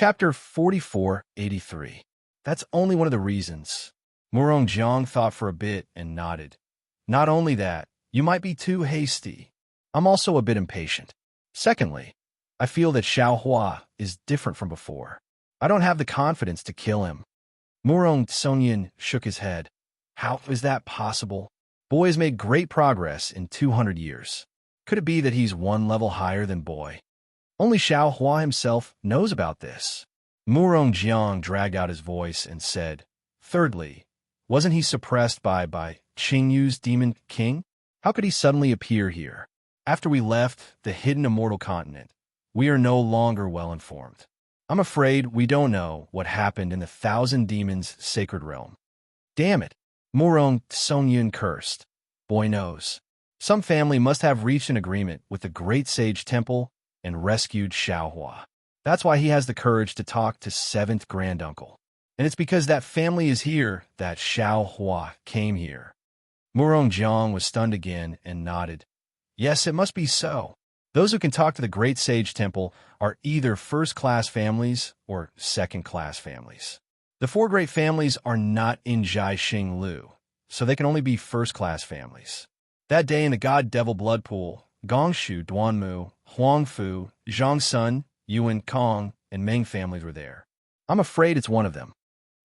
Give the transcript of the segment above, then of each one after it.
Chapter 4483. That's only one of the reasons. Murong Jiang thought for a bit and nodded. Not only that, you might be too hasty. I'm also a bit impatient. Secondly, I feel that Xiao Hua is different from before. I don't have the confidence to kill him. Murong Sonyin shook his head. How is that possible? Boy has made great progress in 200 years. Could it be that he's one level higher than Boy? Only Xiao Hua himself knows about this. Murong Jiang dragged out his voice and said, thirdly, wasn't he suppressed by Qingyu's demon king? How could he suddenly appear here? After we left the hidden immortal continent, we are no longer well informed. I'm afraid we don't know what happened in the Thousand Demons' sacred realm. Damn it, Murong Sonyin cursed. Boy knows. Some family must have reached an agreement with the Great Sage Temple and rescued Xiao Hua. That's why he has the courage to talk to 7th Granduncle. And it's because that family is here that Xiao Hua came here. Murong Jiang was stunned again and nodded. Yes, it must be so. Those who can talk to the Great Sage Temple are either first-class families or second-class families. The 4 great families are not in Jiaxing Lu, so they can only be first-class families. That day in the God-Devil Blood Pool, Gongshu, Duanmu, Huangfu, Zhangsun, Yuan Kong, and Meng families were there. I'm afraid it's one of them.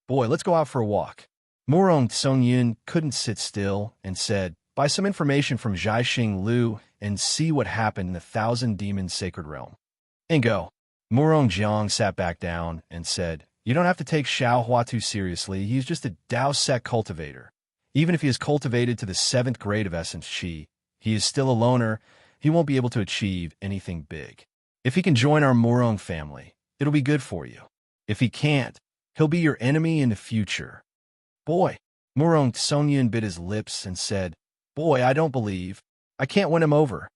Boy, let's go out for a walk. Murong Sonyin couldn't sit still and said, buy some information from Jiaxing Lu and see what happened in the Thousand Demons' sacred realm. And go. Murong Jiang sat back down and said, you don't have to take Xiao Hua too seriously. He's just a Dao Sec cultivator. Even if he is cultivated to the 7th grade of Essence Qi, he is still a loner. He won't be able to achieve anything big. If he can join our Murong family, it'll be good for you. If he can't, he'll be your enemy in the future. Boy, Murong Sonyin bit his lips and said, boy, I don't believe. I can't win him over.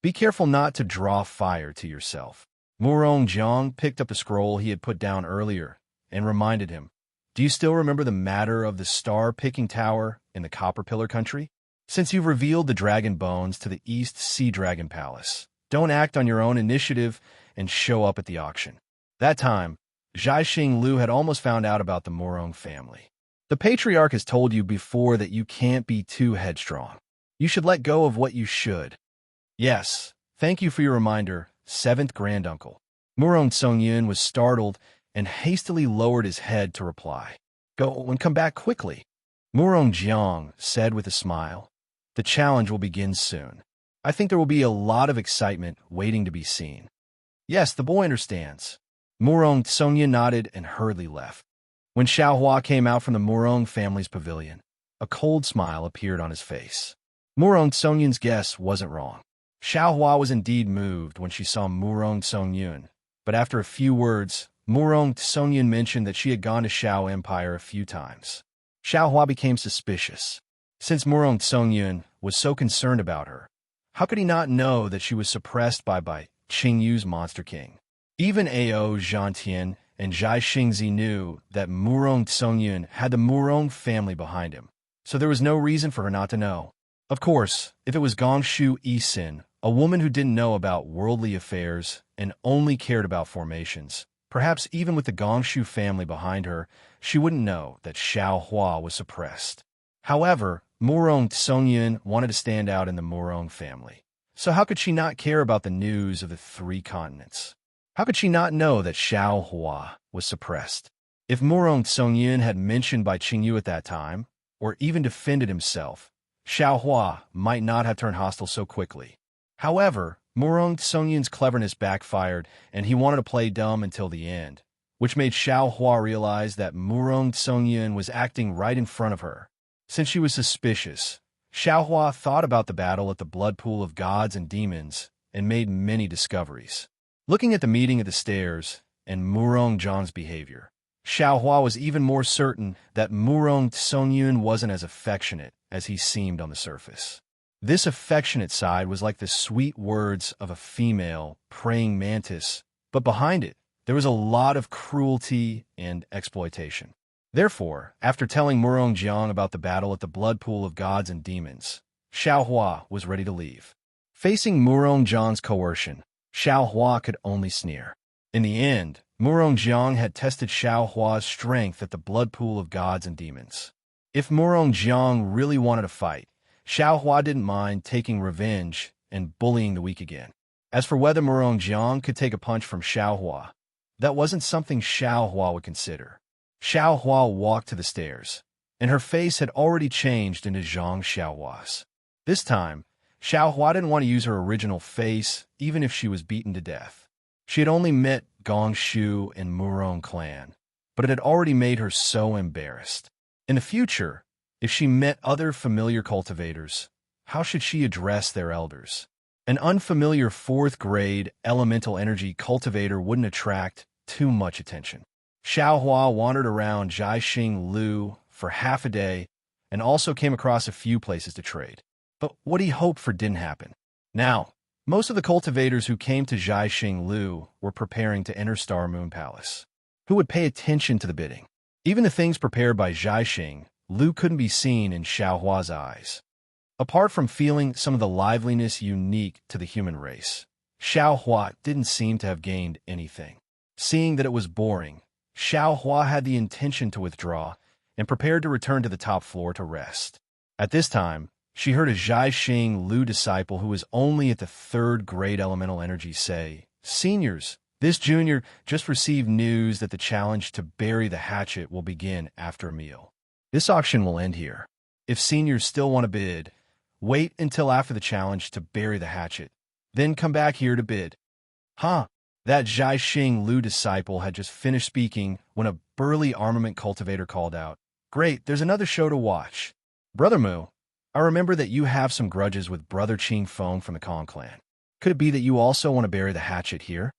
Be careful not to draw fire to yourself. Murong Jiang picked up the scroll he had put down earlier and reminded him, do you still remember the matter of the star-picking tower in the Copper Pillar country? Since you've revealed the dragon bones to the East Sea Dragon Palace, don't act on your own initiative and show up at the auction. That time, Jiaxing Lu had almost found out about the Murong family. The patriarch has told you before that you can't be too headstrong. You should let go of what you should. Yes, thank you for your reminder, 7th Granduncle. Murong Sonyin was startled and hastily lowered his head to reply. Go and come back quickly. Murong Jiang said with a smile. The challenge will begin soon. I think there will be a lot of excitement waiting to be seen. Yes, the boy understands. Murong Sonyin nodded and hurriedly left. When Xiao Hua came out from the Murong family's pavilion, a cold smile appeared on his face. Murong Sonyin's guess wasn't wrong. Xiao Hua was indeed moved when she saw Murong Sonyin, but after a few words, Murong Sonyin mentioned that she had gone to Xiao Empire a few times. Xiao Hua became suspicious. Since Murong Sonyin was so concerned about her, how could he not know that she was suppressed by Qingyu's Monster King? Even Ao Zhantian and Zhai Xingzi knew that Murong Sonyin had the Murong family behind him, so there was no reason for her not to know. Of course, if it was Gongshu Yisin, a woman who didn't know about worldly affairs and only cared about formations, perhaps even with the Gongshu family behind her, she wouldn't know that Xiao Hua was suppressed. However, Murong Sonyin wanted to stand out in the Murong family. So how could she not care about the news of the 3 continents? How could she not know that Xiao Hua was suppressed? If Murong Sonyin had mentioned by Qingyu at that time, or even defended himself, Xiao Hua might not have turned hostile so quickly. However, Murong Sonyin's cleverness backfired, and he wanted to play dumb until the end, which made Xiao Hua realize that Murong Sonyin was acting right in front of her. Since she was suspicious, Xiao Hua thought about the battle at the blood pool of gods and demons and made many discoveries. Looking at the meeting at the stairs and Murong Jiang's behavior, Xiao Hua was even more certain that Murong Sonyin wasn't as affectionate as he seemed on the surface. This affectionate side was like the sweet words of a female praying mantis, but behind it, there was a lot of cruelty and exploitation. Therefore, after telling Murong Jiang about the battle at the blood pool of gods and demons, Xiao Hua was ready to leave. Facing Murong Jiang's coercion, Xiao Hua could only sneer. In the end, Murongjiang had tested Xiaohua's strength at the blood pool of gods and demons. If Murongjiang really wanted to fight, Xiaohua didn't mind taking revenge and bullying the weak again. As for whether Murongjiang could take a punch from Xiaohua, that wasn't something Xiaohua would consider. Xiaohua walked to the stairs, and her face had already changed into Zhang Xiaohua's. This time, Xiaohua didn't want to use her original face, even if she was beaten to death. She had only met Gongshu and Murong clan, but it had already made her so embarrassed. In the future, if she met other familiar cultivators, how should she address their elders? An unfamiliar 4th grade elemental energy cultivator wouldn't attract too much attention. Xiaohua wandered around Jiaxing Lu for half a day and also came across a few places to trade. But what he hoped for didn't happen. Now, most of the cultivators who came to Jiaxing Lu were preparing to enter Star Moon Palace. Who would pay attention to the bidding? Even the things prepared by Jiaxing Lu couldn't be seen in Xiaohua's eyes. Apart from feeling some of the liveliness unique to the human race, Xiaohua didn't seem to have gained anything. Seeing that it was boring, Xiaohua had the intention to withdraw and prepared to return to the top floor to rest. At this time, she heard a Jiaxing Lu disciple who was only at the 3rd grade elemental energy say, "Seniors, this junior just received news that the challenge to bury the hatchet will begin after a meal. This auction will end here. If seniors still want to bid, wait until after the challenge to bury the hatchet, then come back here to bid." Huh? That Jiaxing Lu disciple had just finished speaking when a burly armament cultivator called out, "Great, there's another show to watch. Brother Mu, I remember that you have some grudges with Brother Qing Feng from the Kong clan. Could it be that you also want to bury the hatchet here?"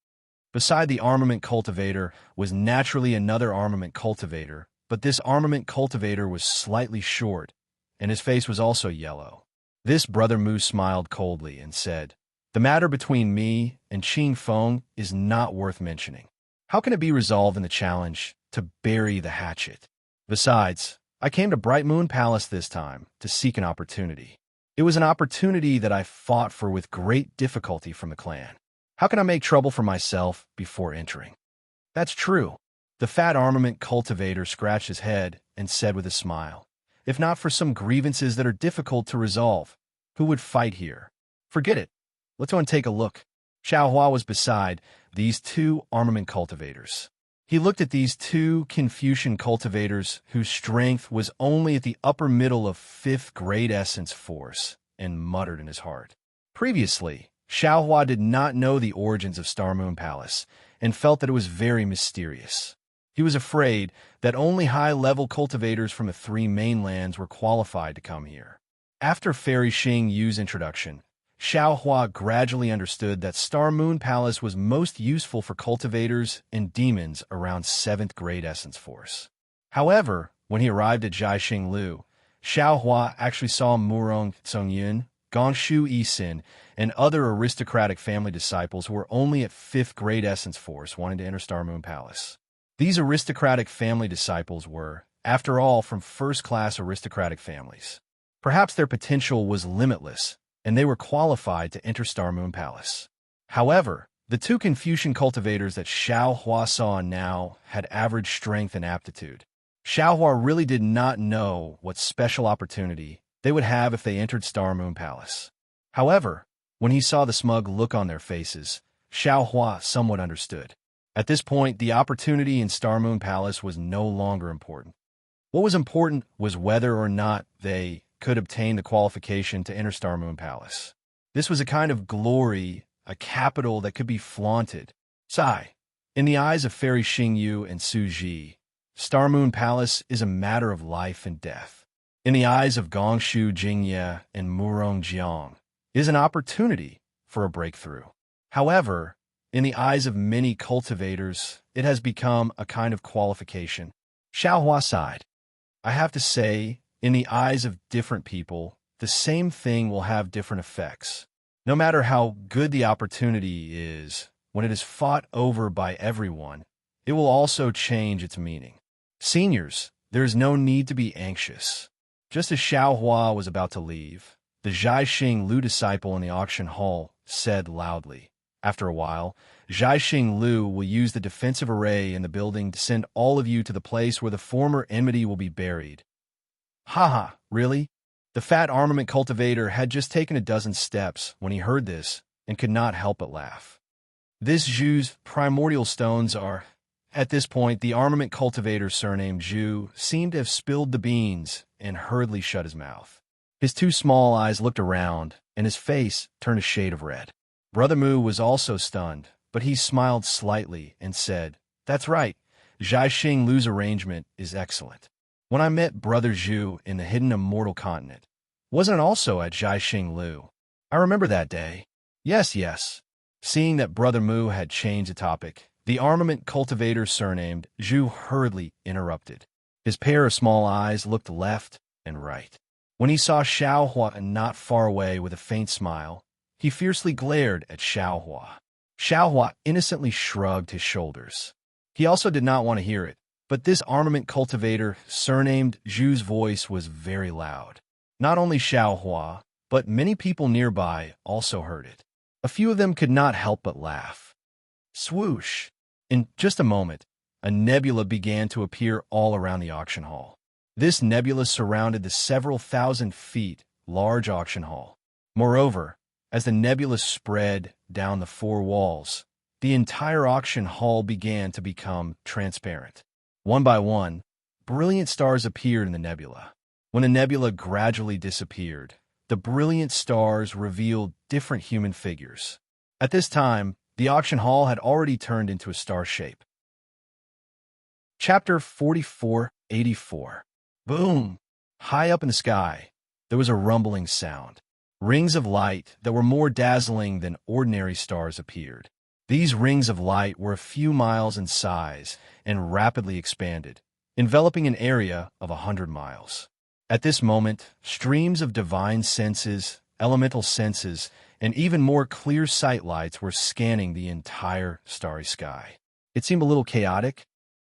Beside the armament cultivator was naturally another armament cultivator, but this armament cultivator was slightly short, and his face was also yellow. This Brother Mu smiled coldly and said, "The matter between me and Qing Feng is not worth mentioning. How can it be resolved in the challenge to bury the hatchet? Besides, I came to Bright Moon Palace this time to seek an opportunity. It was an opportunity that I fought for with great difficulty from the clan. How can I make trouble for myself before entering?" "That's true." The fat armament cultivator scratched his head and said with a smile, "If not for some grievances that are difficult to resolve, who would fight here? Forget it. Let's go and take a look." Xiaohua was beside these 2 armament cultivators. He looked at these 2 Confucian cultivators whose strength was only at the upper middle of 5th grade essence force and muttered in his heart. Previously, Xiaohua did not know the origins of Star Moon Palace and felt that it was very mysterious. He was afraid that only high-level cultivators from the 3 mainlands were qualified to come here. After Fairy Xing Yu's introduction, Xiaohua gradually understood that Star Moon Palace was most useful for cultivators and demons around 7th grade essence force. However, when he arrived at Jiaxing Lu, Xiaohua actually saw Murong Zongyun, Gongshu Yisin, and other aristocratic family disciples who were only at 5th grade essence force wanting to enter Star Moon Palace. These aristocratic family disciples were, after all, from first-class aristocratic families. Perhaps their potential was limitless, and they were qualified to enter Star Moon Palace. However, the 2 Confucian cultivators that Xiaohua saw now had average strength and aptitude. Xiaohua really did not know what special opportunity they would have if they entered Star Moon Palace. However, when he saw the smug look on their faces, Xiaohua somewhat understood. At this point, the opportunity in Star Moon Palace was no longer important. What was important was whether or not they could obtain the qualification to enter Star Moon Palace. This was a kind of glory, a capital that could be flaunted. Sigh. In the eyes of Fairy Xingyu and Su Ji, Star Moon Palace is a matter of life and death. In the eyes of Gongshu Jingye and Murong Jiang, it is an opportunity for a breakthrough. However, in the eyes of many cultivators, it has become a kind of qualification. Xiaohua sighed. I have to say, in the eyes of different people, the same thing will have different effects. No matter how good the opportunity is, when it is fought over by everyone, it will also change its meaning. Seniors, there is no need to be anxious. Just as Xiaohua was about to leave, the Jiaxing Lu disciple in the auction hall said loudly. After a while, Zhaixing Liu will use the defensive array in the building to send all of you to the place where the former enmity will be buried. Haha, really? The fat armament cultivator had just taken a dozen steps when he heard this and could not help but laugh. This Zhu's primordial stones are... At this point, the armament cultivator surnamed Zhu seemed to have spilled the beans and hurriedly shut his mouth. His two small eyes looked around, and his face turned a shade of red. Brother Mu was also stunned, but he smiled slightly and said, "That's right, Zhaixing Liu's arrangement is excellent. When I met Brother Zhu in the hidden immortal continent, wasn't it also at Zhaixing Liu? I remember that day." Yes. Seeing that Brother Mu had changed the topic, the armament cultivator surnamed Zhu hurriedly interrupted. His pair of small eyes looked left and right. When he saw Xiaohua not far away with a faint smile, he fiercely glared at Xiaohua. Xiaohua innocently shrugged his shoulders. He also did not want to hear it, but this armament cultivator surnamed Zhu's voice was very loud. Not only Xiaohua, but many people nearby also heard it. A few of them could not help but laugh. Swoosh! In just a moment, a nebula began to appear all around the auction hall. This nebula surrounded the several thousand feet large auction hall. Moreover, as the nebula spread down the four walls, the entire auction hall began to become transparent. One by one, brilliant stars appeared in the nebula. When the nebula gradually disappeared, the brilliant stars revealed different human figures. At this time, the auction hall had already turned into a star shape. Chapter 4484. Boom! High up in the sky, there was a rumbling sound. Rings of light that were more dazzling than ordinary stars appeared. These rings of light were a few miles in size and rapidly expanded, enveloping an area of 100 miles. At this moment, streams of divine senses, elemental senses, and even more clear sight lights were scanning the entire starry sky. It seemed a little chaotic.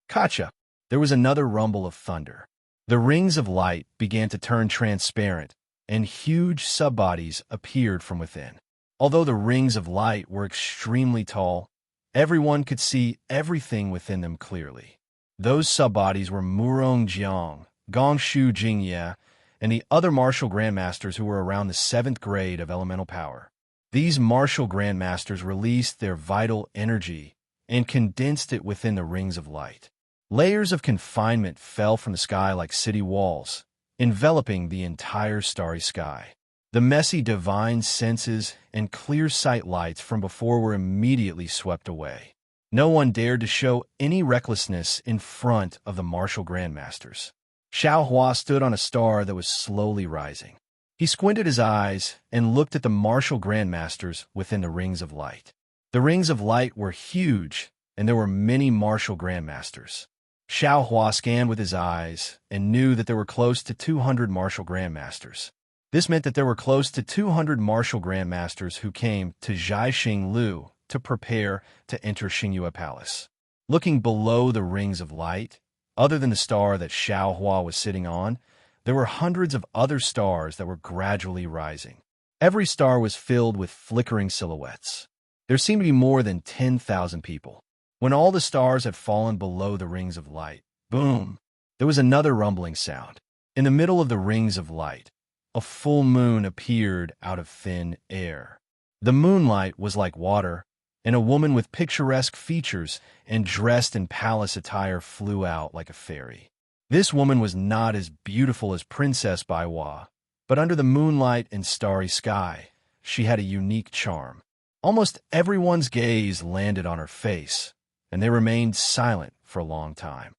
Gotcha! There was another rumble of thunder. The rings of light began to turn transparent, and huge subbodies appeared from within. Although the rings of light were extremely tall, everyone could see everything within them clearly. Those subbodies were Murong Jiang, Gongshu Jingye, and the other martial grandmasters who were around the 7th grade of elemental power. These martial grandmasters released their vital energy and condensed it within the rings of light. Layers of confinement fell from the sky like city walls, enveloping the entire starry sky. The messy divine senses and clear sight lights from before were immediately swept away. No one dared to show any recklessness in front of the martial grandmasters. Xiaohua stood on a star that was slowly rising. He squinted his eyes and looked at the martial grandmasters within the rings of light. The rings of light were huge, and there were many martial grandmasters. Xiaohua scanned with his eyes and knew that there were close to 200 martial grandmasters. This meant that there were close to 200 martial grandmasters who came to Zhaixing Liu to prepare to enter Xingyue Palace. Looking below the rings of light, other than the star that Xiaohua was sitting on, there were hundreds of other stars that were gradually rising. Every star was filled with flickering silhouettes. There seemed to be more than 10,000 people. When all the stars had fallen below the rings of light, boom, there was another rumbling sound. In the middle of the rings of light, a full moon appeared out of thin air. The moonlight was like water, and a woman with picturesque features and dressed in palace attire flew out like a fairy. This woman was not as beautiful as Princess Baiwa, but under the moonlight and starry sky, she had a unique charm. Almost everyone's gaze landed on her face, and they remained silent for a long time.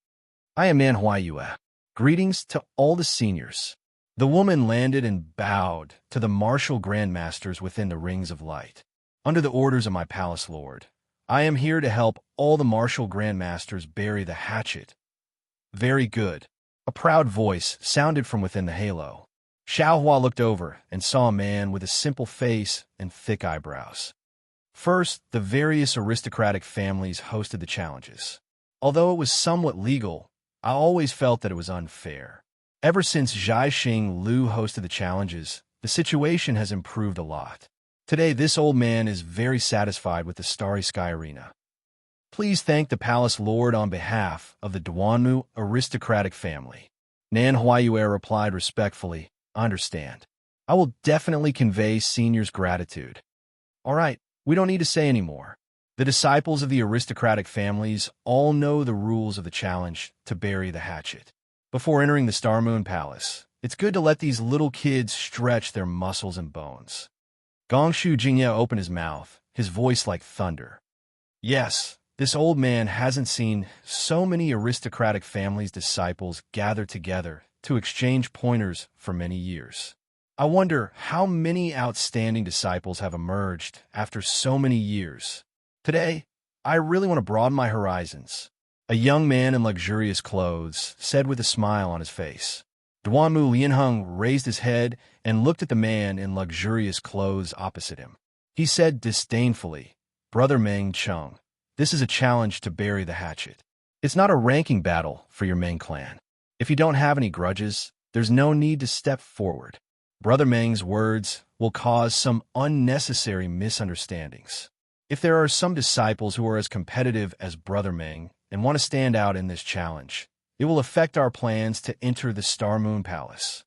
I am Man Huayue. Greetings to all the seniors. The woman landed and bowed to the martial grandmasters within the rings of light. Under the orders of my palace lord, I am here to help all the martial grandmasters bury the hatchet. Very good. A proud voice sounded from within the halo. Xiaohua looked over and saw a man with a simple face and thick eyebrows. First, the various aristocratic families hosted the challenges. Although it was somewhat legal, I always felt that it was unfair. Ever since Zhaixing Liu hosted the challenges, the situation has improved a lot. Today, this old man is very satisfied with the Starry Sky Arena. Please thank the Palace Lord on behalf of the Duanmu aristocratic family. Nan Huayue replied respectfully, I understand. I will definitely convey Senior's gratitude. All right, we don't need to say any more. The disciples of the aristocratic families all know the rules of the challenge to bury the hatchet. Before entering the Star Moon Palace, it's good to let these little kids stretch their muscles and bones. Gongshu Jingye opened his mouth, his voice like thunder. Yes, this old man hasn't seen so many aristocratic families' disciples gather together to exchange pointers for many years. I wonder how many outstanding disciples have emerged after so many years. Today, I really want to broaden my horizons. A young man in luxurious clothes said with a smile on his face. Duanmu Lianheng raised his head and looked at the man in luxurious clothes opposite him. He said disdainfully, Brother Meng Cheng, this is a challenge to bury the hatchet. It's not a ranking battle for your Meng clan. If you don't have any grudges, there's no need to step forward. Brother Meng's words will cause some unnecessary misunderstandings. If there are some disciples who are as competitive as Brother Meng and want to stand out in this challenge, it will affect our plans to enter the Star Moon Palace.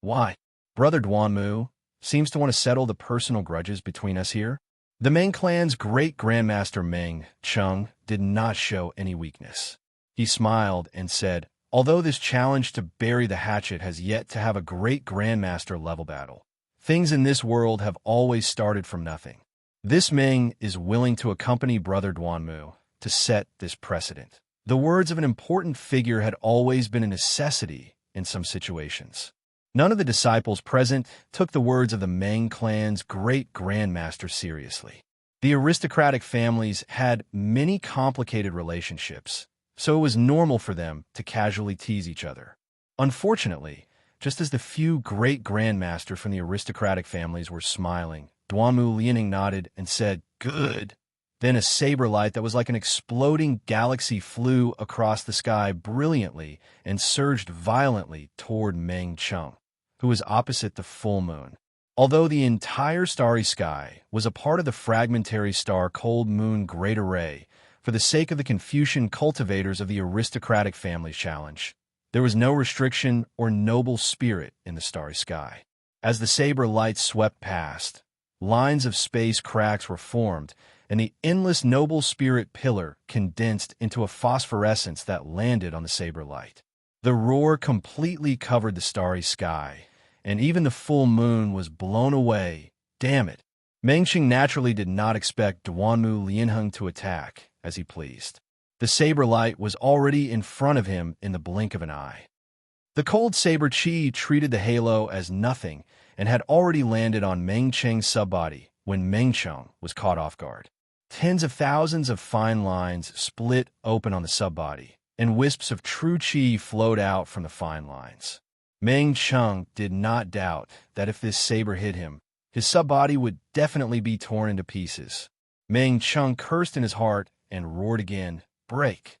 Why? Brother Duanmu seems to want to settle the personal grudges between us here. The Meng clan's great Grandmaster Meng Cheng did not show any weakness. He smiled and said, although this challenge to bury the hatchet has yet to have a great Grandmaster level battle, things in this world have always started from nothing. This Meng is willing to accompany Brother Duanmu to set this precedent. The words of an important figure had always been a necessity in some situations. None of the disciples present took the words of the Meng clan's great grandmaster seriously. The aristocratic families had many complicated relationships, so it was normal for them to casually tease each other. Unfortunately, just as the few great grandmasters from the aristocratic families were smiling, Duanmu Lianing nodded and said, Good. Then a saber light that was like an exploding galaxy flew across the sky brilliantly and surged violently toward Meng Cheng, who was opposite the full moon. Although the entire starry sky was a part of the fragmentary star Cold Moon Great Array, for the sake of the Confucian cultivators of the aristocratic families challenge, there was no restriction or noble spirit in the starry sky. As the saber light swept past, lines of space cracks were formed, and the endless noble spirit pillar condensed into a phosphorescence that landed on the saber light. The roar completely covered the starry sky, and even the full moon was blown away. Damn it! Mengqing naturally did not expect Duanmu Lianheng to attack, as he pleased. The saber light was already in front of him in the blink of an eye. The cold saber chi treated the halo as nothing and had already landed on Mengqing's subbody when Mengcheng was caught off guard. Tens of thousands of fine lines split open on the subbody, and wisps of true chi flowed out from the fine lines. Meng Cheng did not doubt that if this saber hit him, his subbody would definitely be torn into pieces. Meng Cheng cursed in his heart and roared again, Break!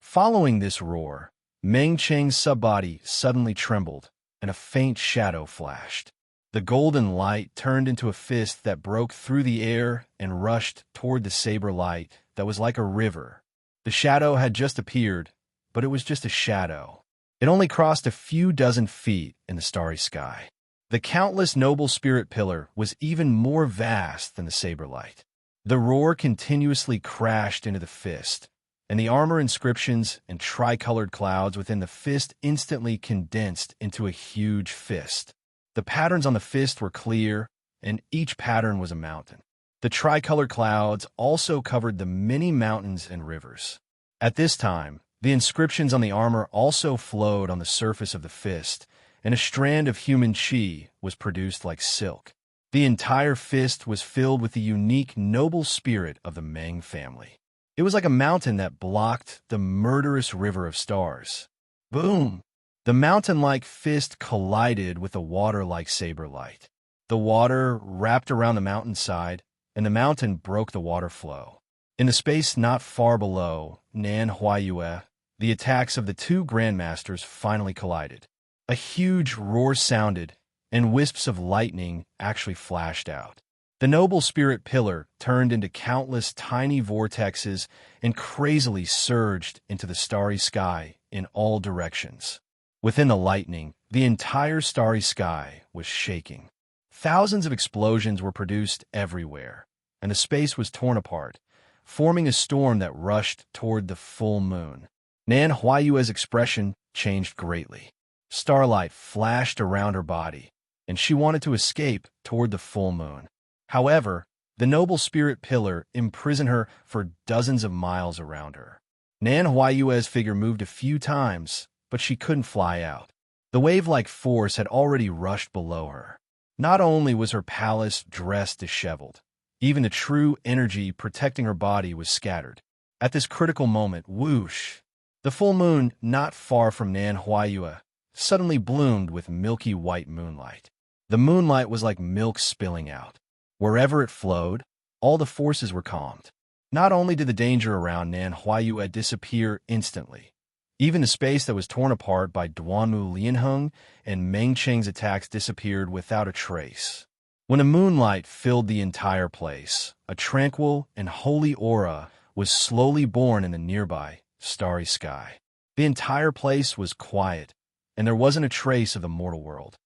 Following this roar, Meng Cheng's subbody suddenly trembled, and a faint shadow flashed. The golden light turned into a fist that broke through the air and rushed toward the saber light that was like a river. The shadow had just appeared, but it was just a shadow. It only crossed a few dozen feet in the starry sky. The countless noble spirit pillar was even more vast than the saber light. The roar continuously crashed into the fist, and the armor inscriptions and tricolored clouds within the fist instantly condensed into a huge fist. The patterns on the fist were clear, and each pattern was a mountain. The tricolored clouds also covered the many mountains and rivers. At this time, the inscriptions on the armor also flowed on the surface of the fist, and a strand of human chi was produced like silk. The entire fist was filled with the unique noble spirit of the Meng family. It was like a mountain that blocked the murderous river of stars. Boom! The mountain-like fist collided with the water-like saber light. The water wrapped around the mountainside, and the mountain broke the water flow. In the space not far below Nan Huayue, the attacks of the two grandmasters finally collided. A huge roar sounded, and wisps of lightning actually flashed out. The noble spirit pillar turned into countless tiny vortexes and crazily surged into the starry sky in all directions. Within the lightning, the entire starry sky was shaking. Thousands of explosions were produced everywhere, and the space was torn apart, forming a storm that rushed toward the full moon. Nan Huayue's expression changed greatly. Starlight flashed around her body, and she wanted to escape toward the full moon. However, the noble spirit pillar imprisoned her for dozens of miles around her. Nan Huayue's figure moved a few times, but she couldn't fly out. The wave-like force had already rushed below her. Not only was her palace dress disheveled, even the true energy protecting her body was scattered. At this critical moment, whoosh! The full moon, not far from Nan Huayue, suddenly bloomed with milky white moonlight. The moonlight was like milk spilling out. Wherever it flowed, all the forces were calmed. Not only did the danger around Nan Huayue disappear instantly, even the space that was torn apart by Duanmu Lianheng and Meng Qing's attacks disappeared without a trace. When the moonlight filled the entire place, a tranquil and holy aura was slowly born in the nearby starry sky. The entire place was quiet, and there wasn't a trace of the mortal world.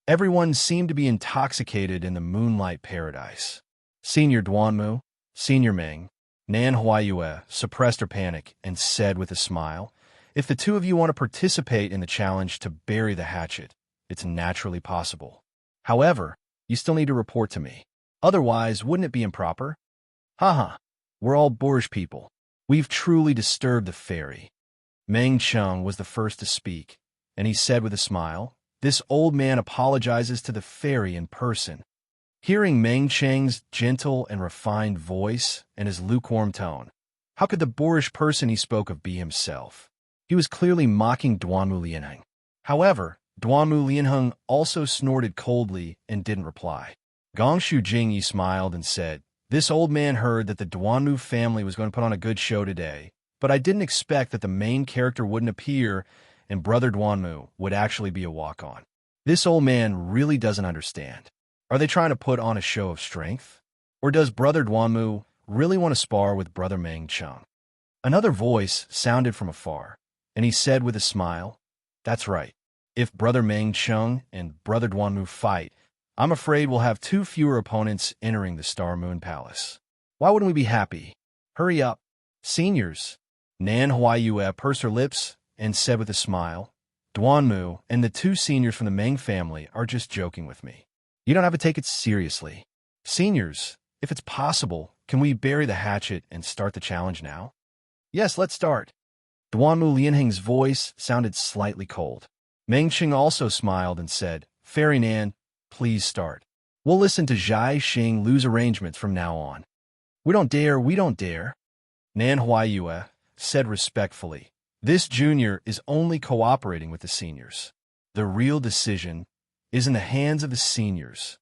Everyone seemed to be intoxicated in the moonlight paradise. Senior Duanmu, Senior Meng, Nan Huayue suppressed her panic and said with a smile, "If the two of you want to participate in the challenge to bury the hatchet, it's naturally possible. However, you still need to report to me. Otherwise, wouldn't it be improper? Haha, we're all boorish people. We've truly disturbed the fairy." Meng Cheng was the first to speak, and he said with a smile, "This old man apologizes to the fairy in person." Hearing Meng Cheng's gentle and refined voice and his lukewarm tone, how could the boorish person he spoke of be himself? He was clearly mocking Duanmu Lianheng. However, Duanmu Lianheng also snorted coldly and didn't reply. Gongshu Jingyi smiled and said, "This old man heard that the Duanmu family was going to put on a good show today, but I didn't expect that the main character wouldn't appear and Brother Duanmu would actually be a walk-on. This old man really doesn't understand. Are they trying to put on a show of strength? Or does Brother Duanmu really want to spar with Brother Meng Cheng?" Another voice sounded from afar, and he said with a smile, "That's right. If Brother Meng Cheng and Brother Duanmu fight, I'm afraid we'll have two fewer opponents entering the Star Moon Palace. Why wouldn't we be happy? Hurry up, seniors." Nan Huayue pursed her lips and said with a smile, "Duanmu and the two seniors from the Meng family are just joking with me. You don't have to take it seriously. Seniors, if it's possible, can we bury the hatchet and start the challenge now?" "Yes, let's start." Duanmu Lianheng's voice sounded slightly cold. Meng Qing also smiled and said, "Fairy Nan, please start. We'll listen to Zhai Xing Lu's arrangements from now on." We don't dare." Nan Huayue said respectfully, "This junior is only cooperating with the seniors. The real decision is in the hands of the seniors."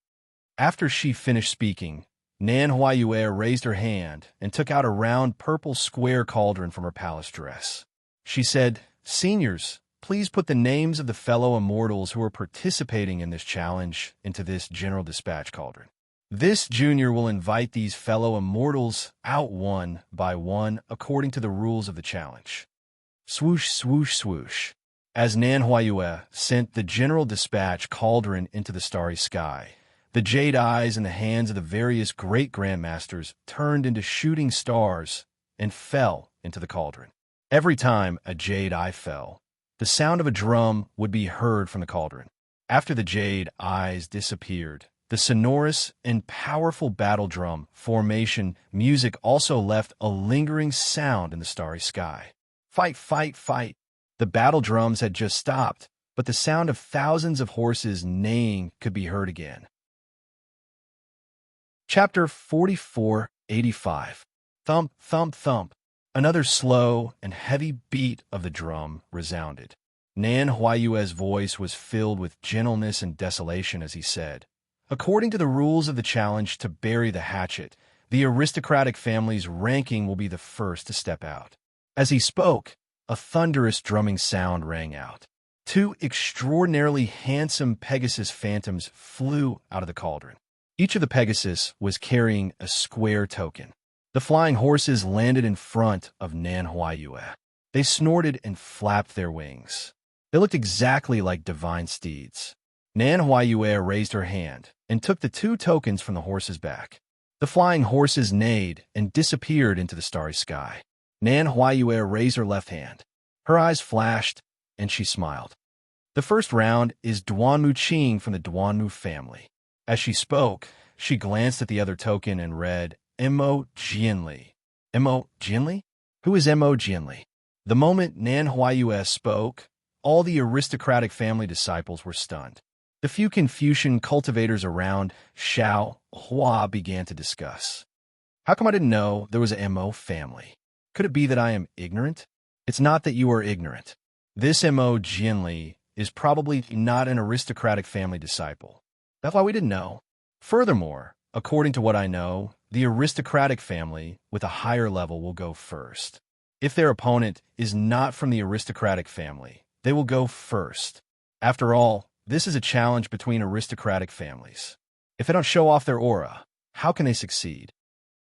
After she finished speaking, Nan Huayue raised her hand and took out a round purple square cauldron from her palace dress. She said, "Seniors, please put the names of the fellow immortals who are participating in this challenge into this general dispatch cauldron. This junior will invite these fellow immortals out one by one according to the rules of the challenge." Swoosh, swoosh, swoosh. As Nan Huayue sent the general dispatch cauldron into the starry sky, the jade eyes in the hands of the various great grandmasters turned into shooting stars and fell into the cauldron. Every time a jade eye fell, the sound of a drum would be heard from the cauldron. After the jade eyes disappeared, the sonorous and powerful battle drum formation music also left a lingering sound in the starry sky. Fight, fight, fight. The battle drums had just stopped, but the sound of thousands of horses neighing could be heard again. Chapter 4485. Thump, thump, thump. Another slow and heavy beat of the drum resounded. Nan Huayue's voice was filled with gentleness and desolation as he said, "According to the rules of the challenge to bury the hatchet, the aristocratic family's ranking will be the first to step out." As he spoke, a thunderous drumming sound rang out. Two extraordinarily handsome Pegasus phantoms flew out of the cauldron. Each of the Pegasus was carrying a square token. The flying horses landed in front of Nan Huayue. They snorted and flapped their wings. They looked exactly like divine steeds. Nan Huayue raised her hand and took the 2 tokens from the horse's back. The flying horses neighed and disappeared into the starry sky. Nan Huayue raised her left hand. Her eyes flashed, and she smiled. The first round is Duanmu Qing from the Duanmu family. As she spoke, she glanced at the other token and read, Mo Jianli. Mo Jianli? Who is Mo Jianli? The moment Nan Huayue spoke, all the aristocratic family disciples were stunned. The few Confucian cultivators around Xiao Hua began to discuss. How come I didn't know there was a Mo family? Could it be that I am ignorant? It's not that you are ignorant. This Mo Jianli is probably not an aristocratic family disciple. That's why we didn't know. Furthermore, according to what I know, the aristocratic family with a higher level will go first. If their opponent is not from the aristocratic family, they will go first. After all, this is a challenge between aristocratic families. If they don't show off their aura, how can they succeed?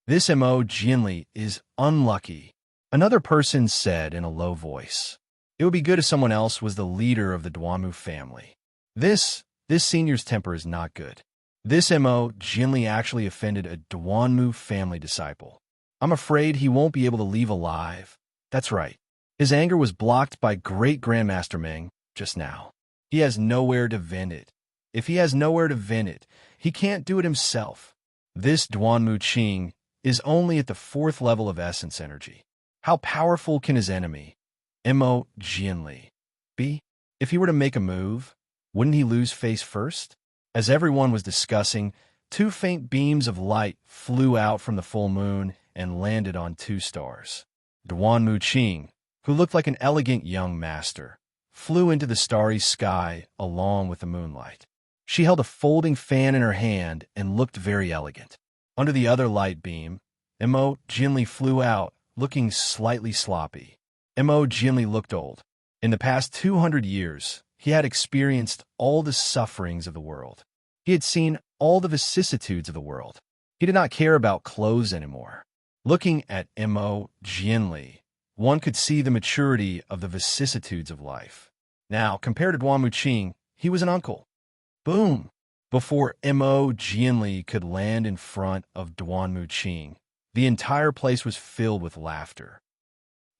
This Mo Jianli is unlucky. Another person said in a low voice. It would be good if someone else was the leader of the Duanmu family. This senior's temper is not good. This Mo Jianli actually offended a Duanmu family disciple. I'm afraid he won't be able to leave alive. That's right. His anger was blocked by Great Grandmaster Meng just now. He has nowhere to vent it. If he has nowhere to vent it, he can't do it himself. This Duanmu Qing is only at the 4th level of essence energy. How powerful can his enemy, Mo Jianli, be? If he were to make a move, wouldn't he lose face first? As everyone was discussing, 2 faint beams of light flew out from the full moon and landed on 2 stars. Duanmu Qing, who looked like an elegant young master, flew into the starry sky along with the moonlight. She held a folding fan in her hand and looked very elegant. Under the other light beam, Mo Jianli flew out, looking slightly sloppy. Mo Jianli looked old. In the past 200 years, he had experienced all the sufferings of the world. He had seen all the vicissitudes of the world. He did not care about clothes anymore. Looking at Mo Jianli, one could see the maturity of the vicissitudes of life. Now, compared to Duanmu Qing, he was an uncle. Boom! Before Mo Jianli could land in front of Duanmu Qing, the entire place was filled with laughter.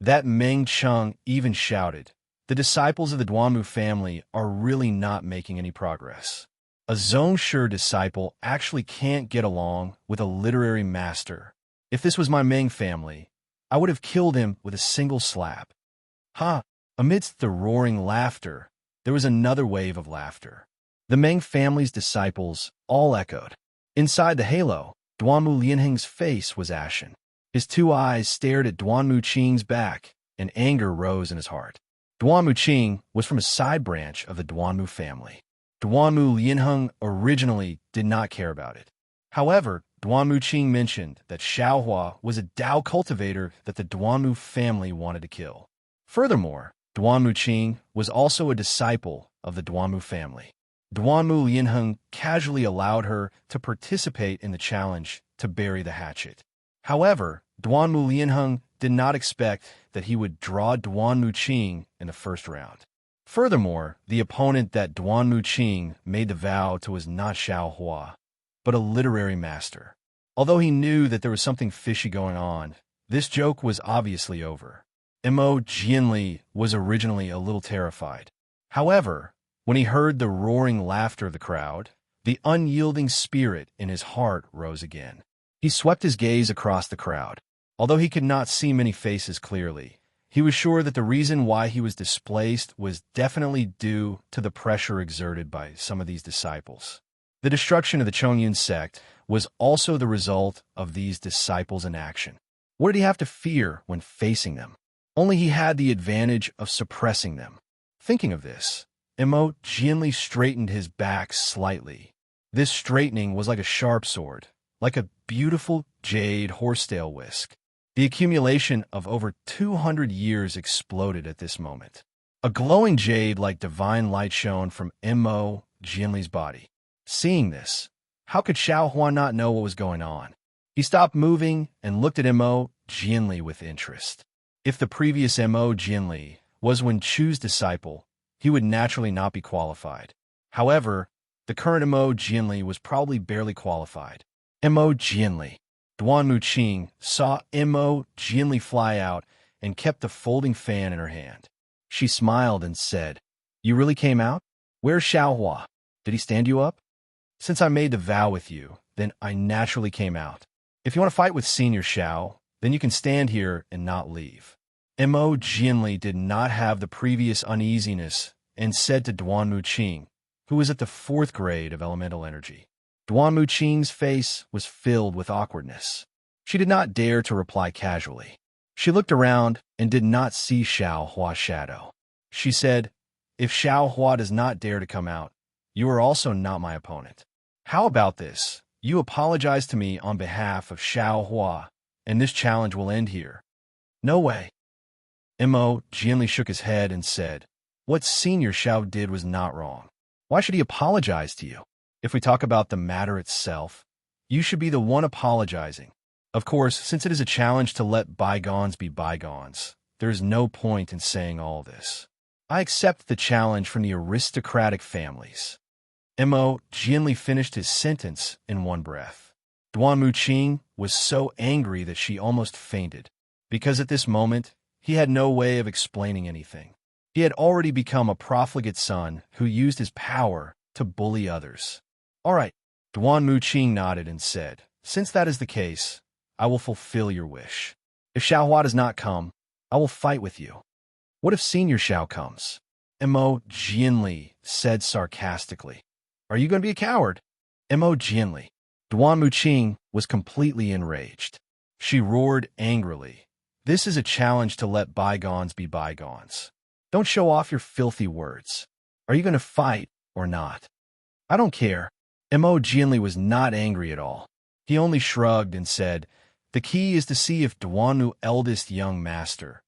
That Meng Cheng even shouted, "The disciples of the Duanmu family are really not making any progress. A Zhongshe disciple actually can't get along with a literary master. If this was my Meng family, I would have killed him with a single slap." Ha! Amidst the roaring laughter, there was another wave of laughter. The Meng family's disciples all echoed. Inside the halo, Duanmu Lianheng's face was ashen. His 2 eyes stared at Duanmu Qing's back, and anger rose in his heart. Duanmu Qing was from a side branch of the Duanmu family. Duanmu Lianheng originally did not care about it. However, Duanmu Qing mentioned that Xiaohua was a Dao cultivator that the Duanmu family wanted to kill. Furthermore, Duanmu Qing was also a disciple of the Duanmu family. Duanmu Lianheng casually allowed her to participate in the challenge to bury the hatchet. However, Duanmu Lianheng did not expect that he would draw Duanmu Qing in the first round. Furthermore, the opponent that Duanmu Qing made the vow to was not Xiaohua, but a literary master. Although he knew that there was something fishy going on, this joke was obviously over. Mo Jianli was originally a little terrified. However, when he heard the roaring laughter of the crowd, the unyielding spirit in his heart rose again. He swept his gaze across the crowd. Although he could not see many faces clearly, he was sure that the reason why he was displaced was definitely due to the pressure exerted by some of these disciples. The destruction of the Chongyun sect was also the result of these disciples in action. What did he have to fear when facing them? Only he had the advantage of suppressing them. Thinking of this, Mo Jianli straightened his back slightly. This straightening was like a sharp sword, like a beautiful jade horsetail whisk. The accumulation of over 200 years exploded at this moment. A glowing jade like divine light shone from Mo Jianli's body. Seeing this, How could Xiao Hua not know what was going on? He stopped moving and looked at Mo Jianli with interest. If the previous Mo Jianli was Wen Chu's disciple, he would naturally not be qualified. However, the current Mo Jianli was probably barely qualified. Mo Jianli. Duan Muqing saw Mo Jianli fly out and kept the folding fan in her hand. She smiled and said, "You really came out? Where's Xiao Hua? Did he stand you up? Since I made the vow with you, then I naturally came out. If you want to fight with Senior Xiao, then you can stand here and not leave." Mo Jianli did not have the previous uneasiness and said to Duan Muqing, who was at the 4th grade of elemental energy. Duan Muqing's face was filled with awkwardness. She did not dare to reply casually. She looked around and did not see Xiao Hua's shadow. She said, "If Xiao Hua does not dare to come out, you are also not my opponent. How about this? You apologize to me on behalf of Xiao Hua, and this challenge will end here." "No way." Mo Jianli shook his head and said, "What Senior Xiao did was not wrong. Why should he apologize to you? If we talk about the matter itself, you should be the one apologizing. Of course, since it is a challenge to let bygones be bygones, there is no point in saying all this. I accept the challenge from the aristocratic families." Mo Jianli finished his sentence in one breath. Duan Muqing was so angry that she almost fainted, because at this moment, he had no way of explaining anything. He had already become a profligate son who used his power to bully others. "All right," Duan Muqing nodded and said, "Since that is the case, I will fulfill your wish. If Xiao Hua does not come, I will fight with you." "What if Senior Xiao comes?" Mo Jianli said sarcastically. "Are you going to be a coward?" Mo Jianli. Duan Muqing was completely enraged. She roared angrily, "This is a challenge to let bygones be bygones. Don't show off your filthy words. Are you going to fight or not?" "I don't care." Mo Jianli was not angry at all. He only shrugged and said, "The key is to see if Duanu eldest young master.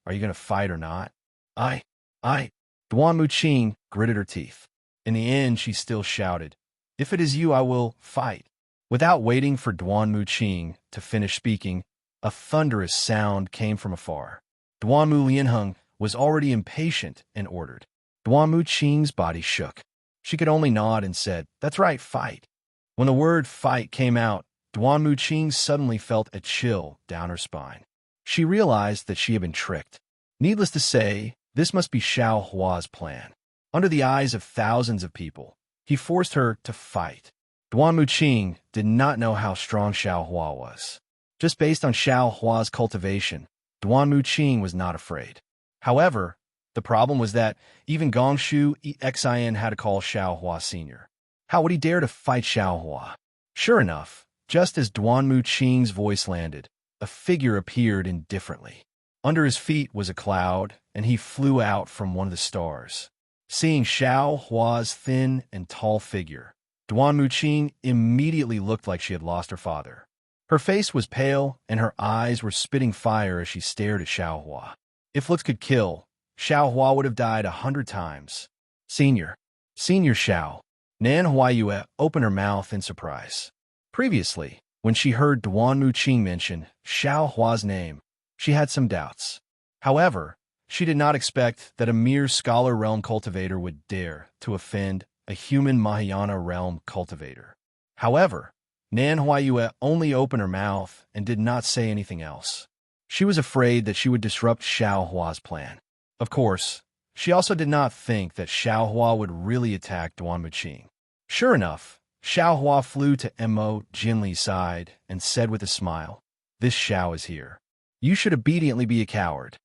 Are you going to fight or not?" I. Duan Muqing gritted her teeth. In the end, she still shouted, "If it is you, I will fight." Without waiting for Duan Muqing to finish speaking, a thunderous sound came from afar. Duan Mu Lianheng was already impatient and ordered. Duan Muqing's body shook. She could only nod and said, "That's right, fight." When the word fight came out, Duan Muqing suddenly felt a chill down her spine. She realized that she had been tricked. Needless to say, this must be Xiao Hua's plan. Under the eyes of thousands of people, he forced her to fight. Duan Muqing did not know how strong Xiao Hua was. Just based on Xiao Hua's cultivation, Duan Muqing was not afraid. However, the problem was that even Gongshu Xin had to call Xiao Hua Sr. How would he dare to fight Xiao Hua? Sure enough, just as Duan Muqing's voice landed, a figure appeared indifferently. Under his feet was a cloud, and he flew out from one of the stars. Seeing Xiao Hua's thin and tall figure, Duan Muqing immediately looked like she had lost her father. Her face was pale, and her eyes were spitting fire as she stared at Xiao Hua. If looks could kill, Xiao Hua would have died 100 times. Senior Xiao. Nan Huayue opened her mouth in surprise. Previously, when she heard Duan Muqing mention Xiao Hua's name, she had some doubts. However, she did not expect that a mere Scholar Realm cultivator would dare to offend a human Mahayana Realm cultivator. However, Nan Huayue only opened her mouth and did not say anything else. She was afraid that she would disrupt Xiao Hua's plan. Of course, she also did not think that Xiao Hua would really attack Duan Muqing. Sure enough, Xiao Hua flew to Mo Jinli's side and said with a smile, "This Xiao is here. You should obediently be a coward."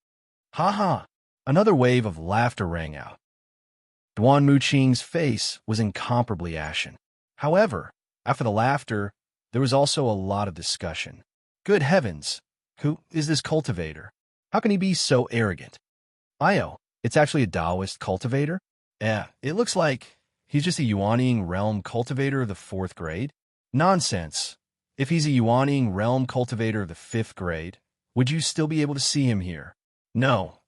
"Ha ha!" Another wave of laughter rang out. Duan Muqing's face was incomparably ashen. However, after the laughter, there was also a lot of discussion. Good heavens, who is this cultivator? How can he be so arrogant? It's actually a Taoist cultivator? It looks like he's just a Yuanying Realm cultivator of the 4th grade. Nonsense. If he's a Yuanying Realm cultivator of the 5th grade, would you still be able to see him here? No.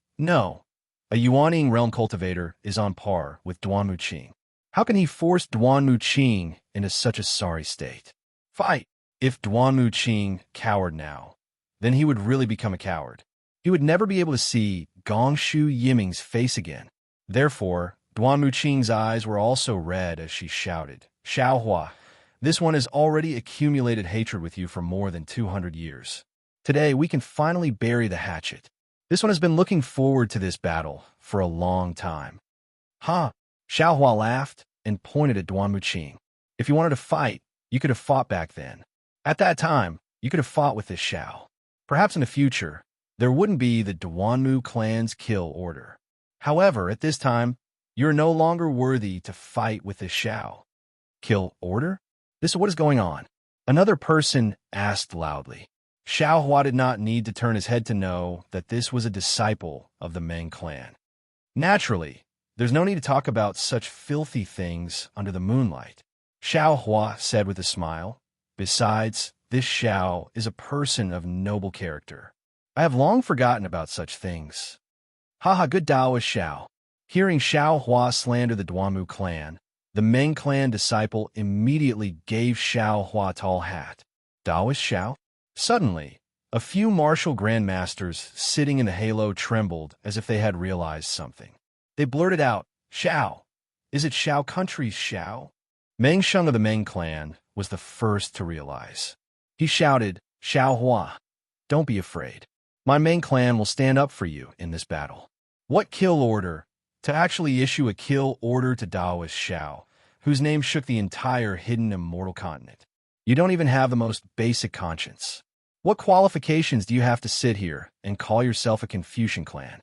A Yuanying Realm cultivator is on par with Duan Muqing. How can he force Duanmu Qing into such a sorry state? Fight! If Duanmu Qing cowered now, then he would really become a coward. He would never be able to see Gongshu Yiming's face again. Therefore, Duanmu Qing's eyes were also red as she shouted, Xiaohua, this one has already accumulated hatred with you for more than 200 years. Today, we can finally bury the hatchet. This one has been looking forward to this battle for a long time. Ha! Xiaohua laughed and pointed at Duanmu Qing. If you wanted to fight, you could have fought back then. At that time, you could have fought with this Xiao. Perhaps in the future, there wouldn't be the Duanmu clan's kill order. However, at this time, you're no longer worthy to fight with this Xiao. Kill order? What is going on? Another person asked loudly. Xiaohua did not need to turn his head to know that this was a disciple of the Meng clan. Naturally, there's no need to talk about such filthy things under the moonlight, Xiaohua said with a smile. Besides, this Xiao is a person of noble character. I have long forgotten about such things. Haha, good Taoist Xiao. Hearing Xiaohua slander the Duanmu clan, the Meng clan disciple immediately gave Xiaohua a tall hat. Taoist Xiao? Suddenly, a few martial grandmasters sitting in the halo trembled as if they had realized something. They blurted out, Xiao! Is it Xiao country's Xiao? Meng Sheng of the Meng clan was the first to realize. He shouted, Xiaohua, don't be afraid. My Meng clan will stand up for you in this battle. What kill order? To actually issue a kill order to Taoist Xiao, whose name shook the entire hidden immortal continent. You don't even have the most basic conscience. What qualifications do you have to sit here and call yourself a Confucian clan?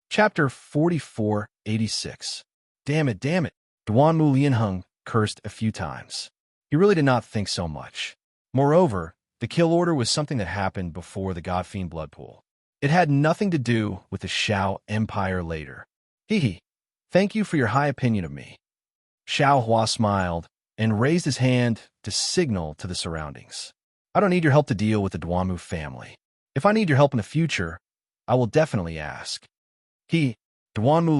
Chapter 4486. Damn it, damn it. Duanmu Lianheng cursed a few times. He really did not think so much. Moreover, the kill order was something that happened before the God-Fiend blood pool. It had nothing to do with the Xiao Empire later. Hee. Thank you for your high opinion of me. Xiaohua smiled and raised his hand to signal to the surroundings. I don't need your help to deal with the Duanmu family. If I need your help in the future, I will definitely ask. Duanmu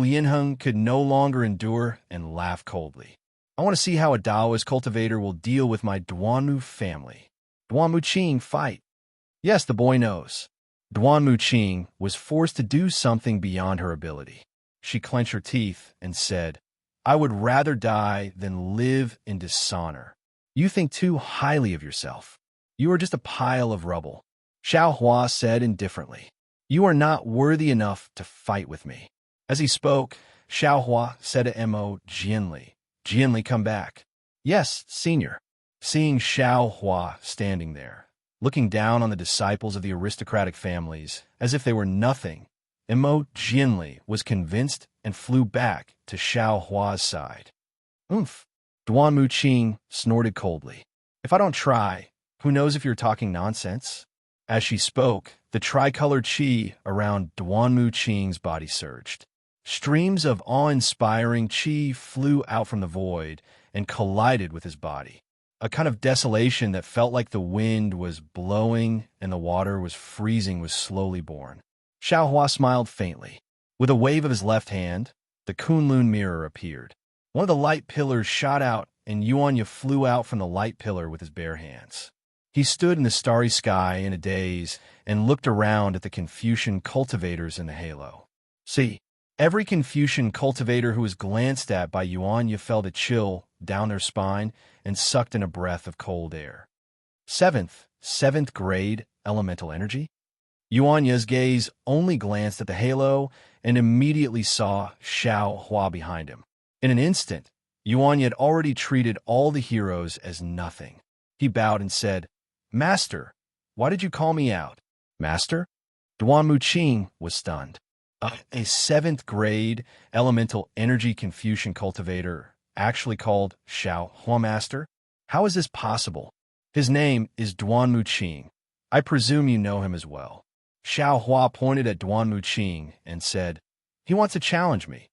Lianheng could no longer endure and laughed coldly. I want to see how a Taoist cultivator will deal with my Duanmu family. Duanmu Qing, fight. Yes, the boy knows. Duanmu Qing was forced to do something beyond her ability. She clenched her teeth and said, I would rather die than live in dishonor. You think too highly of yourself. You are just a pile of rubble. Xiaohua said indifferently. You are not worthy enough to fight with me. As he spoke, Xiaohua said to Mo Jianli, Jianli, come back. Yes, senior. Seeing Xiaohua standing there, looking down on the disciples of the aristocratic families as if they were nothing, Mo Jianli was convinced and flew back to Xiaohua's side. Oomph! Duanmu Qing snorted coldly. If I don't try, who knows if you're talking nonsense? As she spoke, the tricolored qi around Duanmu Qing's body surged. Streams of awe-inspiring qi flew out from the void and collided with his body. A kind of desolation that felt like the wind was blowing and the water was freezing was slowly born. Xiaohua smiled faintly. With a wave of his left hand, the Kunlun mirror appeared. One of the light pillars shot out, and Yuanya flew out from the light pillar with his bare hands. He stood in the starry sky in a daze and looked around at the Confucian cultivators in the halo. See, every Confucian cultivator who was glanced at by Yuanya felt a chill down their spine and sucked in a breath of cold air. Seventh grade elemental energy? Yuanya's gaze only glanced at the halo and immediately saw Xiaohua behind him. In an instant, Yuanya had already treated all the heroes as nothing. He bowed and said, Master, why did you call me out? Master? Duanmu Qing was stunned. A seventh-grade elemental energy Confucian cultivator actually called Xiaohua Master? How is this possible? His name is Duanmu Qing. I presume you know him as well. Xiaohua pointed at Duanmu Qing and said, He wants to challenge me.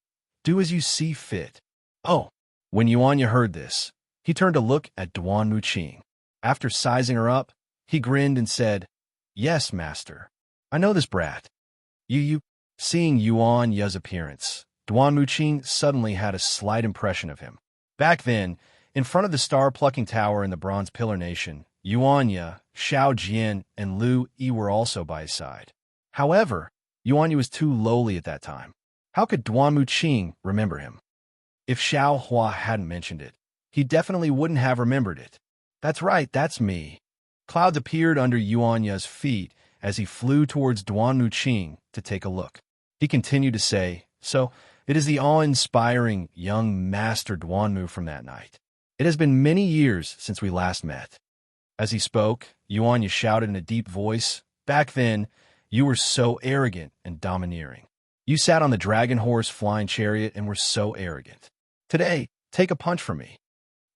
Do as you see fit. Oh, when Yuanya heard this, he turned to look at Duanmu Qing. After sizing her up, he grinned and said, Yes, master. I know this brat. Seeing Yuanya's appearance, Duan Muqing suddenly had a slight impression of him. Back then, in front of the star-plucking tower in the Bronze Pillar Nation, Yuanya, Xiao Jian, and Lu Yi were also by his side. However, Yuanya was too lowly at that time. How could Duan Muqing remember him? If Xiao Hua hadn't mentioned it, he definitely wouldn't have remembered it. That's right, that's me. Clouds appeared under Yuanya's feet as he flew towards Duan Muqing to take a look. He continued to say, "So, it is the awe-inspiring young Master Duanmu from that night. It has been many years since we last met." As he spoke, Yuanya shouted in a deep voice, "Back then, you were so arrogant and domineering. You sat on the dragon horse flying chariot and were so arrogant. Today, take a punch from me."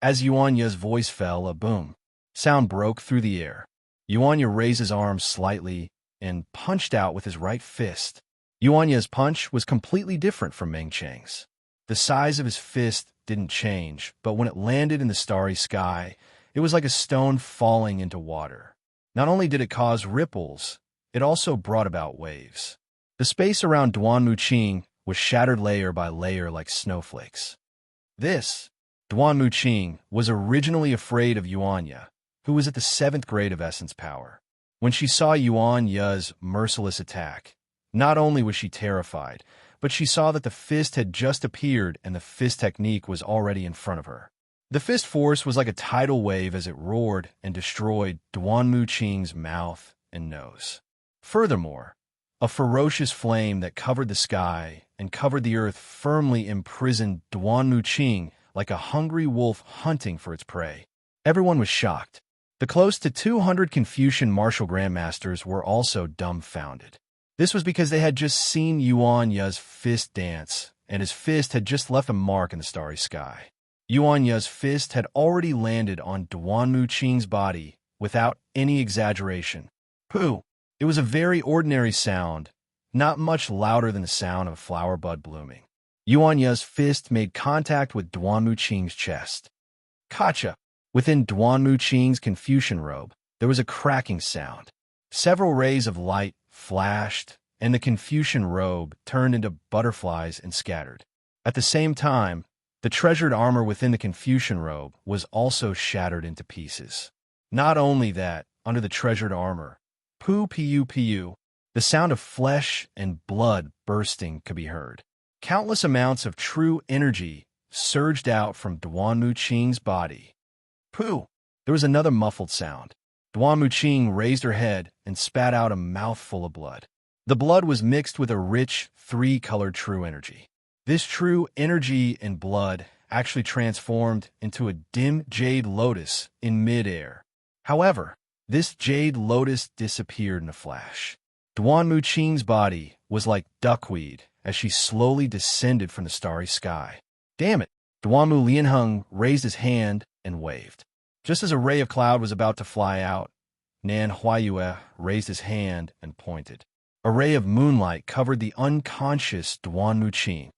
As Yuanya's voice fell, a boom sound broke through the air. Yuanya raised his arm slightly and punched out with his right fist. Yuanya's punch was completely different from Meng Chang's. The size of his fist didn't change, but when it landed in the starry sky, it was like a stone falling into water. Not only did it cause ripples, it also brought about waves. The space around Duan Muqing was shattered layer by layer like snowflakes. Duan Muqing was originally afraid of Yuanya, who was at the 7th grade of essence power. When she saw Yuanya's merciless attack, not only was she terrified, but she saw that the fist had just appeared and the fist technique was already in front of her. The fist force was like a tidal wave as it roared and destroyed Duan Muqing's mouth and nose. Furthermore, a ferocious flame that covered the sky and covered the earth firmly imprisoned Duan Muqing like a hungry wolf hunting for its prey. Everyone was shocked. The close to 200 Confucian martial grandmasters were also dumbfounded. This was because they had just seen Yuanya's fist dance, and his fist had just left a mark in the starry sky. Yuanya's fist had already landed on Duan Muqing's body without any exaggeration. Pooh! It was a very ordinary sound, not much louder than the sound of a flower bud blooming. Yuanya's fist made contact with Duan Muqing's chest. Kacha! Within Duan Muqing's Confucian robe, there was a cracking sound. Several rays of light flashed, and the Confucian robe turned into butterflies and scattered. At the same time, the treasured armor within the Confucian robe was also shattered into pieces. Not only that, under the treasured armor, pu, the sound of flesh and blood bursting could be heard. Countless amounts of true energy surged out from Duan Muqing's body. Pooh! There was another muffled sound. Duan Muqing raised her head and spat out a mouthful of blood. The blood was mixed with a rich, 3-colored true energy. This true energy and blood actually transformed into a dim jade lotus in midair. However, this jade lotus disappeared in a flash. Duan Muqing's body was like duckweed as she slowly descended from the starry sky. Damn it! Duanmu Lianheng raised his hand and waved. Just as a ray of cloud was about to fly out, Nan Huayue raised his hand and pointed. A ray of moonlight covered the unconscious Duan Muqing.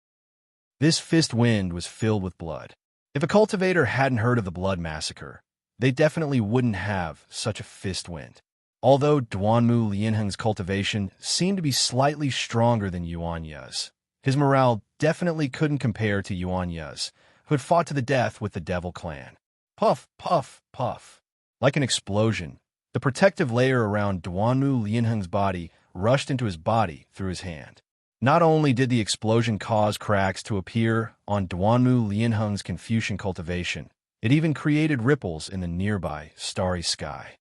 This fist wind was filled with blood. If a cultivator hadn't heard of the blood massacre, they definitely wouldn't have such a fist wind. Although Duanmu Lianheng's cultivation seemed to be slightly stronger than Yuanya's, his morale definitely couldn't compare to Yuanya's, who had fought to the death with the Devil Clan. Puff, puff, puff. Like an explosion, the protective layer around Duanmu Lianheng's body rushed into his body through his hand. Not only did the explosion cause cracks to appear on Duanmu Lianheng's Confucian cultivation, it even created ripples in the nearby starry sky.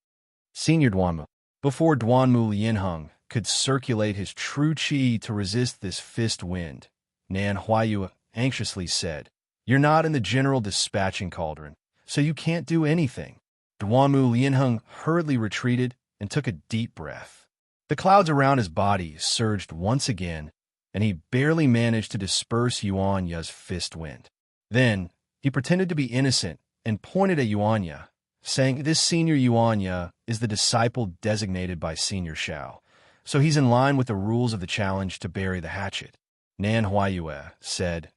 Senior Duanmu. Before Duanmu Lianheng could circulate his true qi to resist this fist wind, Nan Huayue anxiously said, "You're not in the general dispatching cauldron, so you can't do anything." Duanmu Lianheng hurriedly retreated and took a deep breath. The clouds around his body surged once again, and he barely managed to disperse Yuanya's fist wind. Then, he pretended to be innocent and pointed at Yuanya, saying, "This Senior Yuanya is the disciple designated by Senior Xiao, so he's in line with the rules of the challenge to bury the hatchet." Nan Huayue said,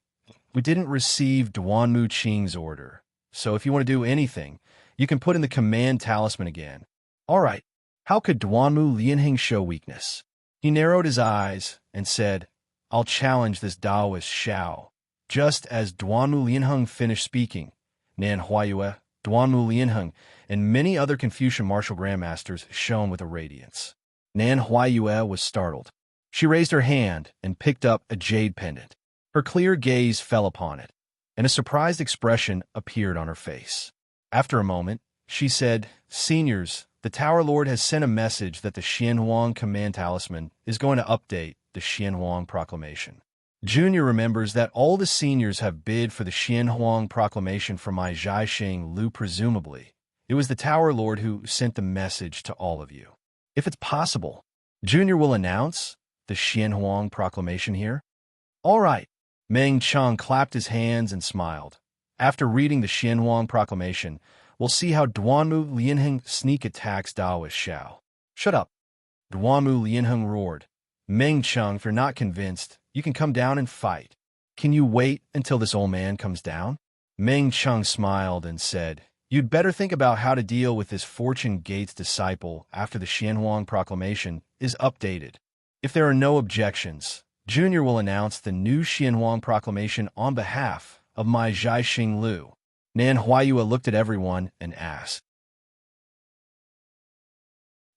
"We didn't receive Duan Muqing's order, so if you want to do anything, you can put in the command talisman again." All right, how could Duanmu Lianheng show weakness? He narrowed his eyes and said, I'll challenge this Taoist Shao. Just as Duanmu Lianheng finished speaking, Nan Huayue, Duanmu Lianheng, and many other Confucian martial grandmasters shone with a radiance. Nan Huayue was startled. She raised her hand and picked up a jade pendant. Her clear gaze fell upon it, and a surprised expression appeared on her face. After a moment, she said, "Seniors, the Tower Lord has sent a message that the Xianhuang Command Talisman is going to update the Xianhuang Proclamation. Junior remembers that all the seniors have bid for the Xianhuang Proclamation for my Zhaixing Lu. Presumably, it was the Tower Lord who sent the message to all of you. If it's possible, Junior will announce the Xianhuang Proclamation here." "All right." Meng Cheng clapped his hands and smiled. "After reading the Xianhuang Proclamation, we'll see how Duanmu Lianheng sneak attacks Taoist Shao." "Shut up!" Duanmu Lianheng roared. "Meng Cheng, if you're not convinced, you can come down and fight. Can you wait until this old man comes down?" Meng Cheng smiled and said, "You'd better think about how to deal with this Fortune Gates disciple after the Xianhuang Proclamation is updated. If there are no objections, Junior will announce the new Xianhuang Proclamation on behalf of my Zhaixing Lu." Nan Huayue looked at everyone and asked.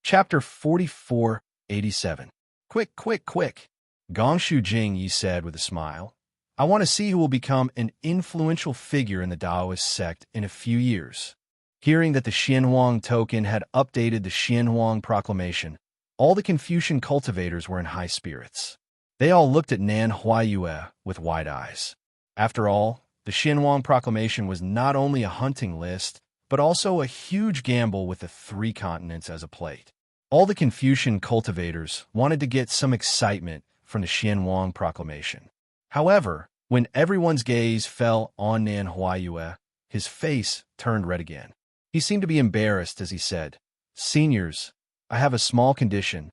Chapter 4487. "Quick, quick, quick!" Gongshu Jingyi said with a smile. "I want to see who will become an influential figure in the Taoist sect in a few years." Hearing that the Xianhuang token had updated the Xianhuang Proclamation, all the Confucian cultivators were in high spirits. They all looked at Nan Huayue with wide eyes. After all, the Xianhuang Proclamation was not only a hunting list, but also a huge gamble with the 3 continents as a plate. All the Confucian cultivators wanted to get some excitement from the Xianhuang Proclamation. However, when everyone's gaze fell on Nan Huayue, his face turned red again. He seemed to be embarrassed as he said, "Seniors, I have a small condition.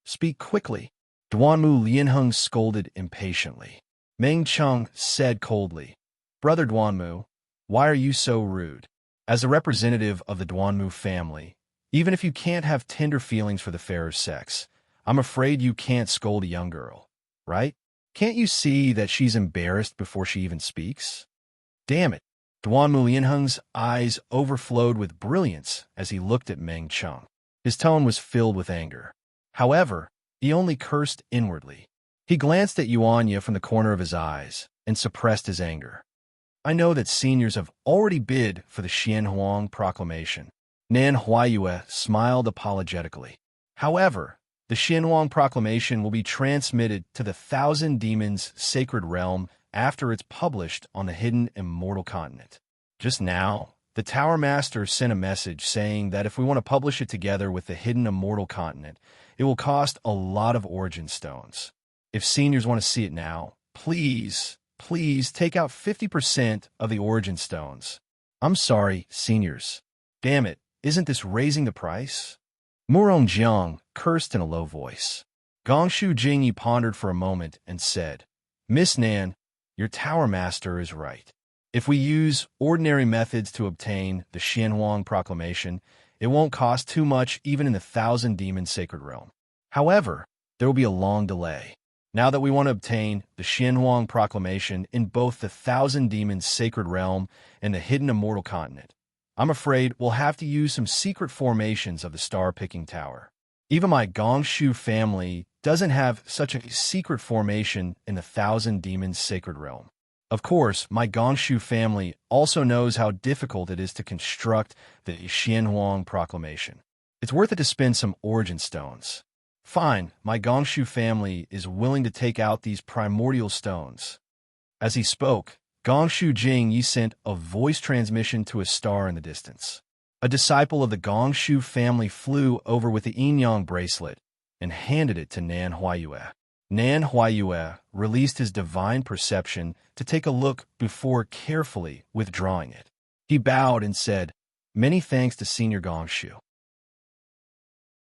Speak quickly." Duanmu Lianheng scolded impatiently. Meng Cheng said coldly, "Brother Duanmu, why are you so rude? As a representative of the Duanmu family, even if you can't have tender feelings for the fairer sex, I'm afraid you can't scold a young girl, right? Can't you see that she's embarrassed before she even speaks?" Damn it! Duanmu Lianheng's eyes overflowed with brilliance as he looked at Meng Cheng. His tone was filled with anger. However, he only cursed inwardly. He glanced at Yuanya from the corner of his eyes and suppressed his anger. "I know that seniors have already bid for the Xianhuang Proclamation." Nan Huayue smiled apologetically. "However, the Xianhuang Proclamation will be transmitted to the Thousand Demons Sacred Realm after it's published on the hidden Immortal Continent. Just now, the Tower Master sent a message saying that if we want to publish it together with the hidden Immortal Continent, it will cost a lot of origin stones. If seniors want to see it now, please take out 50% of the origin stones." "I'm sorry, seniors. Damn it, isn't this raising the price?" Murong Jiang cursed in a low voice. Gongshu Jingyi pondered for a moment and said, "Miss Nan, your Tower Master is right. If we use ordinary methods to obtain the Xianhuang Proclamation, it won't cost too much even in the Thousand Demon Sacred Realm. However, there will be a long delay. Now that we want to obtain the Xianhuang Proclamation in both the Thousand Demons Sacred Realm and the hidden Immortal Continent, I'm afraid we'll have to use some secret formations of the Star-Picking Tower. Even my Gongshu family doesn't have such a secret formation in the Thousand Demons Sacred Realm. Of course, my Gongshu family also knows how difficult it is to construct the Xianhuang Proclamation. It's worth it to spend some origin stones. Fine, my Gongshu family is willing to take out these primordial stones." As he spoke, Gongshu Jingyi sent a voice transmission to a star in the distance. A disciple of the Gongshu family flew over with the Yin-Yang bracelet and handed it to Nan Huayue. Nan Huayue released his divine perception to take a look before carefully withdrawing it. He bowed and said, "Many thanks to Senior Gongshu.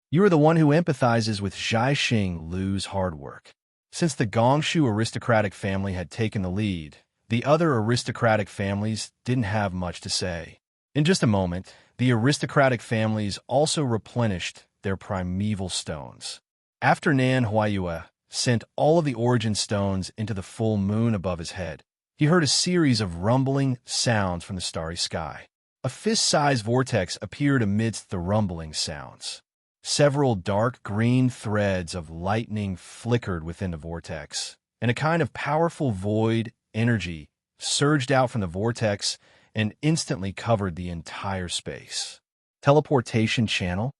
You are the one who empathizes with Zhaixing Lu's hard work." Since the Gongshu aristocratic family had taken the lead, the other aristocratic families didn't have much to say. In just a moment, the aristocratic families also replenished their primeval stones. After Nan Huayue, sent all of the origin stones into the full moon above his head. He heard a series of rumbling sounds from the starry sky. A fist-sized vortex appeared amidst the rumbling sounds. Several dark green threads of lightning flickered within the vortex, and a kind of powerful void energy surged out from the vortex and instantly covered the entire space. Teleportation channel?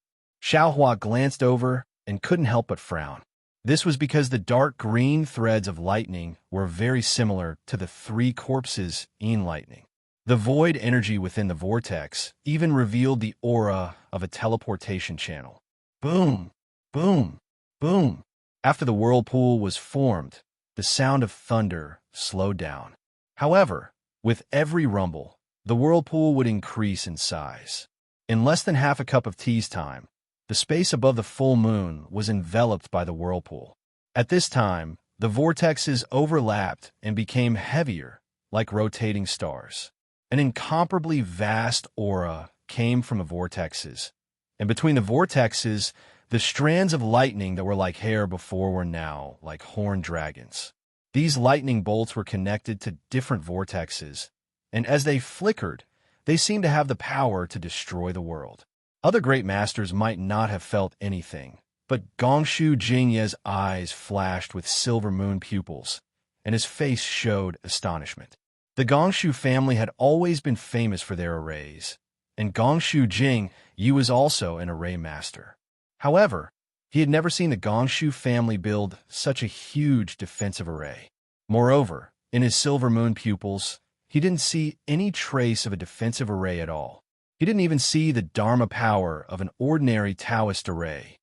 Xiaohua glanced over and couldn't help but frown. This was because the dark green threads of lightning were very similar to the three corpses in lightning. The void energy within the vortex even revealed the aura of a teleportation channel. Boom, boom, boom. After the whirlpool was formed, the sound of thunder slowed down. However, with every rumble, the whirlpool would increase in size. In less than half a cup of tea's time, the space above the full moon was enveloped by the whirlpool. At this time, the vortexes overlapped and became heavier, like rotating stars. An incomparably vast aura came from the vortexes, and between the vortexes, the strands of lightning that were like hair before were now like horned dragons. These lightning bolts were connected to different vortexes, and as they flickered, they seemed to have the power to destroy the world. Other great masters might not have felt anything, but Gongshu Jingye's eyes flashed with silver moon pupils, and his face showed astonishment. The Gongshu family had always been famous for their arrays, and Gongshu Jingye was also an array master. However, he had never seen the Gongshu family build such a huge defensive array. Moreover, in his silver moon pupils, he didn't see any trace of a defensive array at all. He didn't even see the Dharma power of an ordinary Taoist array.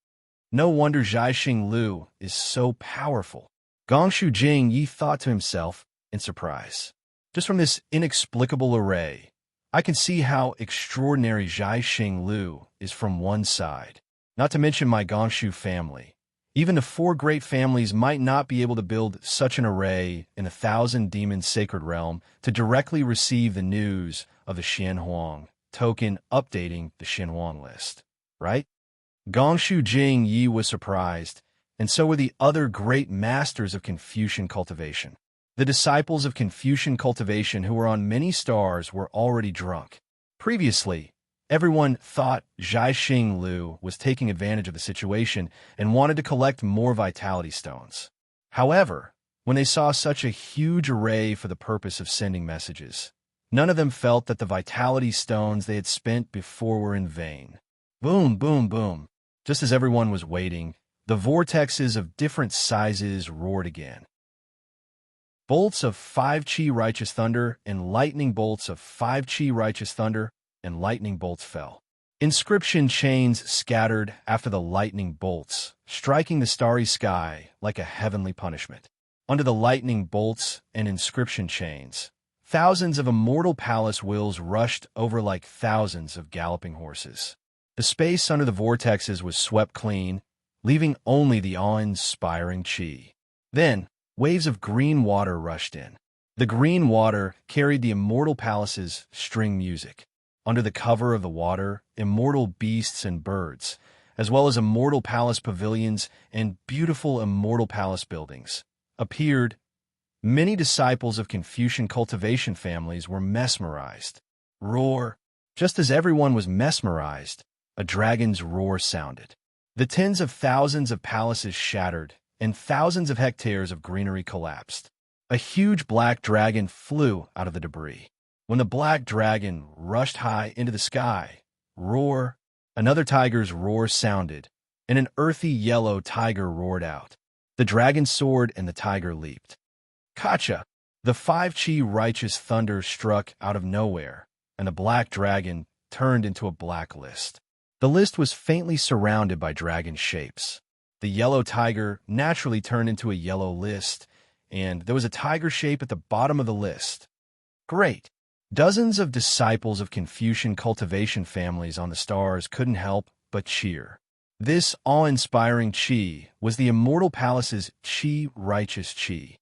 No wonder Zhaixing Liu is so powerful. Gongshu Jingye thought to himself in surprise. Just from this inexplicable array, I can see how extraordinary Zhaixing Liu is from one side. Not to mention my Gongshu family. Even the four great families might not be able to build such an array in the Thousand Demons Sacred Realm to directly receive the news of the Xianhuang token updating the Xinhuang list, right? Gongshu Jingye was surprised, and so were the other great masters of Confucian cultivation. The disciples of Confucian cultivation who were on many stars were already drunk. Previously, everyone thought Zhaixing Liu was taking advantage of the situation and wanted to collect more vitality stones. However, when they saw such a huge array for the purpose of sending messages, none of them felt that the vitality stones they had spent before were in vain. Boom, boom, boom. Just as everyone was waiting, the vortexes of different sizes roared again. Bolts of 5 Qi righteous thunder and lightning bolts of 5 Qi righteous thunder and lightning bolts fell. Inscription chains scattered after the lightning bolts, striking the starry sky like a heavenly punishment. Under the lightning bolts and inscription chains, thousands of immortal palace wheels rushed over like thousands of galloping horses. The space under the vortexes was swept clean, leaving only the awe-inspiring Qi. Then, waves of green water rushed in. The green water carried the immortal palace's string music. Under the cover of the water, immortal beasts and birds, as well as immortal palace pavilions and beautiful immortal palace buildings, appeared. Many disciples of Confucian cultivation families were mesmerized. Roar! Just as everyone was mesmerized, a dragon's roar sounded. The tens of thousands of palaces shattered, and thousands of hectares of greenery collapsed. A huge black dragon flew out of the debris. When the black dragon rushed high into the sky, roar! Another tiger's roar sounded, and an earthy yellow tiger roared out. The dragon soared and the tiger leaped. Kacha! The 5 Qi righteous thunder struck out of nowhere, and the black dragon turned into a black list. The list was faintly surrounded by dragon shapes. The yellow tiger naturally turned into a yellow list, and there was a tiger shape at the bottom of the list. Great! Dozens of disciples of Confucian cultivation families on the stars couldn't help but cheer. This awe-inspiring Qi was the immortal palace's Qi righteous Qi.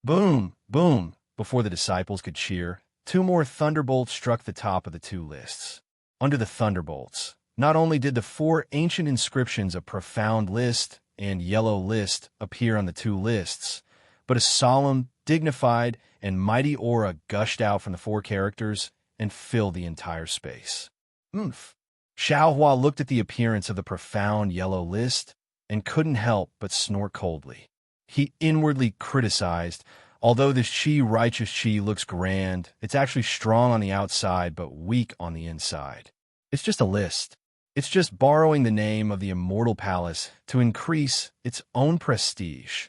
Boom, boom! Before the disciples could cheer, 2 more thunderbolts struck the top of the 2 lists. Under the thunderbolts, not only did the 4 ancient inscriptions of profound list and yellow list appear on the two lists, but a solemn, dignified, and mighty aura gushed out from the four characters and filled the entire space. Oomph! Xiaohua looked at the appearance of the profound yellow list and couldn't help but snort coldly. He inwardly criticized, although this righteous chi looks grand, it's actually strong on the outside but weak on the inside. It's just a list. It's just borrowing the name of the immortal palace to increase its own prestige.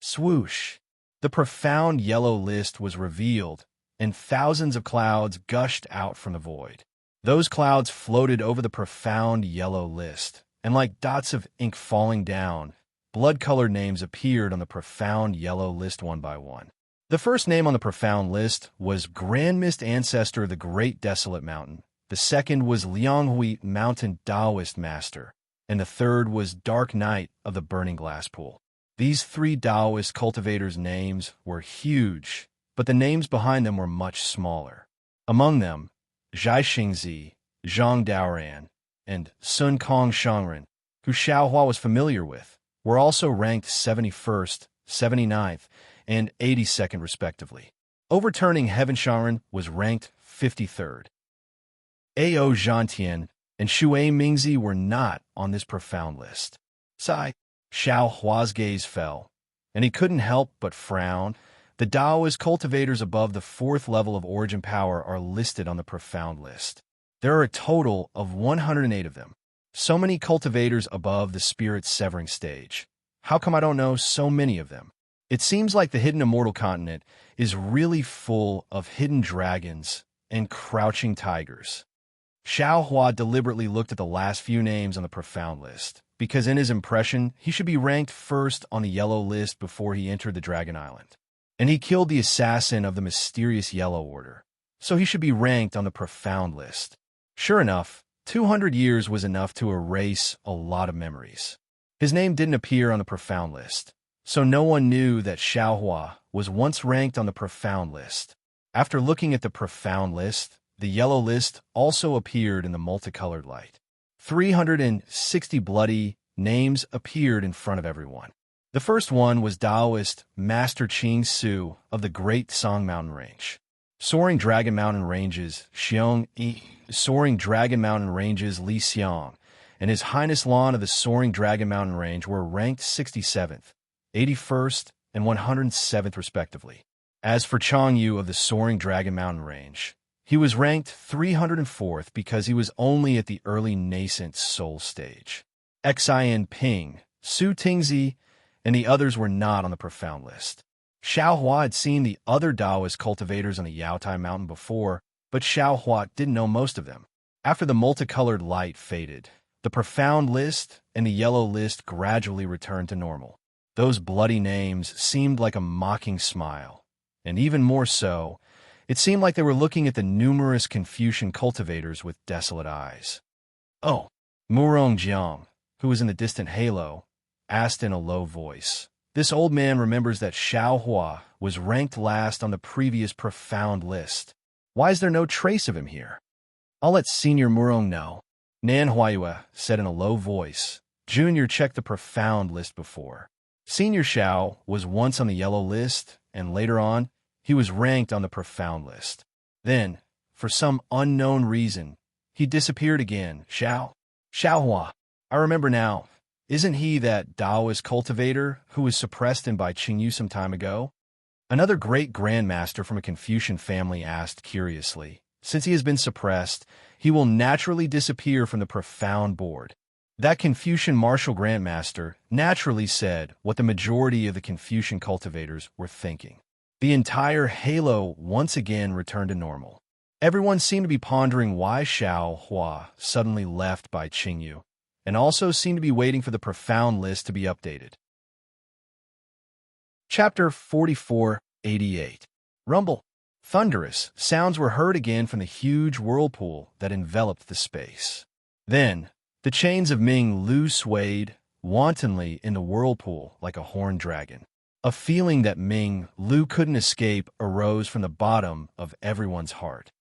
Swoosh! The profound yellow list was revealed, and thousands of clouds gushed out from the void. Those clouds floated over the profound yellow list, and like dots of ink falling down, blood-colored names appeared on the profound yellow list one by one. The first name on the profound list was Grand Mist Ancestor of the Great Desolate Mountain. The second was Lianghui Mountain Taoist Master, and the third was Dark Knight of the Burning Glass Pool. These three Taoist cultivators' names were huge, but the names behind them were much smaller. Among them, Zhai Xingzi, Zhang Daoran, and Sun Kong Shangren, who Xiaohua was familiar with, were also ranked 71st, 79th, and 82nd respectively. Overturning Heaven Shangren was ranked 53rd. Ao Zhantian and Shui Mingzi were not on this profound list. Sigh. Xiaohua's gaze fell, and he couldn't help but frown. The Taoist cultivators above the fourth level of origin power are listed on the profound list. There are a total of 108 of them. So many cultivators above the spirit severing stage. How come I don't know so many of them? It seems like the hidden immortal continent is really full of hidden dragons and crouching tigers. Xiaohua deliberately looked at the last few names on the profound list, because in his impression, he should be ranked first on the yellow list before he entered the Dragon Island. And he killed the assassin of the mysterious Yellow Order, so he should be ranked on the profound list. Sure enough, 200 years was enough to erase a lot of memories. His name didn't appear on the profound list, so no one knew that Xiaohua was once ranked on the profound list. After looking at the profound list, the yellow list also appeared in the multicolored light. 360 bloody names appeared in front of everyone. The first one was Taoist Master Qing Su of the Great Song Mountain Range. Soaring Dragon Mountain Ranges Soaring Dragon Mountain Ranges Li Xiang and His Highness Lan of the Soaring Dragon Mountain Range were ranked 67th, 81st, and 107th respectively. As for Chang Yu of the Soaring Dragon Mountain Range, he was ranked 304th because he was only at the early nascent soul stage. Xin Ping, Su Tingzi, and the others were not on the profound list. Xiaohua had seen the other Taoist cultivators on the Yaotai Mountain before, but Xiaohua didn't know most of them. After the multicolored light faded, the profound list and the yellow list gradually returned to normal. Those bloody names seemed like a mocking smile, and even more so, it seemed like they were looking at the numerous Confucian cultivators with desolate eyes. Oh, Murong Jiang, who was in the distant halo, asked in a low voice. This old man remembers that Xiaohua was ranked last on the previous profound list. Why is there no trace of him here? I'll let Senior Murong know. Nan Huayue said in a low voice. Junior checked the profound list before. Senior Xiao was once on the yellow list, and later on, he was ranked on the profound list. Then, for some unknown reason, he disappeared again. Xiaohua. I remember now. Isn't he that Taoist cultivator who was suppressed in by Qingyu some time ago? Another great grandmaster from a Confucian family asked curiously. Since he has been suppressed, he will naturally disappear from the profound board. That Confucian martial grandmaster naturally said what the majority of the Confucian cultivators were thinking. The entire halo once again returned to normal. Everyone seemed to be pondering why Xiaohua suddenly left by Qingyu, and also seemed to be waiting for the profound list to be updated. Chapter 4488. Rumble. Thunderous sounds were heard again from the huge whirlpool that enveloped the space. Then, the chains of Ming Lu swayed wantonly in the whirlpool like a horned dragon. A feeling that Ming Lu couldn't escape arose from the bottom of everyone's heart.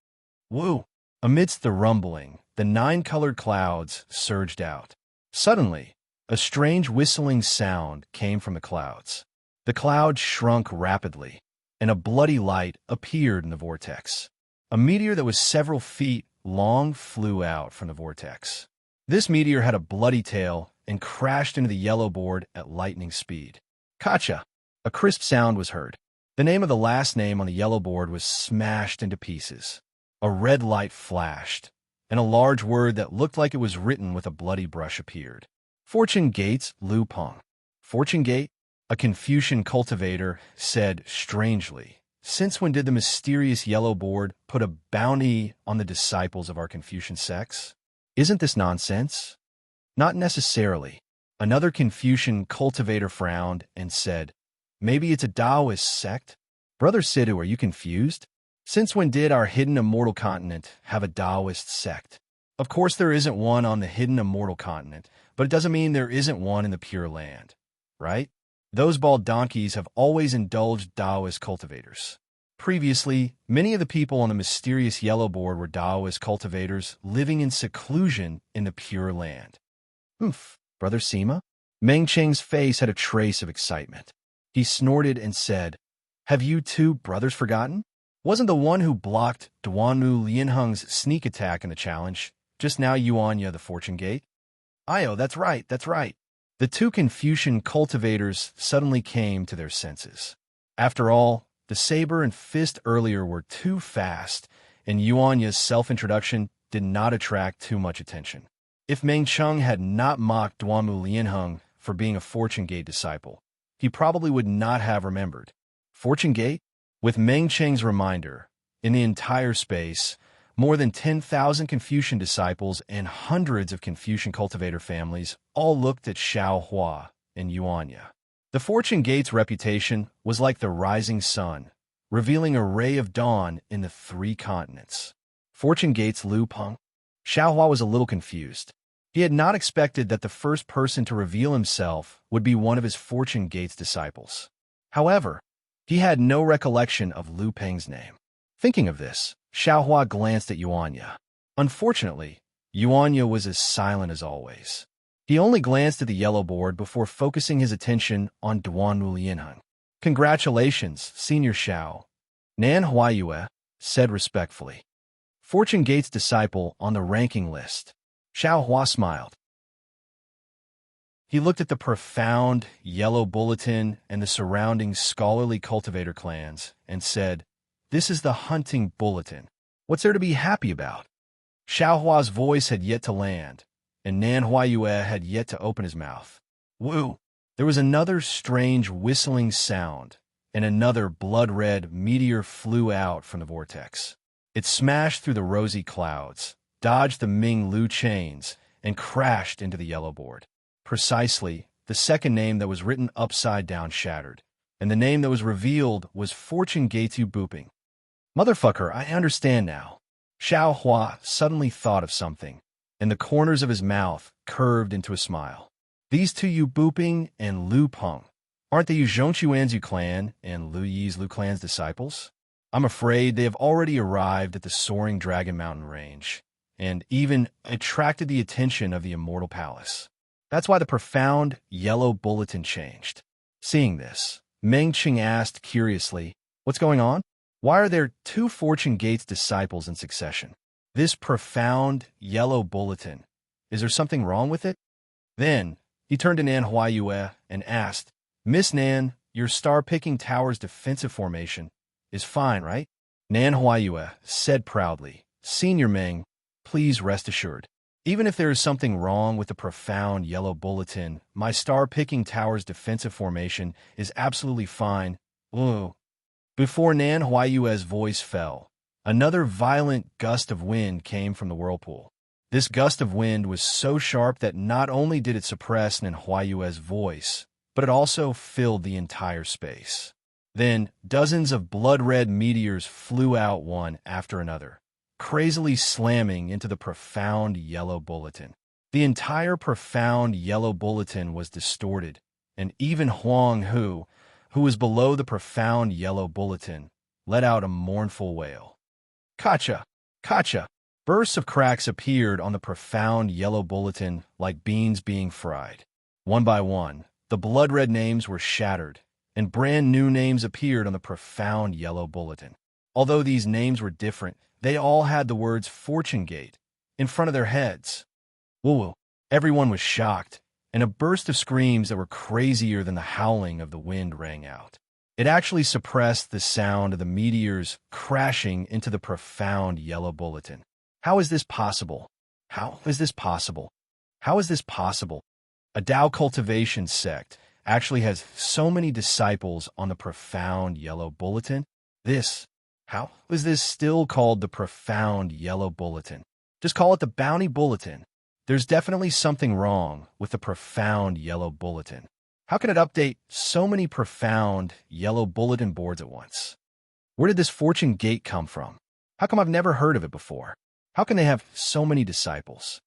Woo! Amidst the rumbling, the 9-colored clouds surged out. Suddenly, a strange whistling sound came from the clouds. The clouds shrunk rapidly, and a bloody light appeared in the vortex. A meteor that was several feet long flew out from the vortex. This meteor had a bloody tail and crashed into the yellow board at lightning speed. Kacha! A crisp sound was heard. The name of the last name on the yellow board was smashed into pieces. A red light flashed, and a large word that looked like it was written with a bloody brush appeared. Fortune Gates Lu Peng. Fortune Gate? A Confucian cultivator said strangely. Since when did the mysterious yellow board put a bounty on the disciples of our Confucian sects? Isn't this nonsense? Not necessarily. Another Confucian cultivator frowned and said, maybe it's a Taoist sect? Brother Sidhu, are you confused? Since when did our hidden immortal continent have a Taoist sect? Of course there isn't one on the hidden immortal continent, but it doesn't mean there isn't one in the Pure Land, right? Those bald donkeys have always indulged Taoist cultivators. Previously, many of the people on the mysterious yellow board were Taoist cultivators living in seclusion in the Pure Land. Humph, Brother Sima? Meng Cheng's face had a trace of excitement. He snorted and said, have you two brothers forgotten? Wasn't the one who blocked Duanmu Lianheng's sneak attack in the challenge just now Yuanya the Fortune Gate? Ayo, that's right, that's right. The two Confucian cultivators suddenly came to their senses. After all, the saber and fist earlier were too fast, and Yuanya's self-introduction did not attract too much attention. If Meng Cheng had not mocked Duanmu Lianheng for being a Fortune Gate disciple, he probably would not have remembered. Fortune Gate? With Meng Cheng's reminder, in the entire space, more than 10,000 Confucian disciples and hundreds of Confucian cultivator families all looked at Xiao Hua and Yuanya. The Fortune Gate's reputation was like the rising sun, revealing a ray of dawn in the three continents. Fortune Gate's Lu Peng? Xiao Hua was a little confused. He had not expected that the first person to reveal himself would be one of his Fortune Gate's disciples. However, he had no recollection of Lu Peng's name. Thinking of this, Xiao Hua glanced at Yuanya. Unfortunately, Yuanya was as silent as always. He only glanced at the yellow board before focusing his attention on Duanmu Lianheng. Congratulations, Senior Xiao, Nan Huayue said respectfully. Fortune Gate's disciple on the ranking list. Xiao Hua smiled. He looked at the profound yellow bulletin and the surrounding scholarly cultivator clans and said, this is the hunting bulletin. What's there to be happy about? Xiao Hua's voice had yet to land, and Nan Huayue had yet to open his mouth. Woo! There was another strange whistling sound, and another blood-red meteor flew out from the vortex. It smashed through the rosy clouds, dodged the Ming Lu chains, and crashed into the yellow board. Precisely, the second name that was written upside down shattered, and the name that was revealed was Fortune Gatesu Booping. Motherfucker, I understand now. Xiao Hua suddenly thought of something, and the corners of his mouth curved into a smile. These two Yu Booping and Lu Peng, aren't they Yu Zhongquan's Yu clan and Lu Yi's Lu clan's disciples? I'm afraid they have already arrived at the soaring Dragon Mountain range, and even attracted the attention of the Immortal Palace. That's why the profound yellow bulletin changed. Seeing this, Meng Cheng asked curiously, what's going on? Why are there two Fortune Gate's disciples in succession? This profound yellow bulletin, is there something wrong with it? Then, he turned to Nan Huayue and asked, Miss Nan, your star-picking tower's defensive formation is fine, right? Nan Huayue said proudly, Senior Meng, please rest assured. Even if there is something wrong with the profound yellow bulletin, my star-picking tower's defensive formation is absolutely fine. Ooh. Before Nan Huayue's voice fell, another violent gust of wind came from the whirlpool. This gust of wind was so sharp that not only did it suppress Nan Huayue's voice, but it also filled the entire space. Then, dozens of blood-red meteors flew out one after another, crazily slamming into the profound yellow bulletin. The entire profound yellow bulletin was distorted, and even Huang Hu, who was below the profound yellow bulletin, let out a mournful wail. Kacha! Kacha! Bursts of cracks appeared on the profound yellow bulletin like beans being fried. One by one, the blood-red names were shattered, and brand new names appeared on the profound yellow bulletin. Although these names were different, they all had the words Fortune Gate in front of their heads. Woo-woo. Everyone was shocked, and a burst of screams that were crazier than the howling of the wind rang out. It actually suppressed the sound of the meteors crashing into the profound yellow bulletin. How is this possible? How is this possible? How is this possible? A Tao cultivation sect actually has so many disciples on the profound yellow bulletin? How is this still called the profound yellow bulletin? Just call it the bounty bulletin. There's definitely something wrong with the profound yellow bulletin. How can it update so many profound yellow bulletin boards at once? Where did this Fortune Gate come from? How come I've never heard of it before? How can they have so many disciples?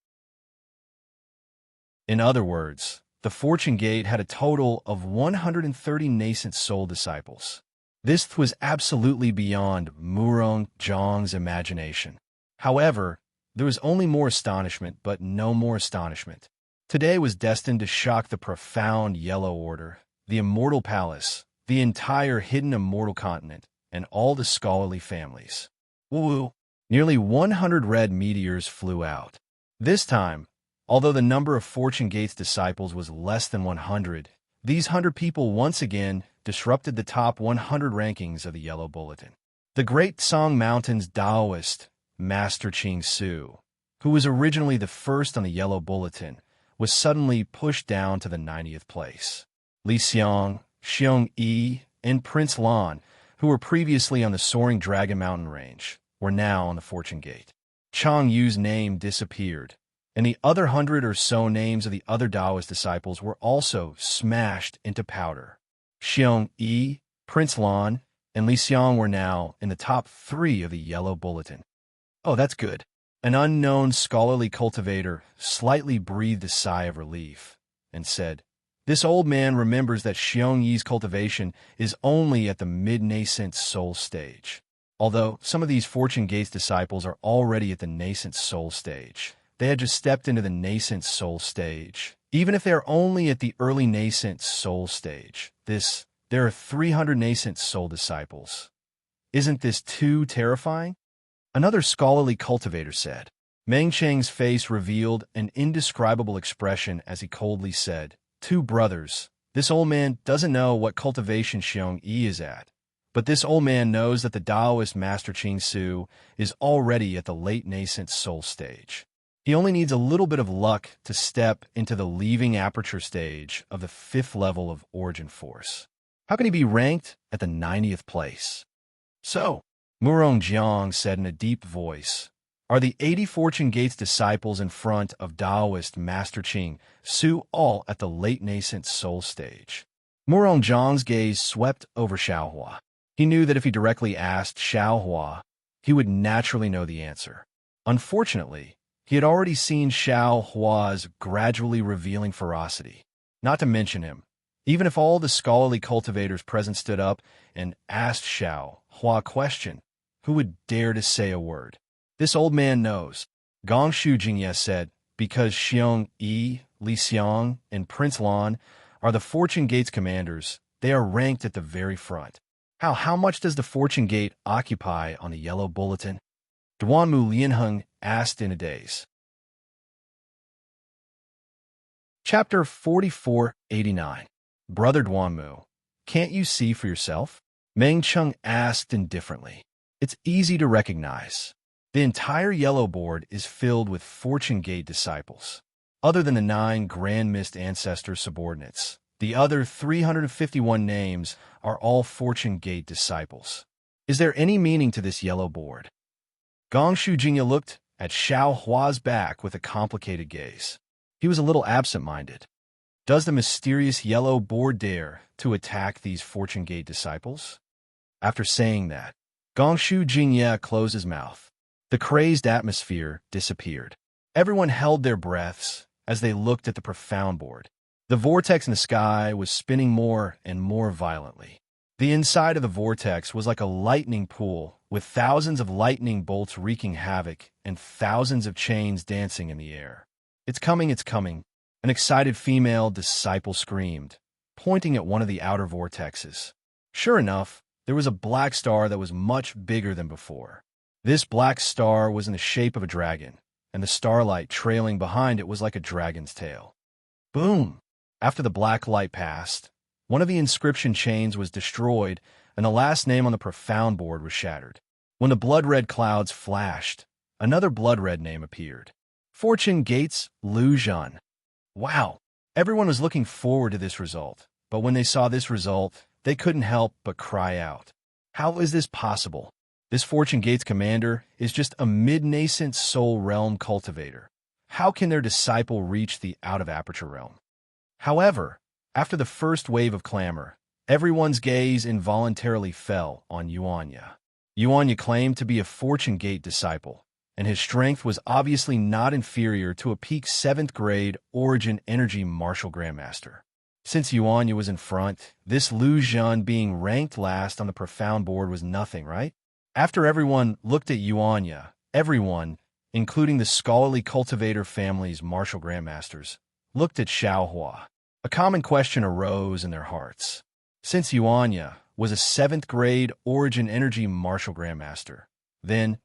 In other words, the Fortune Gate had a total of 130 nascent soul disciples. This was absolutely beyond Murong Zhang's imagination. However, there was only more astonishment, but no more astonishment. Today was destined to shock the profound Yellow Order, the Immortal Palace, the entire hidden immortal continent, and all the scholarly families. Woo-woo! Nearly 100 red meteors flew out. This time, although the number of Fortune Gate's disciples was less than 100, these 100 people once again disrupted the top 100 rankings of the Yellow Bulletin. The Great Song Mountain's Taoist, Master Ching Su, who was originally the first on the Yellow Bulletin, was suddenly pushed down to the 90th place. Li Xiong, Xiong Yi, and Prince Lan, who were previously on the soaring Dragon Mountain range, were now on the Fortune Gate. Chang Yu's name disappeared, and the other 100 or so names of the other Taoist disciples were also smashed into powder. Xiong Yi, Prince Lan, and Li Xiong were now in the top 3 of the Yellow Bulletin. Oh, that's good. An unknown scholarly cultivator slightly breathed a sigh of relief and said, "This old man remembers that Xiong Yi's cultivation is only at the mid-nascent soul stage. Although some of these Fortune Gates disciples are already at the nascent soul stage, they had just stepped into the nascent soul stage. Even if they are only at the early nascent soul stage, there are 300 nascent soul disciples. Isn't this too terrifying?" Another scholarly cultivator said. Meng Cheng's face revealed an indescribable expression as he coldly said, "Two brothers, this old man doesn't know what cultivation Xiong Yi is at, but this old man knows that the Taoist Master Ching Su is already at the late nascent soul stage. He only needs a little bit of luck to step into the leaving aperture stage of the 5th level of origin force. How can he be ranked at the 90th place?" So, Murong Jiang said in a deep voice, "Are the 80 Fortune Gates disciples in front of Taoist Master Ching Su all at the late nascent soul stage?" Murong Jiang's gaze swept over Xiaohua. He knew that if he directly asked Xiaohua, he would naturally know the answer. Unfortunately, he had already seen Xiaohua's gradually revealing ferocity. Not to mention him, even if all the scholarly cultivators present stood up and asked Xiaohua a question, who would dare to say a word? This old man knows. Gongshu Jingye said, because Xiong Yi, Li Xiong, and Prince Lan are the Fortune Gate's commanders, they are ranked at the very front. How much does the Fortune Gate occupy on the Yellow Bulletin? Duanmu Lianheng asked in a daze. Chapter 4489. Brother Duanmu, can't you see for yourself? Meng Cheng asked indifferently. It's easy to recognize. The entire yellow board is filled with Fortune Gate disciples. Other than the 9 Grand Mist Ancestor subordinates, the other 351 names are all Fortune Gate disciples. Is there any meaning to this yellow board? Gongshu Jingye looked at Xiaohua's back with a complicated gaze. He was a little absent-minded. Does the mysterious yellow board dare to attack these Fortune Gate disciples? After saying that, Gongshu Jingye closed his mouth. The crazed atmosphere disappeared. Everyone held their breaths as they looked at the profound board. The vortex in the sky was spinning more and more violently. The inside of the vortex was like a lightning pool, with thousands of lightning bolts wreaking havoc and thousands of chains dancing in the air. It's coming, An excited female disciple screamed, pointing at one of the outer vortexes. Sure enough, there was a black star that was much bigger than before. This black star was in the shape of a dragon, and the starlight trailing behind it was like a dragon's tail. Boom! After the black light passed, one of the inscription chains was destroyed, and the last name on the profound board was shattered. When the blood-red clouds flashed, another blood-red name appeared. Fortune Gates Lujan. Wow! Everyone was looking forward to this result, but when they saw this result, they couldn't help but cry out. How is this possible? This Fortune Gates commander is just a mid-nascent soul realm cultivator. How can their disciple reach the out-of-aperture realm? However, after the first wave of clamor, everyone's gaze involuntarily fell on Yuanya. Yuanya claimed to be a Fortune Gate disciple, and his strength was obviously not inferior to a peak 7th grade Origin Energy Martial Grandmaster. Since Yuanya was in front, this Lu Zhan being ranked last on the profound board was nothing, right? After everyone looked at Yuanya, everyone, including the scholarly cultivator family's martial grandmasters, looked at Xiaohua. A common question arose in their hearts. Since Yuanya was a 7th grade Origin Energy Martial Grandmaster, then,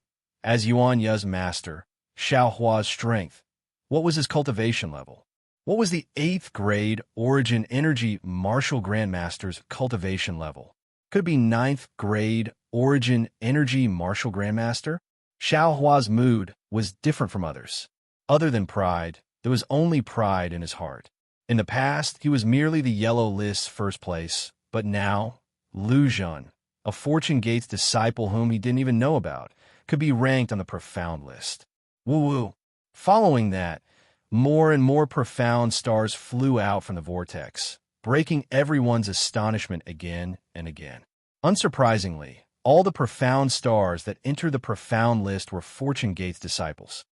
as Yuanya's master, Xiaohua's strength, what was his cultivation level? What was the 8th grade Origin Energy Martial Grandmaster's cultivation level? Could it be 9th grade Origin Energy Martial Grandmaster? Xiaohua's mood was different from others. Other than pride, there was only pride in his heart. In the past, he was merely the yellow list's first place, but now, Lu Zhan, a Fortune Gates disciple whom he didn't even know about, could be ranked on the profound list. Woo-woo. Following that, more and more profound stars flew out from the vortex, breaking everyone's astonishment again and again. Unsurprisingly, all the profound stars that entered the profound list were Fortune Gates disciples.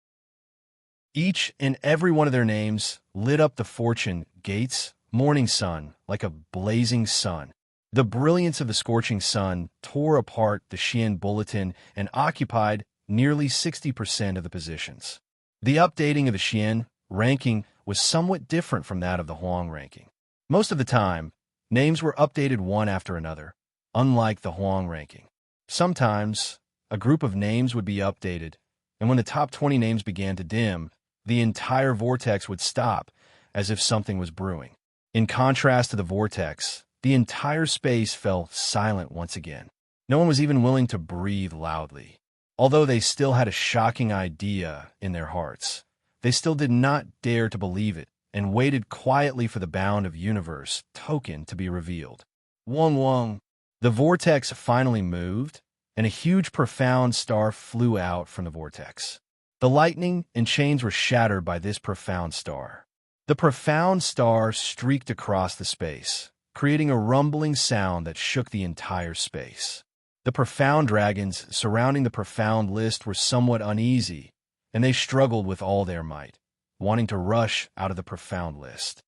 Each and every one of their names lit up the Fortune Gates morning sun like a blazing sun. The brilliance of the scorching sun tore apart the Xian bulletin and occupied nearly 60% of the positions. The updating of the Xian ranking was somewhat different from that of the Huang ranking. Most of the time, names were updated one after another, unlike the Huang ranking. Sometimes, a group of names would be updated, and when the top 20 names began to dim, the entire vortex would stop, as if something was brewing. In contrast to the vortex, the entire space fell silent once again. No one was even willing to breathe loudly. Although they still had a shocking idea in their hearts, they still did not dare to believe it and waited quietly for the bound of universe token to be revealed. Wong Wong. The vortex finally moved, and a huge profound star flew out from the vortex. The lightning and chains were shattered by this profound star. The profound star streaked across the space, creating a rumbling sound that shook the entire space. The profound dragons surrounding the profound list were somewhat uneasy, and they struggled with all their might, wanting to rush out of the profound list.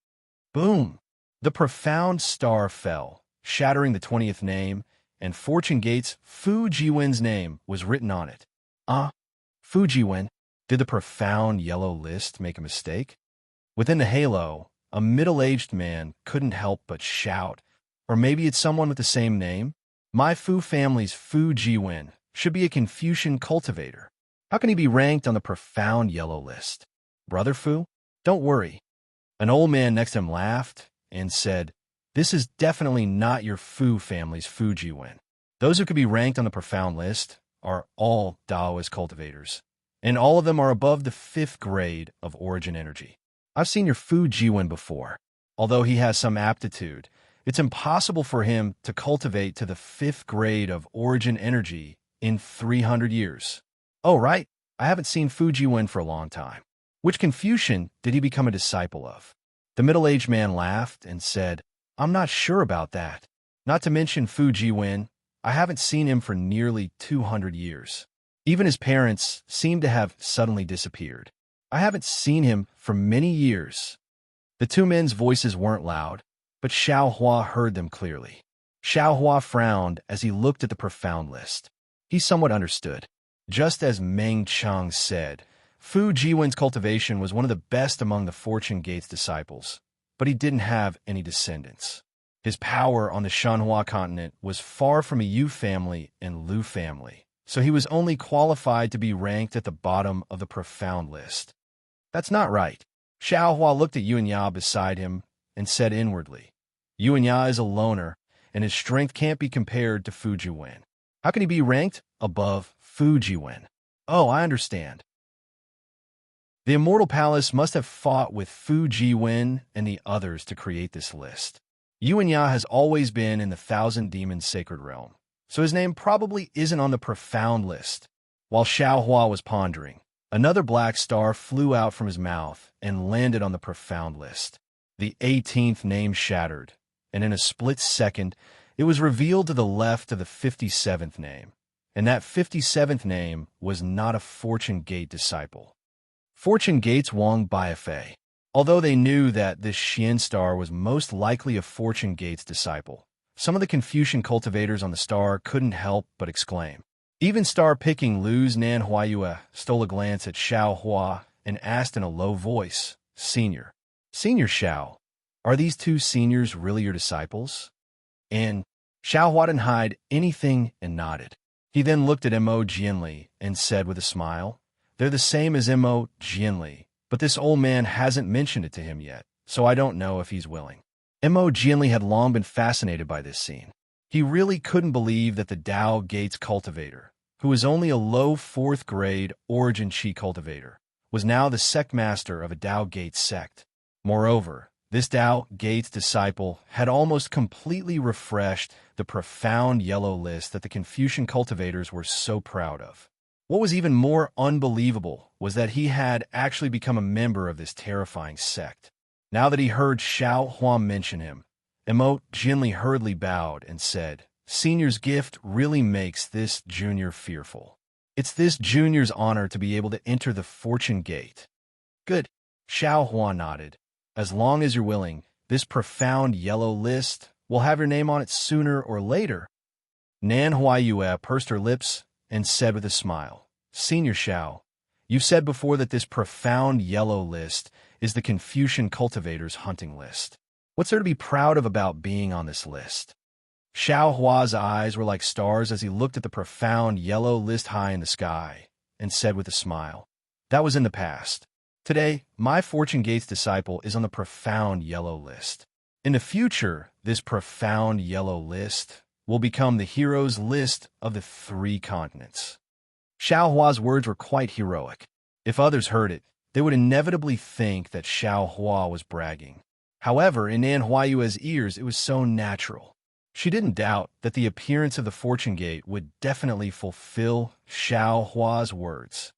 Boom! The profound star fell, shattering the 20th name, and Fortune Gates Fu Jiwen's name was written on it. Fu Jiwen. Did the profound yellow list make a mistake? Within the halo, a middle-aged man couldn't help but shout, or maybe it's someone with the same name? My Fu family's Fu Jiwen should be a Confucian cultivator. How can he be ranked on the profound yellow list? Brother Fu? Don't worry. An old man next to him laughed and said, "This is definitely not your Fu family's Fu Jiwen. Those who could be ranked on the profound list are all Taoist cultivators, and all of them are above the 5th grade of Origin Energy. I've seen your Fu Jiwen before. Although he has some aptitude, it's impossible for him to cultivate to the 5th grade of Origin Energy in 300 years. Oh, right, I haven't seen Fu Jiwen for a long time. Which Confucian did he become a disciple of?" The middle-aged man laughed and said, "I'm not sure about that. Not to mention Fu Jiwen, I haven't seen him for nearly 200 years. Even his parents seem to have suddenly disappeared. I haven't seen him for many years." The two men's voices weren't loud, but Xiaohua heard them clearly. Xiaohua frowned as he looked at the profound list. He somewhat understood. Just as Meng Chang said, Fu Jiwen's cultivation was one of the best among the Fortune Gate's disciples, but he didn't have any descendants. His power on the Shanhua continent was far from a Yu family and Lu family, so he was only qualified to be ranked at the bottom of the profound list. That's not right. Xiaohua looked at Yuanya beside him and said inwardly, Yuanya is a loner, and his strength can't be compared to Fu Jiwen. How can he be ranked above Fu Jiwen? Oh, I understand. The Immortal Palace must have fought with Fu Jiwen and the others to create this list. Yuanya has always been in the Thousand Demons Sacred Realm, so his name probably isn't on the profound list. While Xiaohua was pondering, another black star flew out from his mouth and landed on the profound list. The 18th name shattered, and in a split second, it was revealed to the left of the 57th name, and that 57th name was not a Fortune Gate disciple. Fortune Gate's Wang Baifei. Although they knew that this Xian star was most likely a Fortune Gate's disciple, some of the Confucian cultivators on the star couldn't help but exclaim. Even star-picking Lu's Nan Huayue stole a glance at Xiao Hua and asked in a low voice, Senior Xiao, are these two seniors really your disciples? And Xiao Hua didn't hide anything and nodded. He then looked at Mo Jianli and said with a smile, They're the same as Mo Jianli, but this old man hasn't mentioned it to him yet, so I don't know if he's willing. Mo Jianli had long been fascinated by this scene. He really couldn't believe that the Dao Gates cultivator, who was only a low 4th grade origin Qi cultivator, was now the sect master of a Dao Gates sect. Moreover, this Dao Gates disciple had almost completely refreshed the profound yellow list that the Confucian cultivators were so proud of. What was even more unbelievable was that he had actually become a member of this terrifying sect. Now that he heard Xiao Hua mention him, Mo Jianli hurriedly bowed and said, Senior's gift really makes this junior fearful. It's this junior's honor to be able to enter the Fortune Gate. Good. Xiao Hua nodded. As long as you're willing, this profound yellow list will have your name on it sooner or later. Nan Huayue pursed her lips and said with a smile, Senior Xiao, you've said before that this profound yellow list is the Confucian cultivator's hunting list. What's there to be proud of about being on this list? Xiao Hua's eyes were like stars as he looked at the profound yellow list high in the sky and said with a smile, That was in the past. Today, my Fortune Gates disciple is on the profound yellow list. In the future, this profound yellow list will become the heroes list of the 3 continents. Xiao Hua's words were quite heroic. If others heard it, they would inevitably think that Xiao Hua was bragging. However, in Nan Huayue's ears, it was so natural. She didn't doubt that the appearance of the Fortune Gate would definitely fulfill Xiao Hua's words.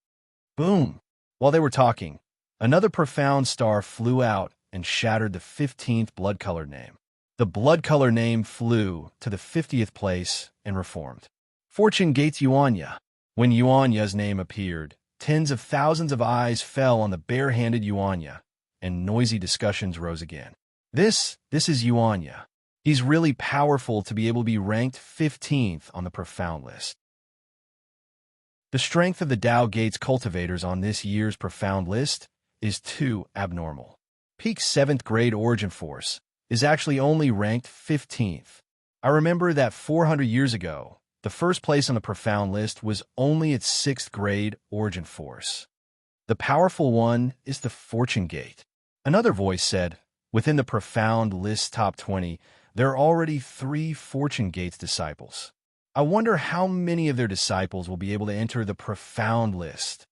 Boom! While they were talking, another profound star flew out and shattered the 15th blood-colored name. The blood-color name flew to the 50th place and reformed. Fortune Gates Yuanya. When Yuanya's name appeared, tens of thousands of eyes fell on the bare-handed Yuanya, and noisy discussions rose again. This is Yuanya. He's really powerful to be able to be ranked 15th on the profound list. The strength of the Dao Gates cultivators on this year's profound list is too abnormal. Peak 7th grade origin force is actually only ranked 15th. I remember that 400 years ago, the first place on the profound list was only its 6th grade origin force. The powerful one is the Fortune Gate. Another voice said, within the profound list top 20, there are already 3 Fortune Gates disciples. I wonder how many of their disciples will be able to enter the profound list.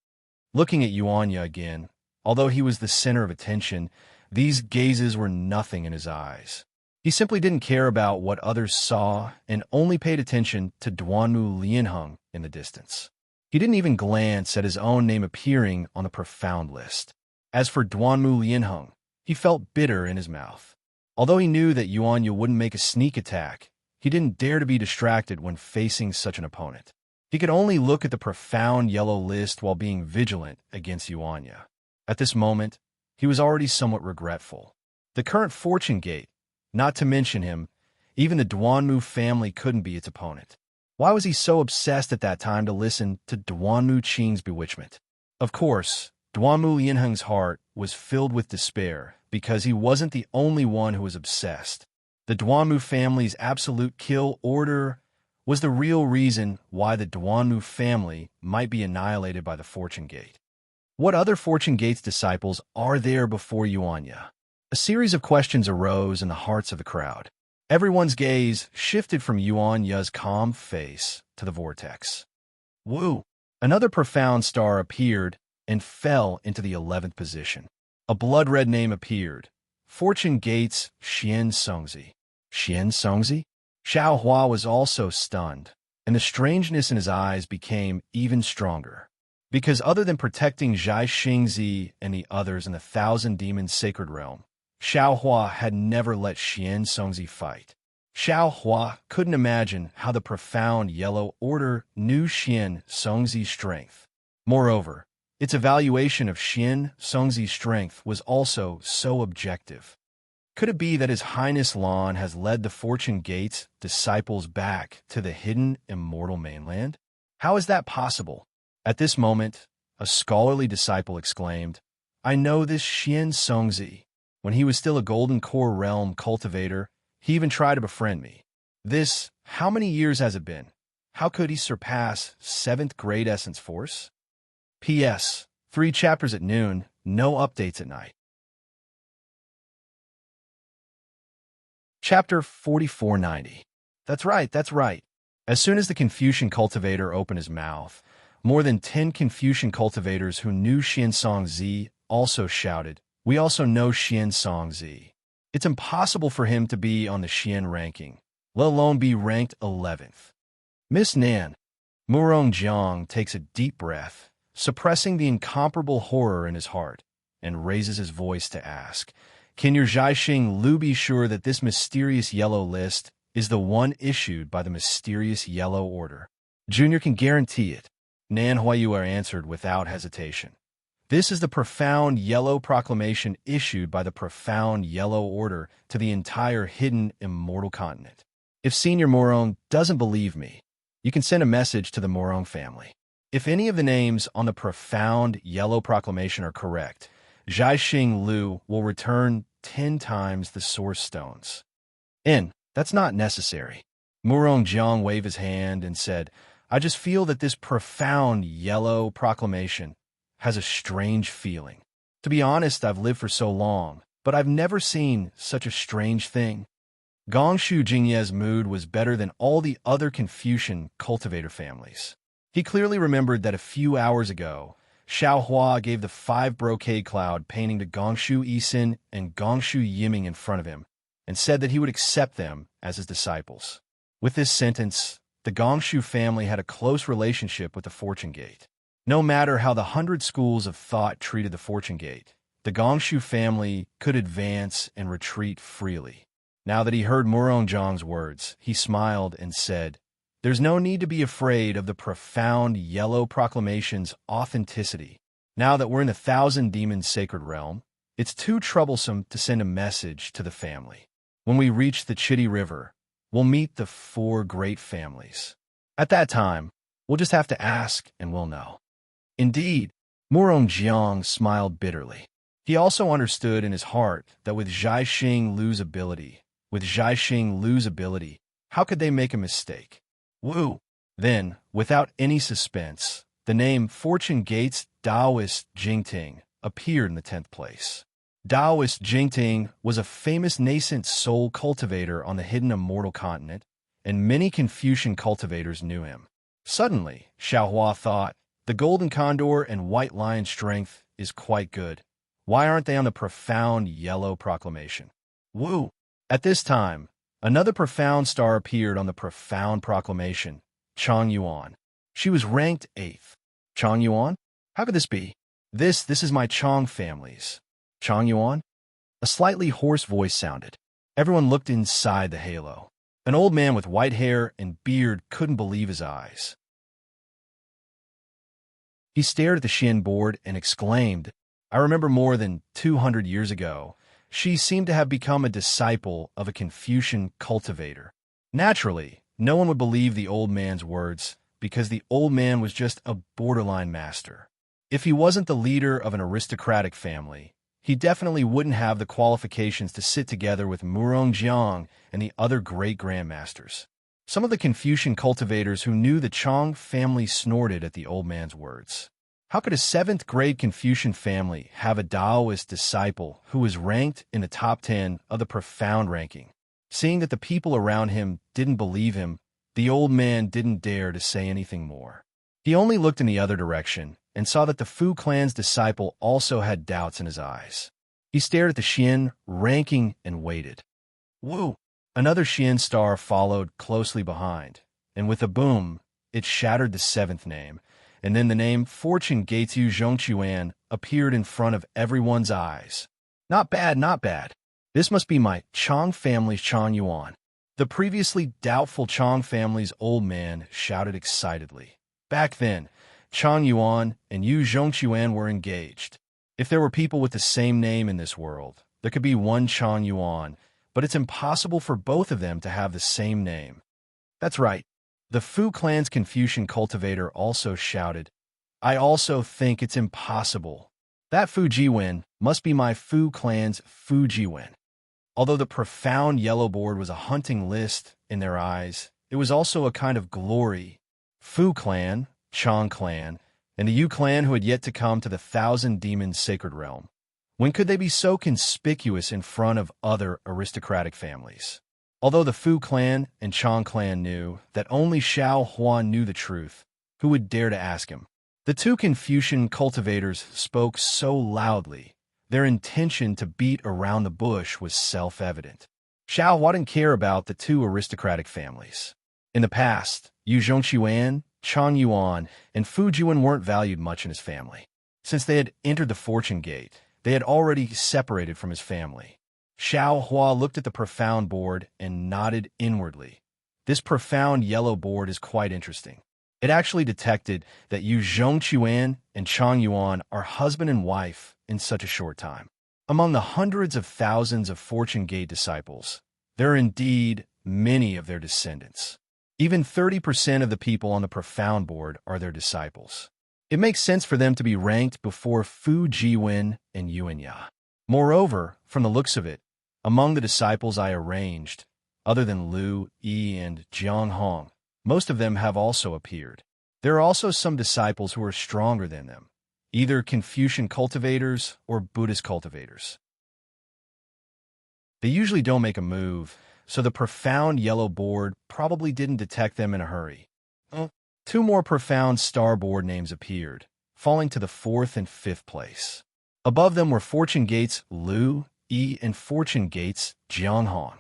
Looking at Yuanya again, although he was the center of attention, these gazes were nothing in his eyes. He simply didn't care about what others saw and only paid attention to Duanmu Lianheng in the distance. He didn't even glance at his own name appearing on the profound list. As for Duanmu Lianheng, he felt bitter in his mouth. Although he knew that Yuanya wouldn't make a sneak attack, he didn't dare to be distracted when facing such an opponent. He could only look at the profound yellow list while being vigilant against Yuanya. At this moment, he was already somewhat regretful. The current Fortune Gate, not to mention him, even the Duanmu family couldn't be its opponent. Why was he so obsessed at that time to listen to Duanmu Qing's bewitchment? Of course, Duanmu Lianheng's heart was filled with despair because he wasn't the only one who was obsessed. The Duanmu family's absolute kill order was the real reason why the Duanmu family might be annihilated by the Fortune Gate. What other Fortune Gate's disciples are there before Yuanya? A series of questions arose in the hearts of the crowd. Everyone's gaze shifted from Yuanya's calm face to the vortex. Woo! Another profound star appeared and fell into the 11th position. A blood-red name appeared. Fortune Gate's Xian Songzi. Xian Songzi? Xiao Hua was also stunned, and the strangeness in his eyes became even stronger. Because other than protecting Zhai Xingzi and the others in the Thousand Demons Sacred Realm, Xiao Hua had never let Xian Songzi fight. Xiao Hua couldn't imagine how the profound Yellow Order knew Xian Songzi's strength. Moreover, its evaluation of Xian Songzi's strength was also so objective. Could it be that His Highness Lan has led the Fortune Gate's disciples back to the hidden immortal mainland? How is that possible? At this moment, a scholarly disciple exclaimed, I know this Xian Songzi. When he was still a Golden Core Realm cultivator, he even tried to befriend me. How many years has it been? How could he surpass 7th grade Essence Force? P.S. 3 chapters at noon, no updates at night. Chapter 4490. That's right. As soon as the Confucian cultivator opened his mouth, more than 10 Confucian cultivators who knew Xian Songzi also shouted, We also know Xian Songzi. It's impossible for him to be on the Xian ranking, let alone be ranked 11th. Miss Nan. Murong Jiang takes a deep breath, suppressing the incomparable horror in his heart, and raises his voice to ask, Can your Zhaixing Lu be sure that this mysterious yellow list is the one issued by the mysterious Yellow Order? Junior can guarantee it. Nan Huayue answered without hesitation. This is the profound Yellow Proclamation issued by the profound Yellow Order to the entire hidden immortal continent. If Senior Morong doesn't believe me, you can send a message to the Morong family. If any of the names on the profound Yellow Proclamation are correct, Zhaixing Lu will return 10 times the Source Stones. That's not necessary. Murong Jiang waved his hand and said, I just feel that this profound Yellow Proclamation has a strange feeling. To be honest, I've lived for so long, but I've never seen such a strange thing. Gongshu Jingye's mood was better than all the other Confucian cultivator families. He clearly remembered that a few hours ago, Xiao Hua gave the 5 brocade cloud painting to Gongshu Yisin and Gongshu Yiming in front of him, and said that he would accept them as his disciples. With this sentence, the Gongshu family had a close relationship with the Fortune Gate. No matter how the 100 schools of thought treated the Fortune Gate, the Gongshu family could advance and retreat freely. Now that he heard Murong Jiang's words, he smiled and said, There's no need to be afraid of the profound Yellow Proclamation's authenticity. Now that we're in the Thousand Demons Sacred Realm, it's too troublesome to send a message to the family. When we reach the Chitty River, we'll meet the 4 great families. At that time, we'll just have to ask and we'll know. Indeed, Murong Jiang smiled bitterly. He also understood in his heart that with Zhaixing Lu's ability, how could they make a mistake? Woo! Then, without any suspense, the name Fortune Gate's Taoist Jingting appeared in the 10th place. Taoist Jingting was a famous nascent soul cultivator on the hidden immortal continent, and many Confucian cultivators knew him. Suddenly, Xiao Hua thought, the Golden Condor and White Lion's strength is quite good. Why aren't they on the profound Yellow Proclamation? Woo! At this time, another profound star appeared on the profound proclamation, Chang Yuan. She was ranked 8th. Chang Yuan? How could this be? This is my Chang family's. Chang Yuan? A slightly hoarse voice sounded. Everyone looked inside the halo. An old man with white hair and beard couldn't believe his eyes. He stared at the Xian board and exclaimed, I remember more than 200 years ago, she seemed to have become a disciple of a Confucian cultivator. Naturally, no one would believe the old man's words because the old man was just a borderline master. If he wasn't the leader of an aristocratic family, he definitely wouldn't have the qualifications to sit together with Murong Jiang and the other great grandmasters. Some of the Confucian cultivators who knew the Chang family snorted at the old man's words. How could a 7th-grade Confucian family have a Taoist disciple who was ranked in the top 10 of the profound ranking? Seeing that the people around him didn't believe him, the old man didn't dare to say anything more. He only looked in the other direction and saw that the Fu clan's disciple also had doubts in his eyes. He stared at the Xian ranking and waited. Woo! Another Xian star followed closely behind, and with a boom, it shattered the 7th name, and then the name Fortune Gates Yu Zhongquan appeared in front of everyone's eyes. Not bad, not bad. This must be my Chang family's Chang Yuan. The previously doubtful Chang family's old man shouted excitedly. Back then, Chang Yuan and Yu Zhongquan were engaged. If there were people with the same name in this world, there could be one Chang Yuan, but it's impossible for both of them to have the same name. That's right. The Fu clan's Confucian cultivator also shouted, I also think it's impossible. That Fu Jiwen must be my Fu clan's Fu Jiwen. Although the profound yellow board was a hunting list in their eyes, it was also a kind of glory. Fu clan, Chang clan, and the Yu clan who had yet to come to the 1,000 Demons sacred realm. When could they be so conspicuous in front of other aristocratic families? Although the Fu clan and Chang clan knew that only Xiao Huan knew the truth, who would dare to ask him? The two Confucian cultivators spoke so loudly, their intention to beat around the bush was self-evident. Xiao Hua didn't care about the two aristocratic families. In the past, Yu Zhongquan, Chang Yuan, and Fu Jiwen weren't valued much in his family. Since they had entered the fortune gate, they had already separated from his family. Xiao Hua looked at the profound board and nodded inwardly. This profound yellow board is quite interesting. It actually detected that Yu Zhongquan and Chang Yuan are husband and wife in such a short time. Among the hundreds of thousands of Fortune Gate disciples, there are indeed many of their descendants. Even 30% of the people on the profound board are their disciples. It makes sense for them to be ranked before Fu Jiwen and Yuan Ya. Moreover, from the looks of it, among the disciples I arranged, other than Lu, Yi, and Jiang Hong, most of them have also appeared. There are also some disciples who are stronger than them, either Confucian cultivators or Buddhist cultivators. They usually don't make a move, so the profound yellow board probably didn't detect them in a hurry. Two more profound star board names appeared, falling to the 4th and 5th place. Above them were Fortune Gates Lu, Yi, and Fortune Gates Jiang Hong.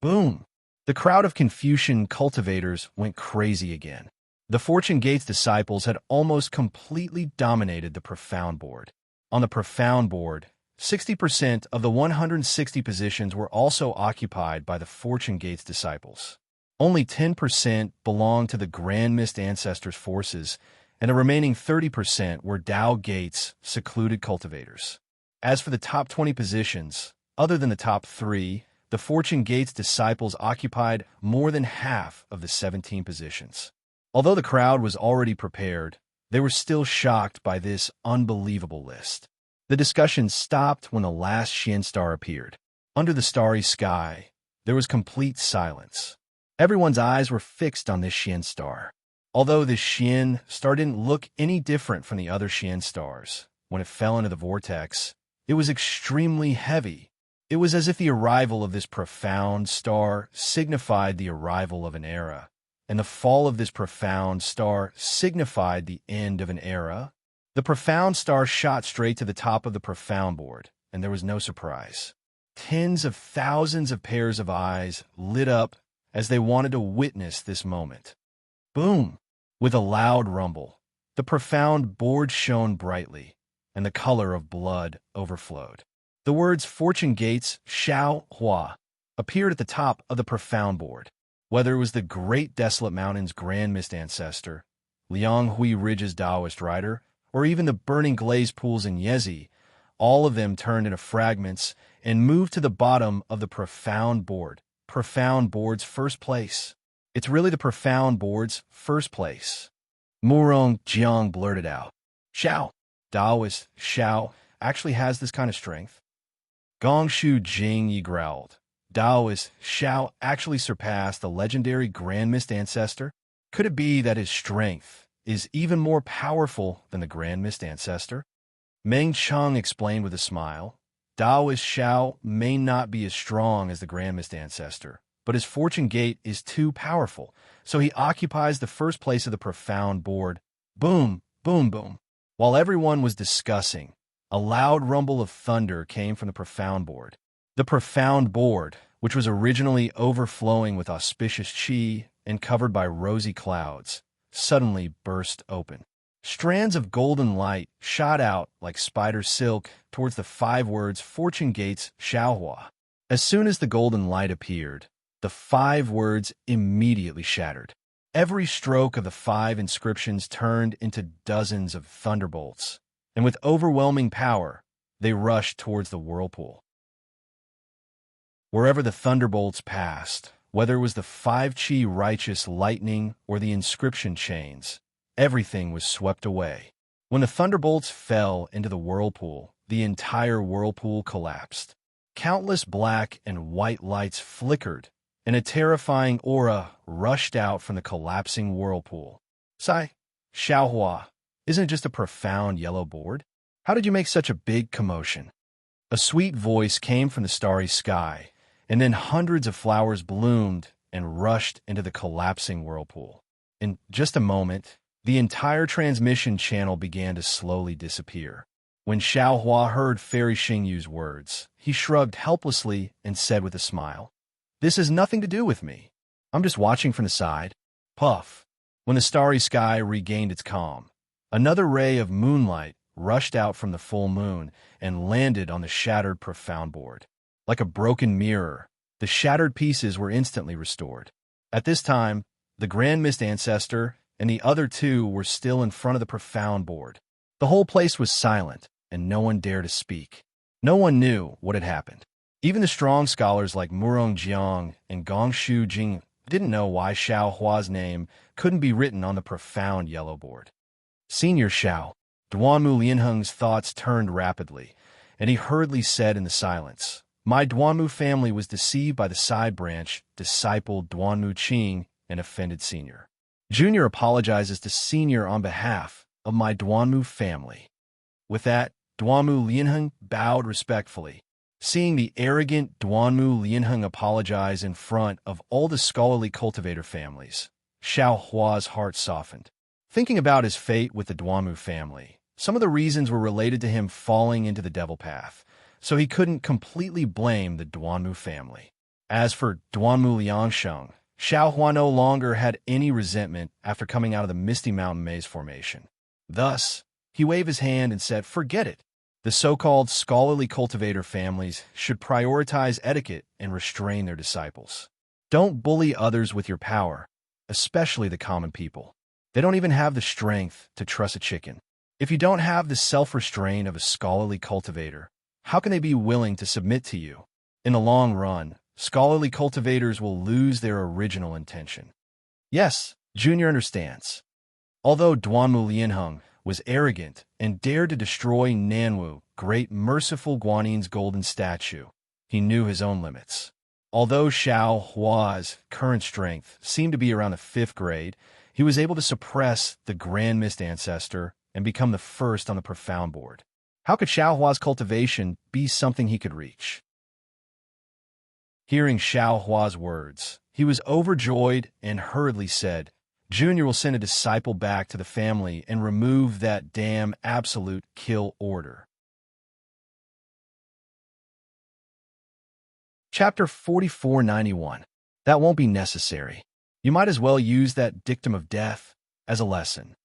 Boom! The crowd of Confucian cultivators went crazy again. The Fortune Gates disciples had almost completely dominated the profound board. On the profound board, 60% of the 160 positions were also occupied by the Fortune Gates disciples. Only 10% belonged to the Grand Mist Ancestors' forces, and the remaining 30% were Tao Gates' secluded cultivators. As for the top 20 positions, other than the top 3, the Fortune Gates disciples occupied more than half of the 17 positions. Although the crowd was already prepared, they were still shocked by this unbelievable list. The discussion stopped when the last Xian star appeared. Under the starry sky, there was complete silence. Everyone's eyes were fixed on this Xian star. Although this Xian star didn't look any different from the other Xian stars, when it fell into the vortex, it was extremely heavy. It was as if the arrival of this profound star signified the arrival of an era, and the fall of this profound star signified the end of an era. The profound star shot straight to the top of the profound board, and there was no surprise. Tens of thousands of pairs of eyes lit up as they wanted to witness this moment. Boom! With a loud rumble, the profound board shone brightly, and the color of blood overflowed. The words Fortune Gates Xiao Hua appeared at the top of the profound board. Whether it was the Great Desolate Mountain's Grand Mist Ancestor, Liang Hui Ridge's Taoist Rider, or even the Burning Glaze Pools in Yezi, all of them turned into fragments and moved to the bottom of the profound board. Profound board's first place. It's really the profound board's first place. Murong Jiang blurted out. Xiao, Daoist Xiao actually has this kind of strength? Gong Shu Jing Yi growled. Daoist Xiao actually surpassed the legendary Grand Mist Ancestor? Could it be that his strength is even more powerful than the Grand Mist Ancestor? Meng Cheng explained with a smile. Daoist Xiao may not be as strong as the Grand Mist Ancestor, but his fortune gate is too powerful, so he occupies the first place of the profound board. Boom, boom, boom. While everyone was discussing, a loud rumble of thunder came from the profound board. The profound board, which was originally overflowing with auspicious chi and covered by rosy clouds, suddenly burst open. Strands of golden light shot out like spider silk towards the 5 words Fortune Gates Xiaohua. As soon as the golden light appeared, the 5 words immediately shattered. Every stroke of the 5 inscriptions turned into dozens of thunderbolts, and with overwhelming power, they rushed towards the whirlpool. Wherever the thunderbolts passed, whether it was the 5 chi righteous lightning or the inscription chains, everything was swept away. When the thunderbolts fell into the whirlpool, the entire whirlpool collapsed. Countless black and white lights flickered, and a terrifying aura rushed out from the collapsing whirlpool. Sai, Xiaohua, isn't it just a profound yellow board? How did you make such a big commotion? A sweet voice came from the starry sky, and then hundreds of flowers bloomed and rushed into the collapsing whirlpool. In just a moment, the entire transmission channel began to slowly disappear. When Xiaohua heard Fairy Xingyu's words, he shrugged helplessly and said with a smile, "This has nothing to do with me. I'm just watching from the side." Puff. When the starry sky regained its calm, another ray of moonlight rushed out from the full moon and landed on the shattered profound board. Like a broken mirror, the shattered pieces were instantly restored. At this time, the Grand Mist Ancestor and the other 2 were still in front of the profound board. The whole place was silent, and no one dared to speak. No one knew what had happened. Even the strong scholars like Murong Jiang and Gong Shu Jing didn't know why Xiao Hua's name couldn't be written on the profound yellow board. Senior Xiao, Duanmu Lianheng's thoughts turned rapidly, and he hurriedly said in the silence, "My Duanmu family was deceived by the side branch, disciple Duanmu Qing, and offended Senior. Junior apologizes to Senior on behalf of my Duanmu family." With that, Duanmu Lianheng bowed respectfully. Seeing the arrogant Duanmu Lianheng apologize in front of all the scholarly cultivator families, Xiao Hua's heart softened. Thinking about his fate with the Duanmu family, some of the reasons were related to him falling into the devil path, so he couldn't completely blame the Duanmu family. As for Duanmu Liangsheng, Xiao Hua no longer had any resentment after coming out of the Misty Mountain Maze formation. Thus, he waved his hand and said, "Forget it. The so-called scholarly cultivator families should prioritize etiquette and restrain their disciples. Don't bully others with your power, especially the common people. They don't even have the strength to truss a chicken. If you don't have the self-restraint of a scholarly cultivator, how can they be willing to submit to you? In the long run, scholarly cultivators will lose their original intention." Yes, Junior understands. Although Duanmu Lianheng was arrogant and dared to destroy Nanwu, great merciful Guanin's golden statue, he knew his own limits. Although Xiao Hua's current strength seemed to be around the 5th grade, he was able to suppress the Grand Mist Ancestor and become the first on the profound board. How could Xiao Hua's cultivation be something he could reach? Hearing Xiao Hua's words, he was overjoyed and hurriedly said, "Junior will send a disciple back to the family and remove that damn absolute kill order." Chapter 4491. That won't be necessary. You might as well use that dictum of death as a lesson,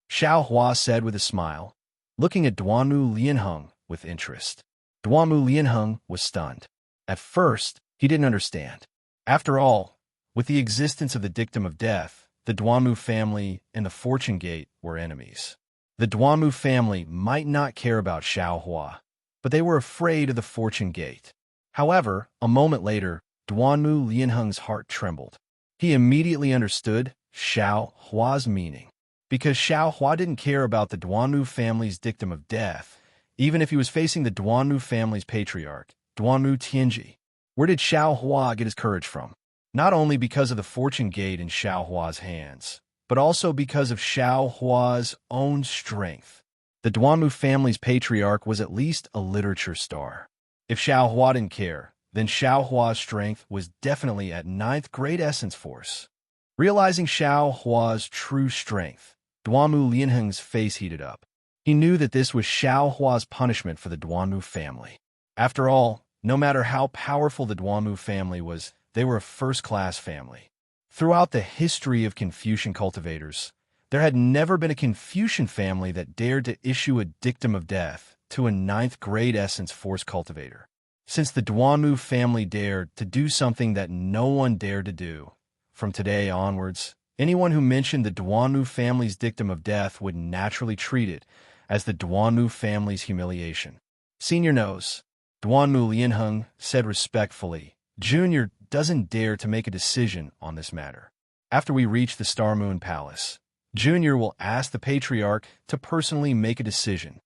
Xiao Hua said with a smile, looking at Duanmu Lianheng with interest. Duanmu Lianheng was stunned. At first, he didn't understand. After all, with the existence of the dictum of death, the Duanmu family and the Fortune Gate were enemies. The Duanmu family might not care about Xiao Hua, but they were afraid of the Fortune Gate. However, a moment later, Duanmu Lianheng's heart trembled. He immediately understood Xiao Hua's meaning. Because Xiao Hua didn't care about the Duanmu family's dictum of death, even if he was facing the Duanmu family's patriarch, Duanmu Tianji. Where did Xiao Hua get his courage from? Not only because of the fortune gate in Xiao Hua's hands, but also because of Xiao Hua's own strength. The Duanmu family's patriarch was at least a literature star. If Xiao Hua didn't care, then Xiao Hua's strength was definitely at ninth grade essence force. Realizing Xiao Hua's true strength, Duanmu Lianheng's face heated up. He knew that this was Xiao Hua's punishment for the Duanmu family. After all, no matter how powerful the Duanmu family was, they were a first-class family. Throughout the history of Confucian cultivators, there had never been a Confucian family that dared to issue a dictum of death to a ninth-grade essence force cultivator. Since the Duanmu family dared to do something that no one dared to do, from today onwards, anyone who mentioned the Duanmu family's dictum of death would naturally treat it as the Duanmu family's humiliation. Senior knows, Duanmu Lianheng said respectfully, Junior doesn't dare to make a decision on this matter. After we reach the Star Moon Palace, Junior will ask the Patriarch to personally make a decision.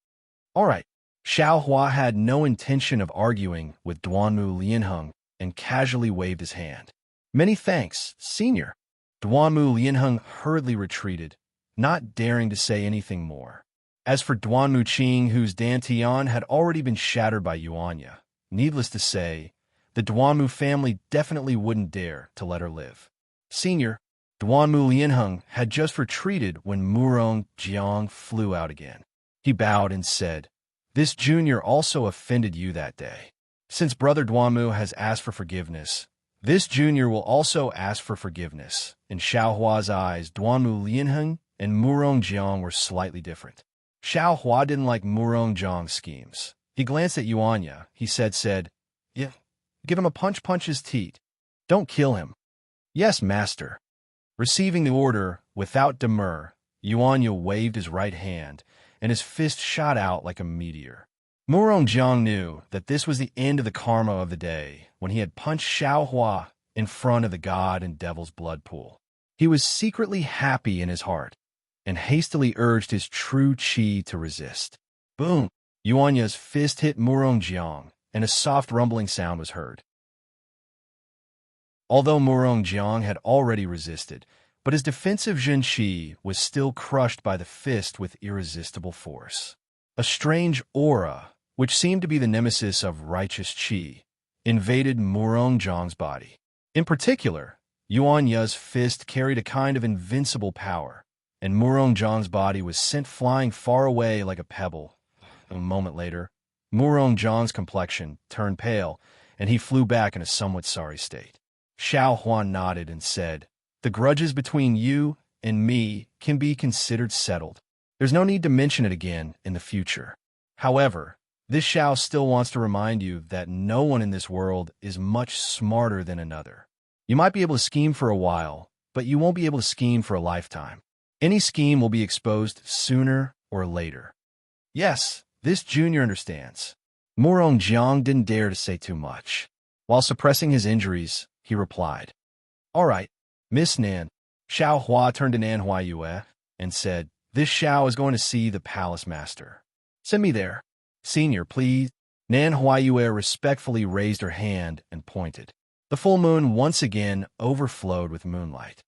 All right. Xiao Hua had no intention of arguing with Duanmu Lianheng and casually waved his hand. Many thanks, Senior. Duanmu Lianheng hurriedly retreated, not daring to say anything more. As for Duanmu Qing, whose dantian had already been shattered by Yuanya, needless to say, the Duanmu family definitely wouldn't dare to let her live. Senior, Duanmu Lianheng had just retreated when Murong Jiang flew out again. He bowed and said, This junior also offended you that day. Since Brother Duanmu has asked for forgiveness, this junior will also ask for forgiveness. In Xiao Hua's eyes, Duanmu Lianheng and Murong Jiang were slightly different. Xiao Hua didn't like Murong Jiang's schemes. He glanced at Yuanya. He said, Yeah, give him a punch his teeth. Don't kill him. Yes, master. Receiving the order, without demur, Yuanya waved his right hand, and his fist shot out like a meteor. Murong Jiang knew that this was the end of the karma of the day when he had punched Xiao Hua in front of the god and devil's blood pool. He was secretly happy in his heart and hastily urged his true chi to resist. Boom! Yuanya's fist hit Murong Jiang, and a soft rumbling sound was heard. Although Murong Jiang had already resisted, but his defensive Zhen Qi was still crushed by the fist with irresistible force. A strange aura, which seemed to be the nemesis of righteous Qi, invaded Murong Jiang's body. In particular, Yuanya's fist carried a kind of invincible power, and Murong Jiang's body was sent flying far away like a pebble. A moment later, Murong Jiang's complexion turned pale, and he flew back in a somewhat sorry state. Xiao Hua nodded and said, The grudges between you and me can be considered settled. There's no need to mention it again in the future. However, this Xiao still wants to remind you that no one in this world is much smarter than another. You might be able to scheme for a while, but you won't be able to scheme for a lifetime. Any scheme will be exposed sooner or later. Yes, this junior understands. Murong Jiang didn't dare to say too much. While suppressing his injuries, he replied, All right, Miss Nan. Xiao Hua turned to Nan Huayue and said, This Xiao is going to see the palace master. Send me there. Senior, please. Nan Huayue respectfully raised her hand and pointed. The full moon once again overflowed with moonlight.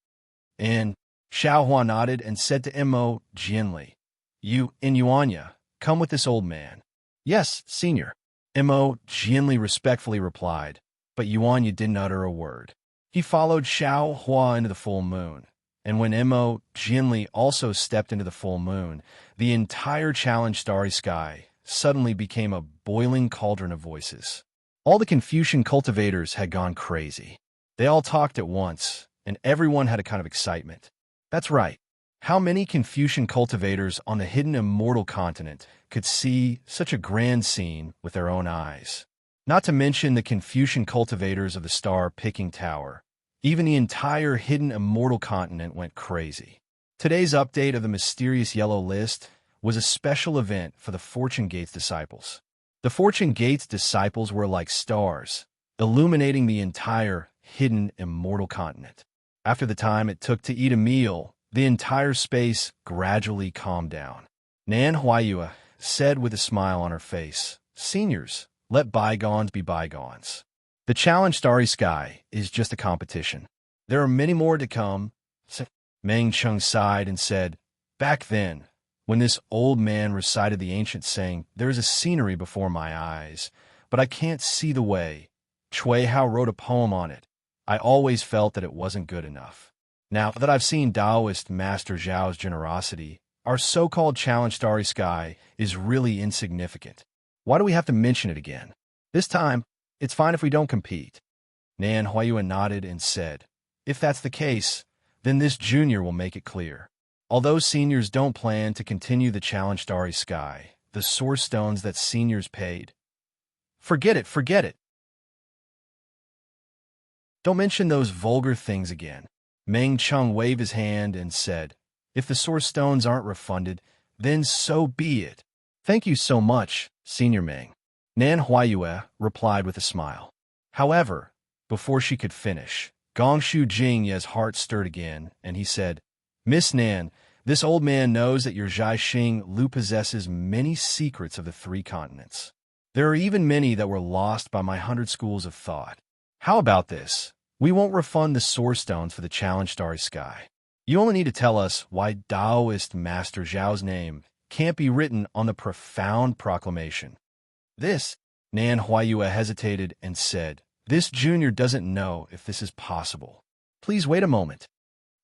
And Xiao Hua nodded and said to Mo Jianli, You and Yuanya, come with this old man. Yes, senior. Mo Jianli respectfully replied, but Yuanya didn't utter a word. He followed Xiao Hua into the full moon, and when Mo Jianli also stepped into the full moon, the entire challenge starry sky suddenly became a boiling cauldron of voices. All the Confucian cultivators had gone crazy. They all talked at once, and everyone had a kind of excitement. That's right. How many Confucian cultivators on the hidden immortal continent could see such a grand scene with their own eyes? Not to mention the Confucian cultivators of the star-picking tower. Even the entire hidden immortal continent went crazy. Today's update of the mysterious yellow list was a special event for the Fortune Gates disciples. The Fortune Gates disciples were like stars, illuminating the entire hidden immortal continent. After the time it took to eat a meal, The entire space gradually calmed down. Nan Huayue said with a smile on her face, "Seniors, let bygones be bygones. The Challenge Starry Sky is just a competition. There are many more to come." Meng Chung sighed and said, "Back then, when this old man recited the ancient saying, there is a scenery before my eyes, but I can't see the way. Chui Hao wrote a poem on it. I always felt that it wasn't good enough. Now that I've seen Taoist Master Zhao's generosity, our so-called Challenge Starry Sky is really insignificant. Why do we have to mention it again? This time, it's fine if we don't compete." Nan Huayuan nodded and said, "If that's the case, then this junior will make it clear. Although seniors don't plan to continue the Challenge Starry Sky, the source stones that seniors paid—" "Forget it, forget it. Don't mention those vulgar things again." Meng Chung waved his hand and said, "If the source stones aren't refunded, then so be it." "Thank you so much, Senior Meng," Nan Huayue replied with a smile. However, before she could finish, Gongshu Jingye's heart stirred again, and he said, "Miss Nan, this old man knows that your Zhaixing Lu possesses many secrets of the 3 continents. There are even many that were lost by my 100 schools of thought. How about this? We won't refund the source stones for the Challenge Starry Sky. You only need to tell us why Taoist Master Zhao's name can't be written on the profound proclamation." "This," Nan Huayue hesitated and said, "this junior doesn't know if this is possible. Please wait a moment."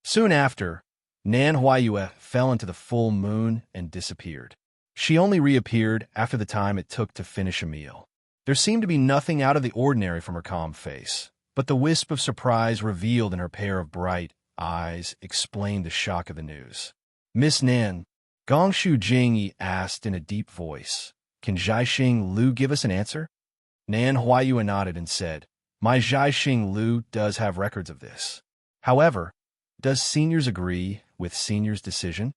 Soon after, Nan Huayue fell into the full moon and disappeared. She only reappeared after the time it took to finish a meal. There seemed to be nothing out of the ordinary from her calm face, but the wisp of surprise revealed in her pair of bright eyes explained the shock of the news. "Miss Nan," Gongshu Jingyi asked in a deep voice, "can Zhaixing Lu give us an answer?" Nan Huayue nodded and said, "My Zhaixing Lu does have records of this. However, does seniors agree with seniors' decision?"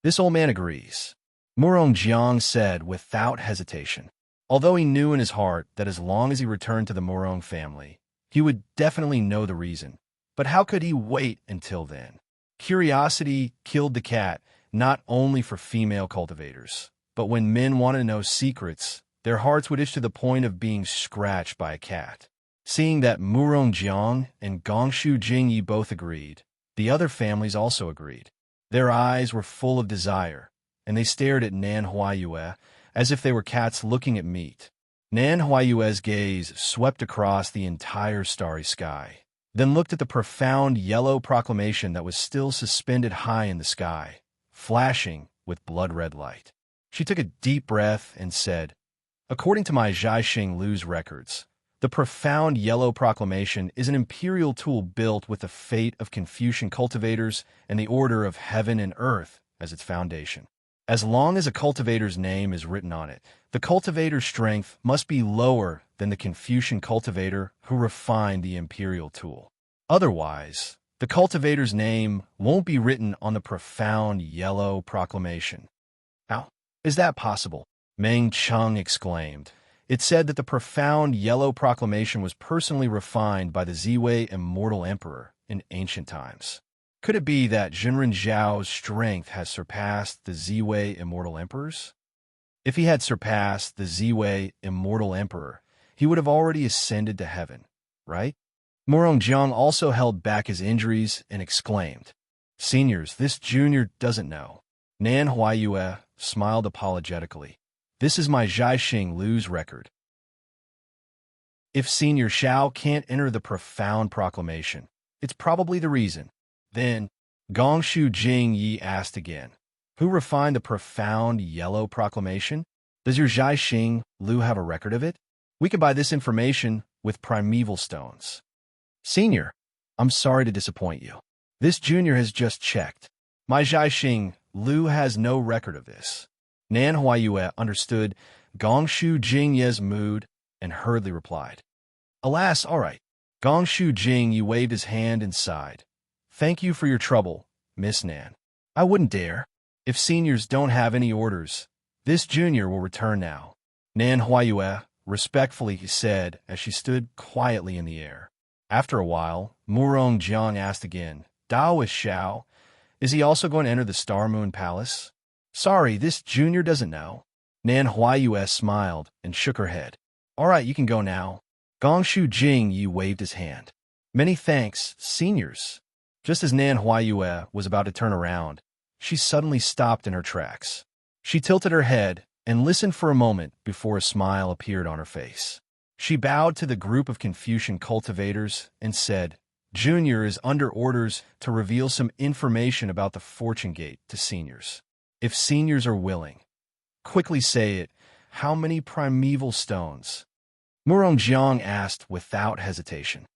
"This old man agrees," Murong Jiang said without hesitation. Although he knew in his heart that as long as he returned to the Murong family, he would definitely know the reason. But how could he wait until then? Curiosity killed the cat, not only for female cultivators, but when men wanted to know secrets, their hearts would itch to the point of being scratched by a cat. Seeing that Murong Jiang and Gongshu Jingyi both agreed, the other families also agreed. Their eyes were full of desire, and they stared at Nan Huayue as if they were cats looking at meat. Nan Huayue's gaze swept across the entire starry sky, then looked at the profound yellow proclamation that was still suspended high in the sky, flashing with blood-red light. She took a deep breath and said, "According to my Zhaixing Lu's records, the profound yellow proclamation is an imperial tool built with the fate of Confucian cultivators and the order of heaven and earth as its foundation. As long as a cultivator's name is written on it, the cultivator's strength must be lower than the Confucian cultivator who refined the imperial tool. Otherwise, the cultivator's name won't be written on the profound yellow proclamation." "How is that possible?" Meng Chung exclaimed. "It said that the profound yellow proclamation was personally refined by the Ziwei Immortal Emperor in ancient times. Could it be that Zhenren Zhao's strength has surpassed the Ziwei Immortal Emperor's? If he had surpassed the Ziwei Immortal Emperor, he would have already ascended to heaven, right?" Murong Jiang also held back his injuries and exclaimed, "Seniors, this junior doesn't know." Nan Huayue smiled apologetically. "This is my Zhaixing Lu's record. If Senior Shao can't enter the profound proclamation, it's probably the reason." Then, Gongshu Jingyi asked again, "Who refined the profound yellow proclamation? Does your Zhaixing Lu have a record of it? We could buy this information with primeval stones." "Senior, I'm sorry to disappoint you. This junior has just checked. My Zhaixing Lu has no record of this." Nan Huayue understood Gongshu Jingye's mood and hurriedly replied, "Alas, all right." Gongshu Jingyi waved his hand and sighed. "Thank you for your trouble, Miss Nan. I wouldn't dare. If seniors don't have any orders, this junior will return now." Nan Huayue respectfully said as she stood quietly in the air. After a while, Murong Jiang asked again, "Taoist Shao, Is he also going to enter the Star Moon Palace? Sorry, this junior doesn't know. Nan Huaiyue smiled and shook her head. All right, you can go now. Gongshu Jingyi waved his hand. Many thanks, seniors. Just as Nan Huaiyue was about to turn around, she suddenly stopped in her tracks. She tilted her head and listened for a moment before a smile appeared on her face. She bowed to the group of Confucian cultivators and said, Junior is under orders to reveal some information about the Fortune Gate to seniors. If seniors are willing, quickly say it. How many primeval stones? Murong Jiang asked without hesitation.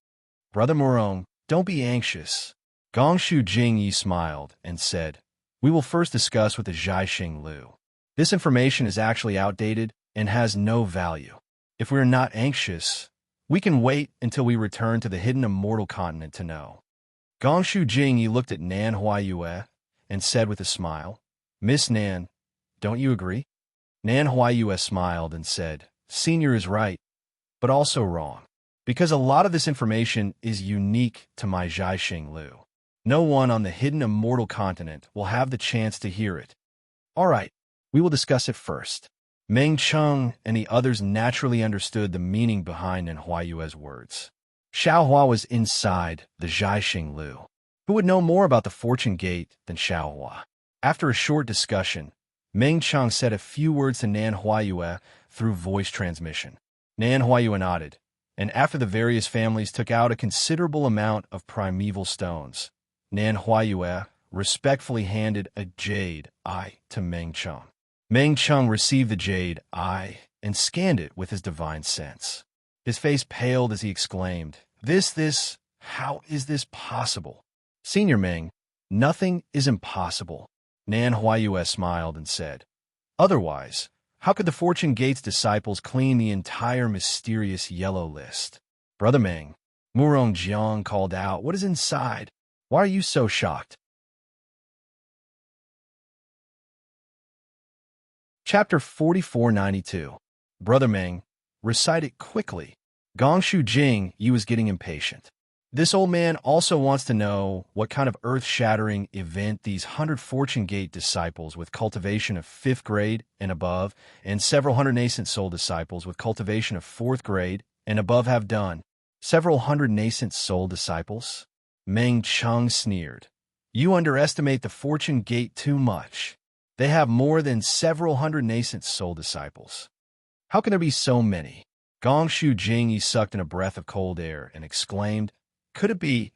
Brother Murong, don't be anxious. Gongshu Jingyi smiled and said, We will first discuss with the Zhaixing Lu. This information is actually outdated and has no value. If we are not anxious, we can wait until we return to the hidden immortal continent to know. Gongshu Jingyi looked at Nan Huaiyue and said with a smile, Miss Nan, don't you agree? Nan Huaiyue smiled and said, Senior is right, but also wrong, because a lot of this information is unique to my Zhaixing Lu. No one on the hidden immortal continent will have the chance to hear it. All right, we will discuss it first. Meng Cheng and the others naturally understood the meaning behind Nan Huaiyue's words. Xiaohua was inside the Zhaixing Lu. Who would know more about the Fortune Gate than Xiaohua? After a short discussion, Meng Cheng said a few words to Nan Huaiyue through voice transmission. Nan Huaiyue nodded, and after the various families took out a considerable amount of primeval stones, Nan Huaiyue respectfully handed a jade eye to Meng Cheng. Meng Cheng received the jade eye and scanned it with his divine sense. His face paled as he exclaimed, How is this possible? Senior Meng, nothing is impossible. Nan Huaiyue smiled and said, Otherwise, how could the Fortune Gate's disciples clean the entire mysterious yellow list? Brother Meng, Murong Jiang called out, What is inside? Why are you so shocked? Chapter 4492. Brother Meng, recite it quickly. Gongshu Jingyi was getting impatient. This old man also wants to know what kind of earth-shattering event these 100 Fortune Gate disciples with cultivation of 5th grade and above, and several hundred nascent soul disciples with cultivation of 4th grade and above have done. Several hundred nascent soul disciples? Meng Cheng sneered. You underestimate the Fortune Gate too much. They have more than several hundred nascent soul disciples. How can there be so many? Gongshu Jingyi sucked in a breath of cold air and exclaimed, Could it be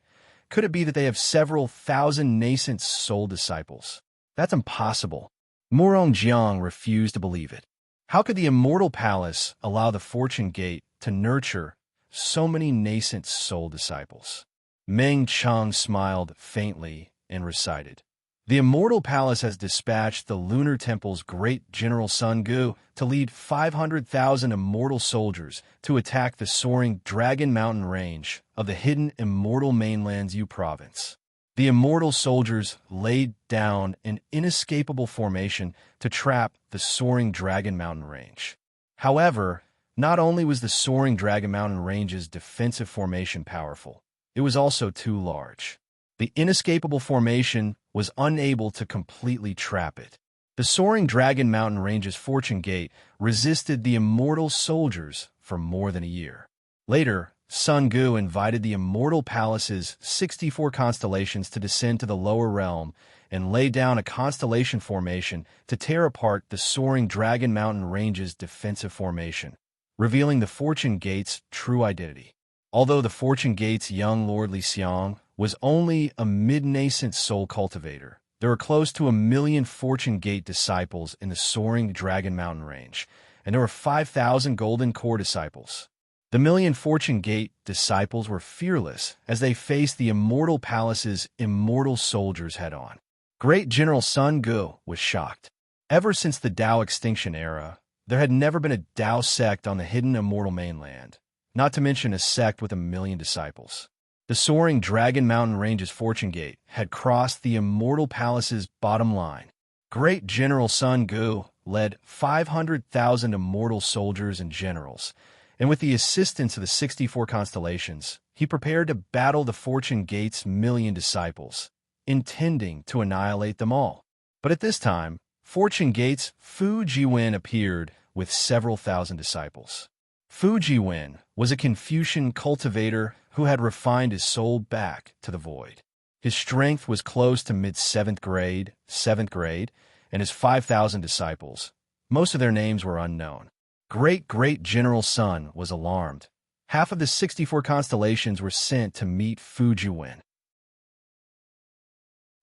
that they have several thousand nascent soul disciples? That's impossible. Murong Jiang refused to believe it. How could the Immortal Palace allow the Fortune Gate to nurture so many nascent soul disciples? Meng Cheng smiled faintly and recited, The Immortal Palace has dispatched the Lunar Temple's great General Sun Gu to lead 500,000 immortal soldiers to attack the soaring Dragon Mountain range of the hidden Immortal Mainland's Yu province. The immortal soldiers laid down an inescapable formation to trap the soaring Dragon Mountain range. However, not only was the soaring Dragon Mountain range's defensive formation powerful, it was also too large. The inescapable formation was unable to completely trap it. The soaring Dragon Mountain range's Fortune Gate resisted the immortal soldiers for more than a year. Later, Sun Gu invited the Immortal Palace's 64 constellations to descend to the lower realm and lay down a constellation formation to tear apart the soaring Dragon Mountain range's defensive formation, revealing the Fortune Gate's true identity. Although the Fortune Gate's young Lord Li Xiang was only a mid-nascent soul cultivator, there were close to 1 million Fortune Gate disciples in the soaring Dragon Mountain range, and there were 5,000 Golden Core disciples. The million Fortune Gate disciples were fearless as they faced the Immortal Palace's immortal soldiers head-on. Great General Sun Gu was shocked. Ever since the Tao extinction era, there had never been a Tao sect on the hidden immortal mainland, not to mention a sect with 1 million disciples. The soaring Dragon Mountain range's Fortune Gate had crossed the Immortal Palace's bottom line. Great General Sun Gu led 500,000 immortal soldiers and generals, and with the assistance of the 64 constellations, he prepared to battle the Fortune Gate's 1 million disciples. intending to annihilate them all. But at this time, Fortune Gate's Fu Jiwen appeared with several thousand disciples. Fu Jiwen was a Confucian cultivator who had refined his soul back to the void. His strength was close to mid-7th grade, and his 5,000 disciples, most of their names were unknown. Great General Sun was alarmed. Half of the 64 constellations were sent to meet Fu Jiwen.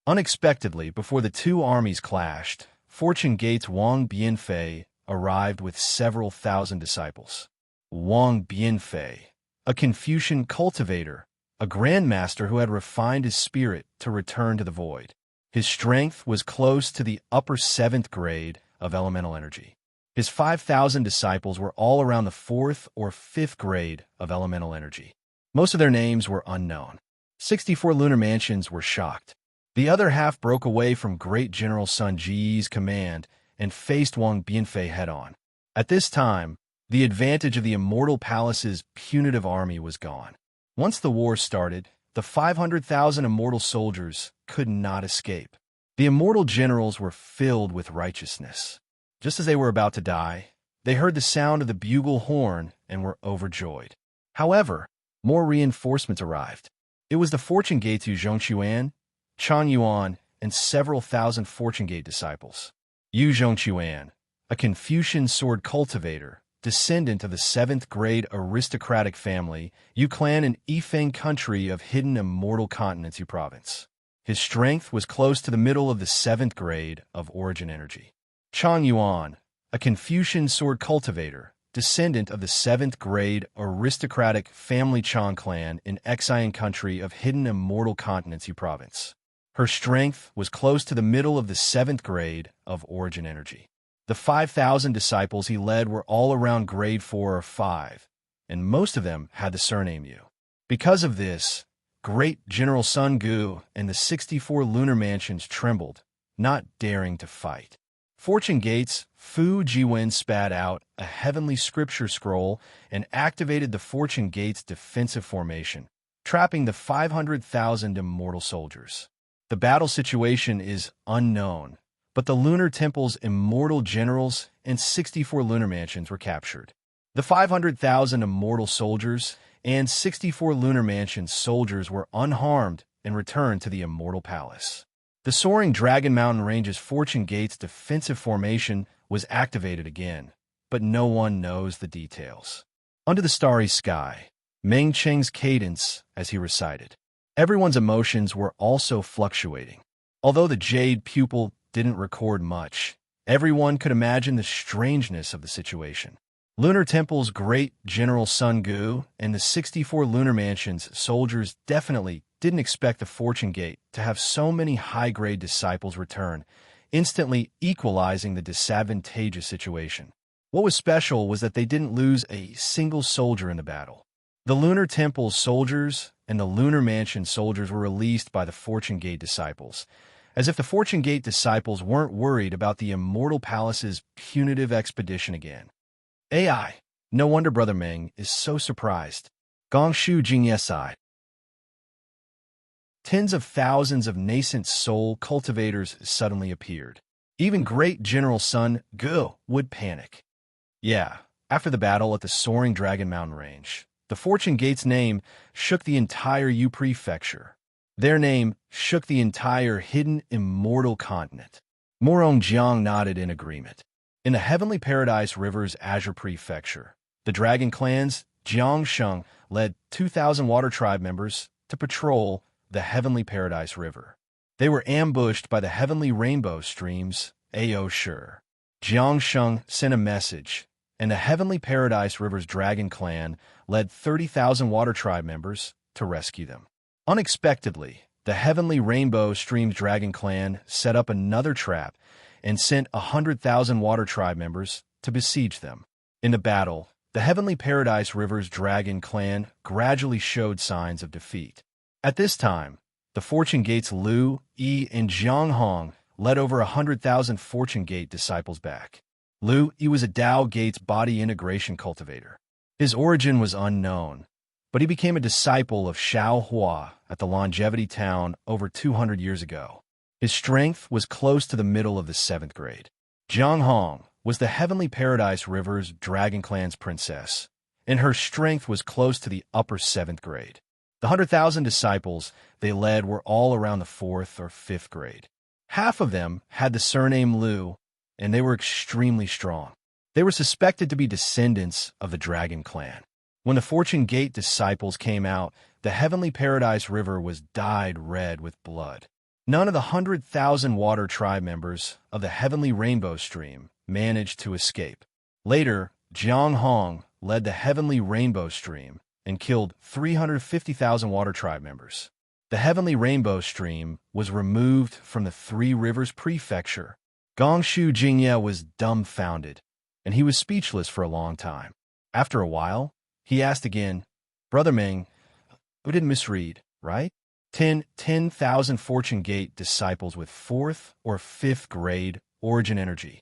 Unexpectedly, before the two armies clashed, Fortune Gate's Wang Bianfei arrived with several thousand disciples. Wang Bianfei, a Confucian cultivator, a grandmaster who had refined his spirit to return to the void. His strength was close to the upper 7th grade of elemental energy. His 5,000 disciples were all around the 4th or 5th grade of elemental energy. Most of their names were unknown. 64 lunar mansions were shocked. The other half broke away from Great General Sun Ji's command and faced Wang Bianfei head-on. At this time, the advantage of the Immortal Palace's punitive army was gone. Once the war started, the 500,000 immortal soldiers could not escape. The immortal generals were filled with righteousness. Just as they were about to die, they heard the sound of the bugle horn and were overjoyed. However, more reinforcements arrived. It was the Fortune Gate's Yu Zhongquan, Chan Yuan, and several thousand Fortune Gate disciples. Yu Zhongquan, a Confucian sword cultivator, descendant of the 7th grade aristocratic family, Yu clan in Yifeng country of hidden immortal continents Yu province. His strength was close to the middle of the 7th grade of origin energy. Chan Yuan, a Confucian sword cultivator, descendant of the 7th grade aristocratic family Chan clan in Xian country of hidden immortal continents Yu province. Her strength was close to the middle of the 7th grade of origin energy. The 5,000 disciples he led were all around grade 4 or 5, and most of them had the surname Yu. Because of this, Great General Sun Gu and the 64 lunar mansions trembled, not daring to fight. Fortune Gate's Fu Jiwen spat out a heavenly scripture scroll and activated the Fortune Gate's defensive formation, trapping the 500,000 immortal soldiers. The battle situation is unknown, but the Lunar Temple's immortal generals and 64 lunar mansions were captured. The 500,000 immortal soldiers and 64 lunar mansion soldiers were unharmed and returned to the Immortal Palace. The soaring Dragon Mountain Range's Fortune Gate's defensive formation was activated again, but no one knows the details. Under the starry sky, Meng Cheng's cadence as he recited. Everyone's emotions were also fluctuating. Although the Jade Pupil didn't record much, everyone could imagine the strangeness of the situation. Lunar Temple's Great General Sun Gu and the 64 lunar mansions soldiers definitely didn't expect the Fortune Gate to have so many high-grade disciples return, instantly equalizing the disadvantageous situation. What was special was that they didn't lose a single soldier in the battle. The Lunar Temple's soldiers and the Lunar Mansion soldiers were released by the Fortune Gate disciples, as if the Fortune Gate disciples weren't worried about the Immortal Palace's punitive expedition again. AI. No wonder Brother Meng is so surprised. Gongshu Jingyesai. Tens of thousands of nascent soul cultivators suddenly appeared. Even Great General Sun Gu would panic. Yeah, after the battle at the soaring Dragon Mountain Range, the Fortune Gate's name shook the entire Yu Prefecture. Their name shook the entire hidden immortal continent. Morong Jiang nodded in agreement. In the Heavenly Paradise River's Azure Prefecture, the Dragon Clan's Jiang Sheng led 2,000 Water Tribe members to patrol the Heavenly Paradise River. They were ambushed by the Heavenly Rainbow Stream's Ao Shi. Jiang Sheng sent a message, and the Heavenly Paradise River's Dragon Clan led 30,000 Water Tribe members to rescue them. Unexpectedly, the Heavenly Rainbow Stream's Dragon Clan set up another trap and sent 100,000 Water Tribe members to besiege them. In the battle, the Heavenly Paradise River's Dragon Clan gradually showed signs of defeat. At this time, the Fortune Gate's Lu, Yi, and Jiang Hong led over 100,000 Fortune Gate disciples back. Lu Yi was a Tao Gate's body integration cultivator. His origin was unknown, but he became a disciple of Xiao Hua at the longevity town over 200 years ago. His strength was close to the middle of the 7th grade. Jiang Hong was the Heavenly Paradise River's Dragon Clan's princess, and her strength was close to the upper 7th grade. The 100,000 disciples they led were all around the 4th or 5th grade. Half of them had the surname Liu, and they were extremely strong. They were suspected to be descendants of the Dragon Clan. When the Fortune Gate disciples came out, the Heavenly Paradise River was dyed red with blood. None of the 100,000 water tribe members of the Heavenly Rainbow Stream managed to escape. Later, Jiang Hong led the Heavenly Rainbow Stream and killed 350,000 water tribe members. The Heavenly Rainbow Stream was removed from the Three Rivers Prefecture. Gongshu Jingye was dumbfounded, and he was speechless for a long time. After a while, he asked again, "Brother Ming, we didn't misread, right? 10,000 Fortune Gate disciples with 4th or 5th grade origin energy."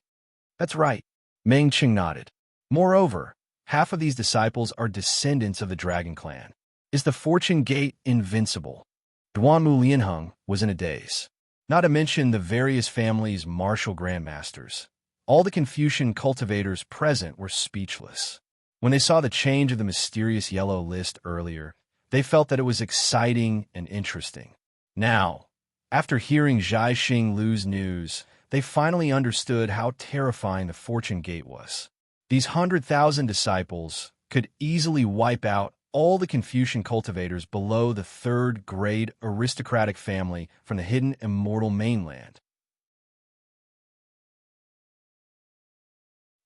"That's right," Meng Qing nodded. "Moreover, half of these disciples are descendants of the Dragon Clan. Is the Fortune Gate invincible?" Duanmu Lianheng was in a daze. Not to mention the various families' martial grandmasters. All the Confucian cultivators present were speechless. When they saw the change of the mysterious yellow list earlier, they felt that it was exciting and interesting. Now, after hearing Zhai Xing Lu's news, they finally understood how terrifying the Fortune Gate was. These 100,000 disciples could easily wipe out all the Confucian cultivators below the 3rd grade aristocratic family from the hidden immortal mainland.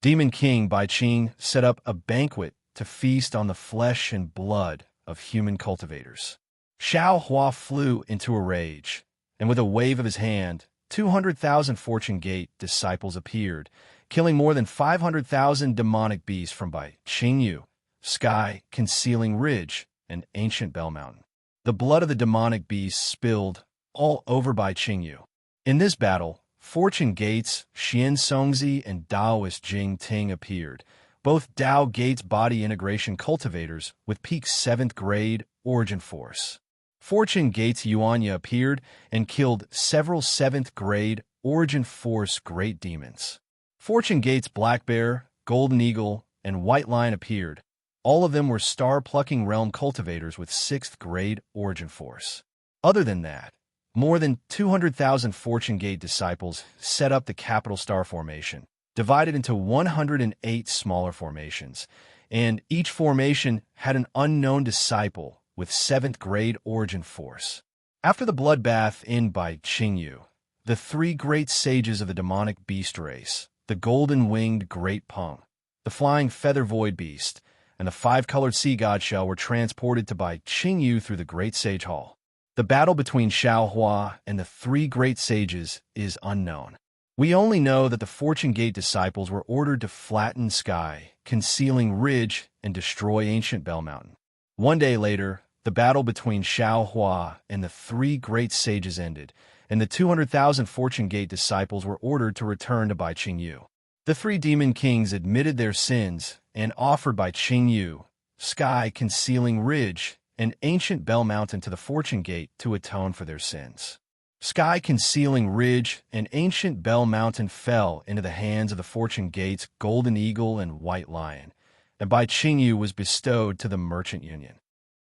Demon King Bai Qing set up a banquet to feast on the flesh and blood of human cultivators. Xiao Hua flew into a rage, and with a wave of his hand, 200,000 Fortune Gate disciples appeared, killing more than 500,000 demonic beasts from Bai Qingyu, Sky, Concealing Ridge, and Ancient Bell Mountain. The blood of the demonic beasts spilled all over Bai Qingyu. In this battle, Fortune Gates, Xian Songzi, and Daoist Jing Ting appeared, both Dao Gates body integration cultivators with peak 7th grade origin force. Fortune Gates Yuanya appeared and killed several 7th grade origin force great demons. Fortune Gates Black Bear, Golden Eagle, and White Lion appeared. All of them were star-plucking realm cultivators with 6th grade origin force. Other than that, more than 200,000 Fortune Gate disciples set up the Capital Star Formation, divided into 108 smaller formations, and each formation had an unknown disciple with 7th grade origin force. After the bloodbath in Bai Qingyu, the 3 great sages of the demonic beast race, the golden-winged Great Peng, the flying feather void beast, and the 5-colored sea god shell were transported to Bai Qingyu through the Great Sage Hall. The battle between Xiao Hua and the 3 great sages is unknown. We only know that the Fortune Gate disciples were ordered to flatten Sky, Concealing Ridge, and destroy Ancient Bell Mountain. One day later, the battle between Xiao Hua and the 3 great sages ended, and the 200,000 Fortune Gate disciples were ordered to return to Bai Qingyu. The 3 demon kings admitted their sins and offered Bai Qingyu, Sky, Concealing Ridge, and Ancient Bell Mountain to the Fortune Gate to atone for their sins. Sky, Concealing Ridge, and Ancient Bell Mountain fell into the hands of the Fortune Gate's Golden Eagle and White Lion, and Bai Qingyu was bestowed to the Merchant Union.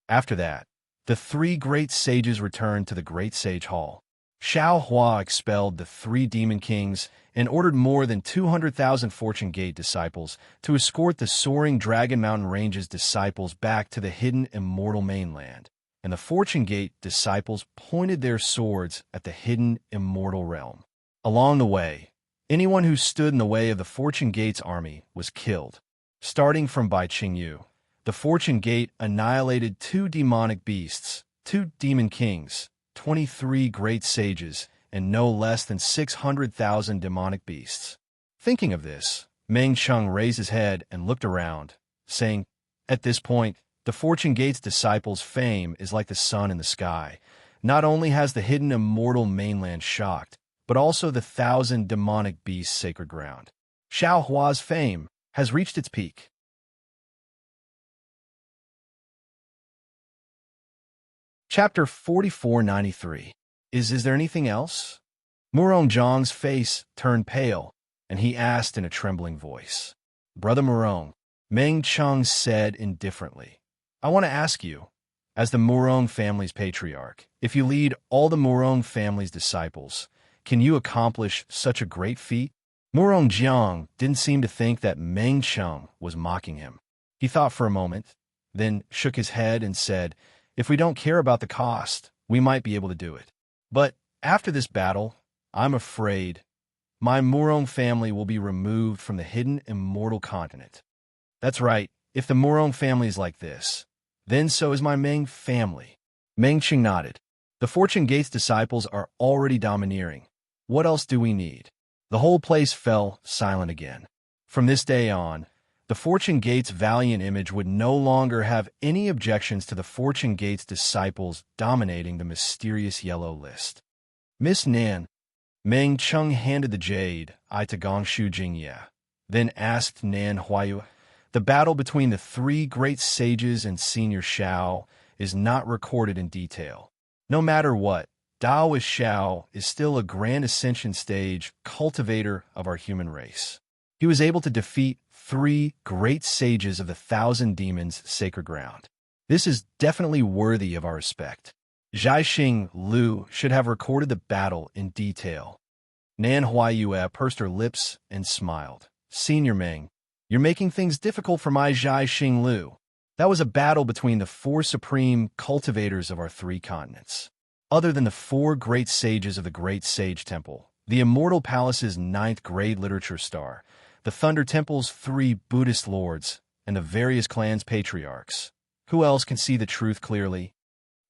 After that, the 3 great sages returned to the Great Sage Hall. Xiao Hua expelled the 3 demon kings and ordered more than 200,000 Fortune Gate disciples to escort the soaring Dragon Mountain Range's disciples back to the hidden immortal mainland, and the Fortune Gate disciples pointed their swords at the hidden immortal realm. Along the way, anyone who stood in the way of the Fortune Gate's army was killed. Starting from Bai Qingyu, the Fortune Gate annihilated 2 demonic beasts, 2 demon kings, 23 great sages, and no less than 600,000 demonic beasts. Thinking of this, Meng Cheng raised his head and looked around, saying, "At this point, the Fortune Gate's disciples' fame is like the sun in the sky. Not only has the hidden immortal mainland shocked, but also the 1,000 demonic beasts' sacred ground. Xiao Hua's fame has reached its peak." Chapter 4493. Is there anything else? Murong Zhang's face turned pale, and he asked in a trembling voice. Brother Murong, Meng Cheng said indifferently, I want to ask you, as the Murong family's patriarch, if you lead all the Murong family's disciples, can you accomplish such a great feat? Murong Jiang didn't seem to think that Meng Cheng was mocking him. He thought for a moment, then shook his head and said, if we don't care about the cost, we might be able to do it. But after this battle, I'm afraid my Murong family will be removed from the hidden immortal continent. That's right, if the Murong family is like this, then so is my Meng family. Meng Qing nodded. The Fortune Gate's disciples are already domineering. What else do we need? The whole place fell silent again. From this day on, the Fortune Gate's valiant image would no longer have any objections to the Fortune Gate's disciples dominating the mysterious yellow list. Miss Nan, Meng Cheng handed the jade eye to Gongshu Jingye, then asked Nan Huayu, the battle between the three great sages and Senior Shao is not recorded in detail. No matter what, Daoist Shao is still a grand ascension stage cultivator of our human race. He was able to defeat three great sages of the Thousand Demons' sacred ground. This is definitely worthy of our respect. Zhaixing Liu should have recorded the battle in detail. Nan Huaiyue pursed her lips and smiled. Senior Meng, you're making things difficult for my Zhaixing Liu. That was a battle between the four supreme cultivators of our three continents. Other than the four great sages of the Great Sage Temple, the Immortal Palace's 9th grade literature star, the Thunder Temple's 3 Buddhist lords, and the various clans' patriarchs. Who else can see the truth clearly?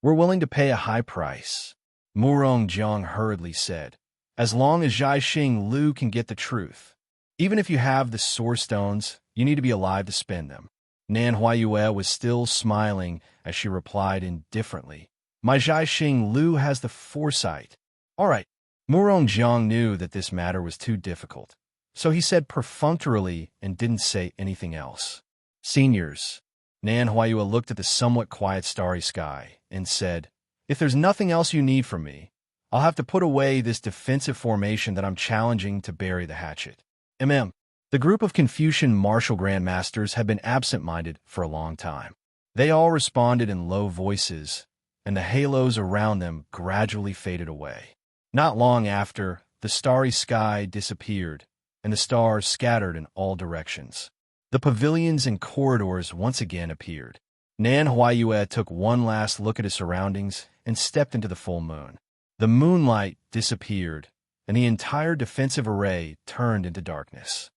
We're willing to pay a high price, Murong Jiang hurriedly said, as long as Zhaixing Liu can get the truth. Even if you have the source stones, you need to be alive to spend them. Nan Huaiyue was still smiling as she replied indifferently, my Zhaixing Liu has the foresight. All right. Murong Jiang knew that this matter was too difficult, so he said perfunctorily and didn't say anything else. Seniors. Nan Huaiyue looked at the somewhat quiet starry sky and said, if there's nothing else you need from me, I'll have to put away this defensive formation that I'm challenging to bury the hatchet. The group of Confucian martial grandmasters had been absent-minded for a long time. They all responded in low voices, and the halos around them gradually faded away. Not long after, the starry sky disappeared, and the stars scattered in all directions. The pavilions and corridors once again appeared. Nan Huaiyue took one last look at his surroundings and stepped into the full moon. The moonlight disappeared, and the entire defensive array turned into darkness.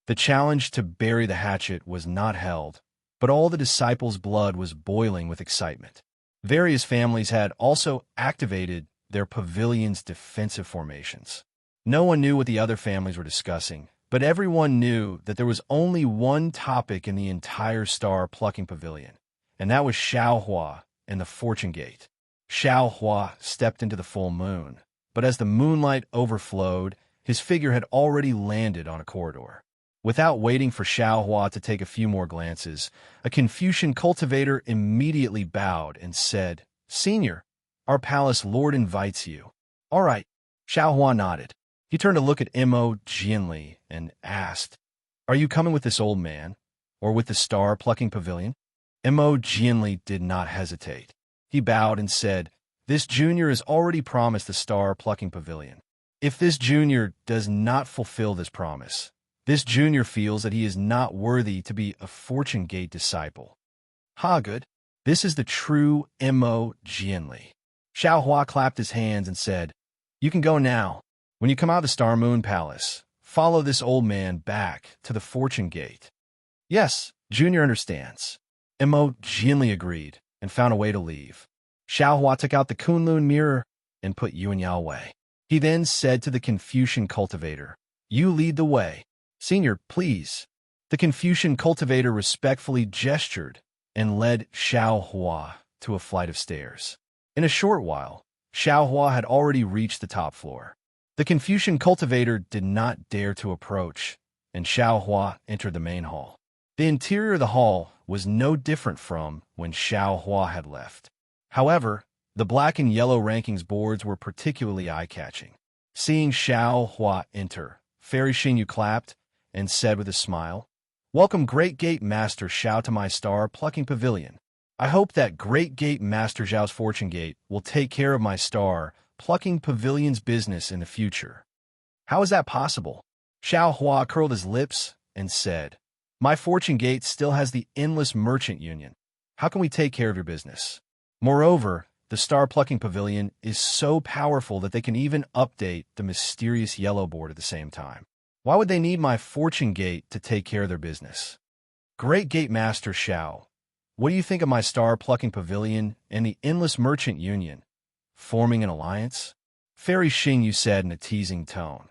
The challenge to bury the hatchet was not held, but all the disciples' blood was boiling with excitement. Various families had also activated their pavilion's defensive formations. No one knew what the other families were discussing, but everyone knew that there was only one topic in the entire star-plucking pavilion, and that was Xiaohua and the Fortune Gate. Xiaohua stepped into the full moon, but as the moonlight overflowed, his figure had already landed on a corridor. Without waiting for Xiaohua to take a few more glances, a Confucian cultivator immediately bowed and said, Senior, our palace lord invites you. All right. Xiaohua nodded. He turned to look at Mo Jianli and asked, are you coming with this old man, or with the star-plucking pavilion? Mo Jianli did not hesitate. He bowed and said, this junior has already promised the star-plucking pavilion. If this junior does not fulfill this promise, this junior feels that he is not worthy to be a Fortune Gate disciple. Good. This is the true Mo Jianli. Xiaohua clapped his hands and said, you can go now. When you come out of the Star Moon Palace, follow this old man back to the Fortune Gate. Yes, Junior understands. Mo Jianli agreed and found a way to leave. Xiaohua took out the Kunlun mirror and put Yuan Yao away. He then said to the Confucian cultivator, you lead the way. Senior, please. The Confucian cultivator respectfully gestured and led Xiaohua to a flight of stairs. In a short while, Xiaohua had already reached the top floor. The Confucian cultivator did not dare to approach, and Xiaohua entered the main hall. The interior of the hall was no different from when Xiao Hua had left. However, the black and yellow rankings boards were particularly eye-catching. Seeing Xiao Hua enter, Fairy Xingyu clapped and said with a smile, "Welcome, Great Gate Master Xiao, to my star-plucking pavilion. I hope that Great Gate Master Zhao's Fortune Gate will take care of my star-plucking pavilion's business in the future." "How is that possible?" Xiao Hua curled his lips and said, "My Fortune Gate still has the Endless Merchant Union. How can we take care of your business? Moreover, the star-plucking pavilion is so powerful that they can even update the mysterious yellow board at the same time. Why would they need my Fortune Gate to take care of their business? Great Gate Master Xiao, what do you think of my star-plucking pavilion and the Endless Merchant Union forming an alliance?" Fairy Xingyu said in a teasing tone.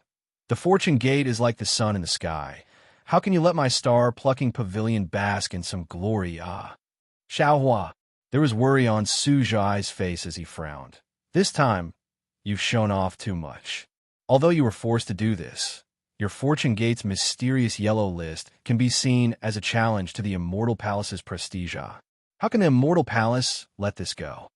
"The Fortune Gate is like the sun in the sky. How can you let my star-plucking pavilion bask in some glory? Xiao Hua." There was worry on Su Zhai's face as he frowned. "This time, you've shown off too much. Although you were forced to do this, your Fortune Gate's mysterious yellow list can be seen as a challenge to the Immortal Palace's prestige. How can the Immortal Palace let this go?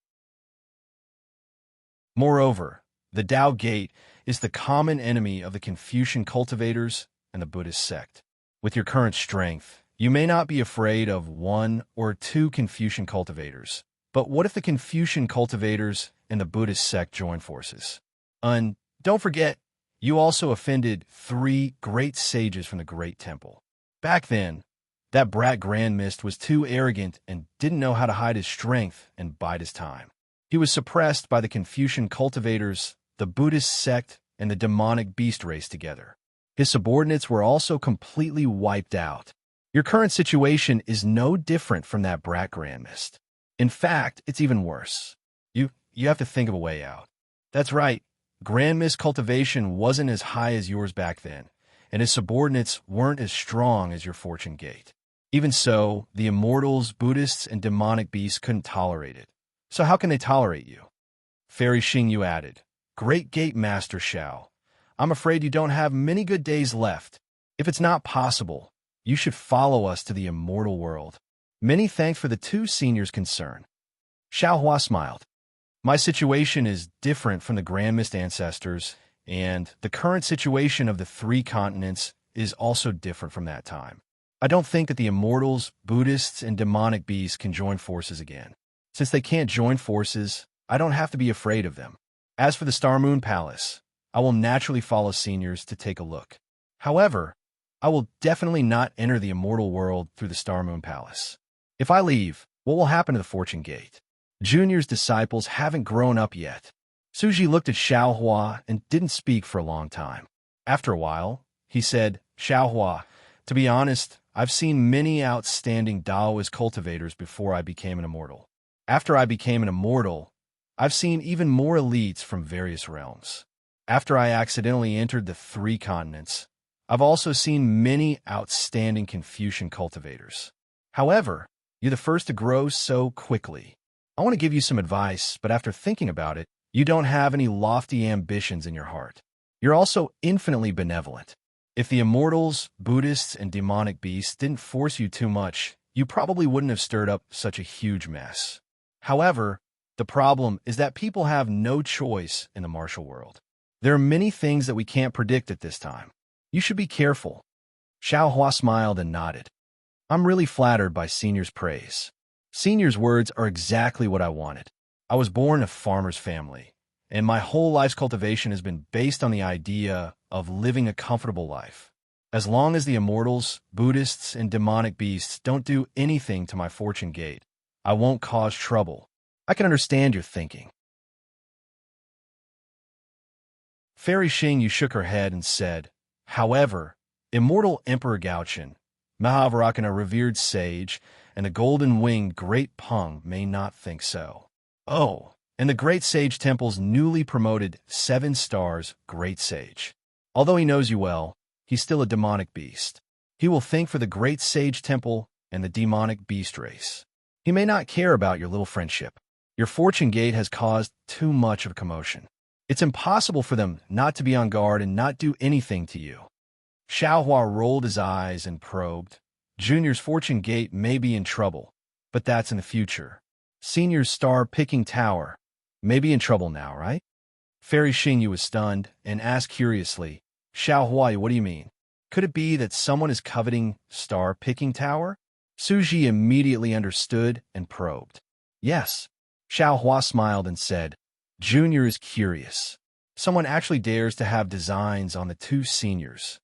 Moreover, the Tao Gate is the common enemy of the Confucian cultivators and the Buddhist sect. With your current strength, you may not be afraid of one or two Confucian cultivators. But what if the Confucian cultivators and the Buddhist sect join forces? And don't forget, you also offended 3 great sages from the Great Temple. Back then, that brat Grand Mist was too arrogant and didn't know how to hide his strength and bide his time. He was suppressed by the Confucian cultivators, the Buddhist sect, and the demonic beast race together. His subordinates were also completely wiped out. Your current situation is no different from that brat Grand Mist. In fact, it's even worse. You have to think of a way out. That's right, Grand Mist cultivation wasn't as high as yours back then, and his subordinates weren't as strong as your Fortune Gate. Even so, the immortals, Buddhists, and demonic beasts couldn't tolerate it. So how can they tolerate you? Fairy Xingyu added, "Great Gate Master Xiao, I'm afraid you don't have many good days left. If it's not possible, you should follow us to the immortal world." Many thanks for the 2 seniors' concern. Xiao Hua smiled. "My situation is different from the Grand Mist ancestors, and the current situation of the 3 continents is also different from that time. I don't think that the immortals, Buddhists, and demonic beasts can join forces again. Since they can't join forces, I don't have to be afraid of them. As for the Star Moon Palace, I will naturally follow seniors to take a look. However, I will definitely not enter the immortal world through the Star Moon Palace. If I leave, what will happen to the Fortune Gate? Junior's disciples haven't grown up yet." Suji looked at Xiao Hua and didn't speak for a long time. After a while, he said, "Xiao Hua, to be honest, I've seen many outstanding Taoist cultivators before I became an immortal. After I became an immortal, I've seen even more elites from various realms. After I accidentally entered the 3 continents, I've also seen many outstanding Confucian cultivators. However, you're the first to grow so quickly. I want to give you some advice, but after thinking about it, you don't have any lofty ambitions in your heart. You're also infinitely benevolent. If the immortals, Buddhists, and demonic beasts didn't force you too much, you probably wouldn't have stirred up such a huge mess. However, the problem is that people have no choice in the martial world. There are many things that we can't predict at this time. You should be careful." Xiao Hua smiled and nodded. "I'm really flattered by Senior's praise. Senior's words are exactly what I wanted. I was born in a farmer's family, and my whole life's cultivation has been based on the idea of living a comfortable life. As long as the immortals, Buddhists, and demonic beasts don't do anything to my Fortune Gate, I won't cause trouble. I can understand your thinking." Fairy Xingyu shook her head and said, "However, Immortal Emperor Gaochen, Mahavarakan, a revered sage, and the golden-winged Great Peng may not think so. Oh, and the Great Sage Temple's newly promoted 7 stars Great Sage. Although he knows you well, he's still a demonic beast. He will think for the Great Sage Temple and the demonic beast race. He may not care about your little friendship. Your Fortune Gate has caused too much of a commotion. It's impossible for them not to be on guard and not do anything to you." Xiao Hua rolled his eyes and probed, Junior's fortune gate may be in trouble, but that's in the future. Senior's star-picking tower may be in trouble now, right? Fairy Xingyu was stunned and asked curiously, Xiao Huai, what do you mean? Could it be that someone is coveting star-picking tower? Suji immediately understood and probed. Yes. Xiao Hua smiled and said, Junior is curious. Someone actually dares to have designs on the two seniors.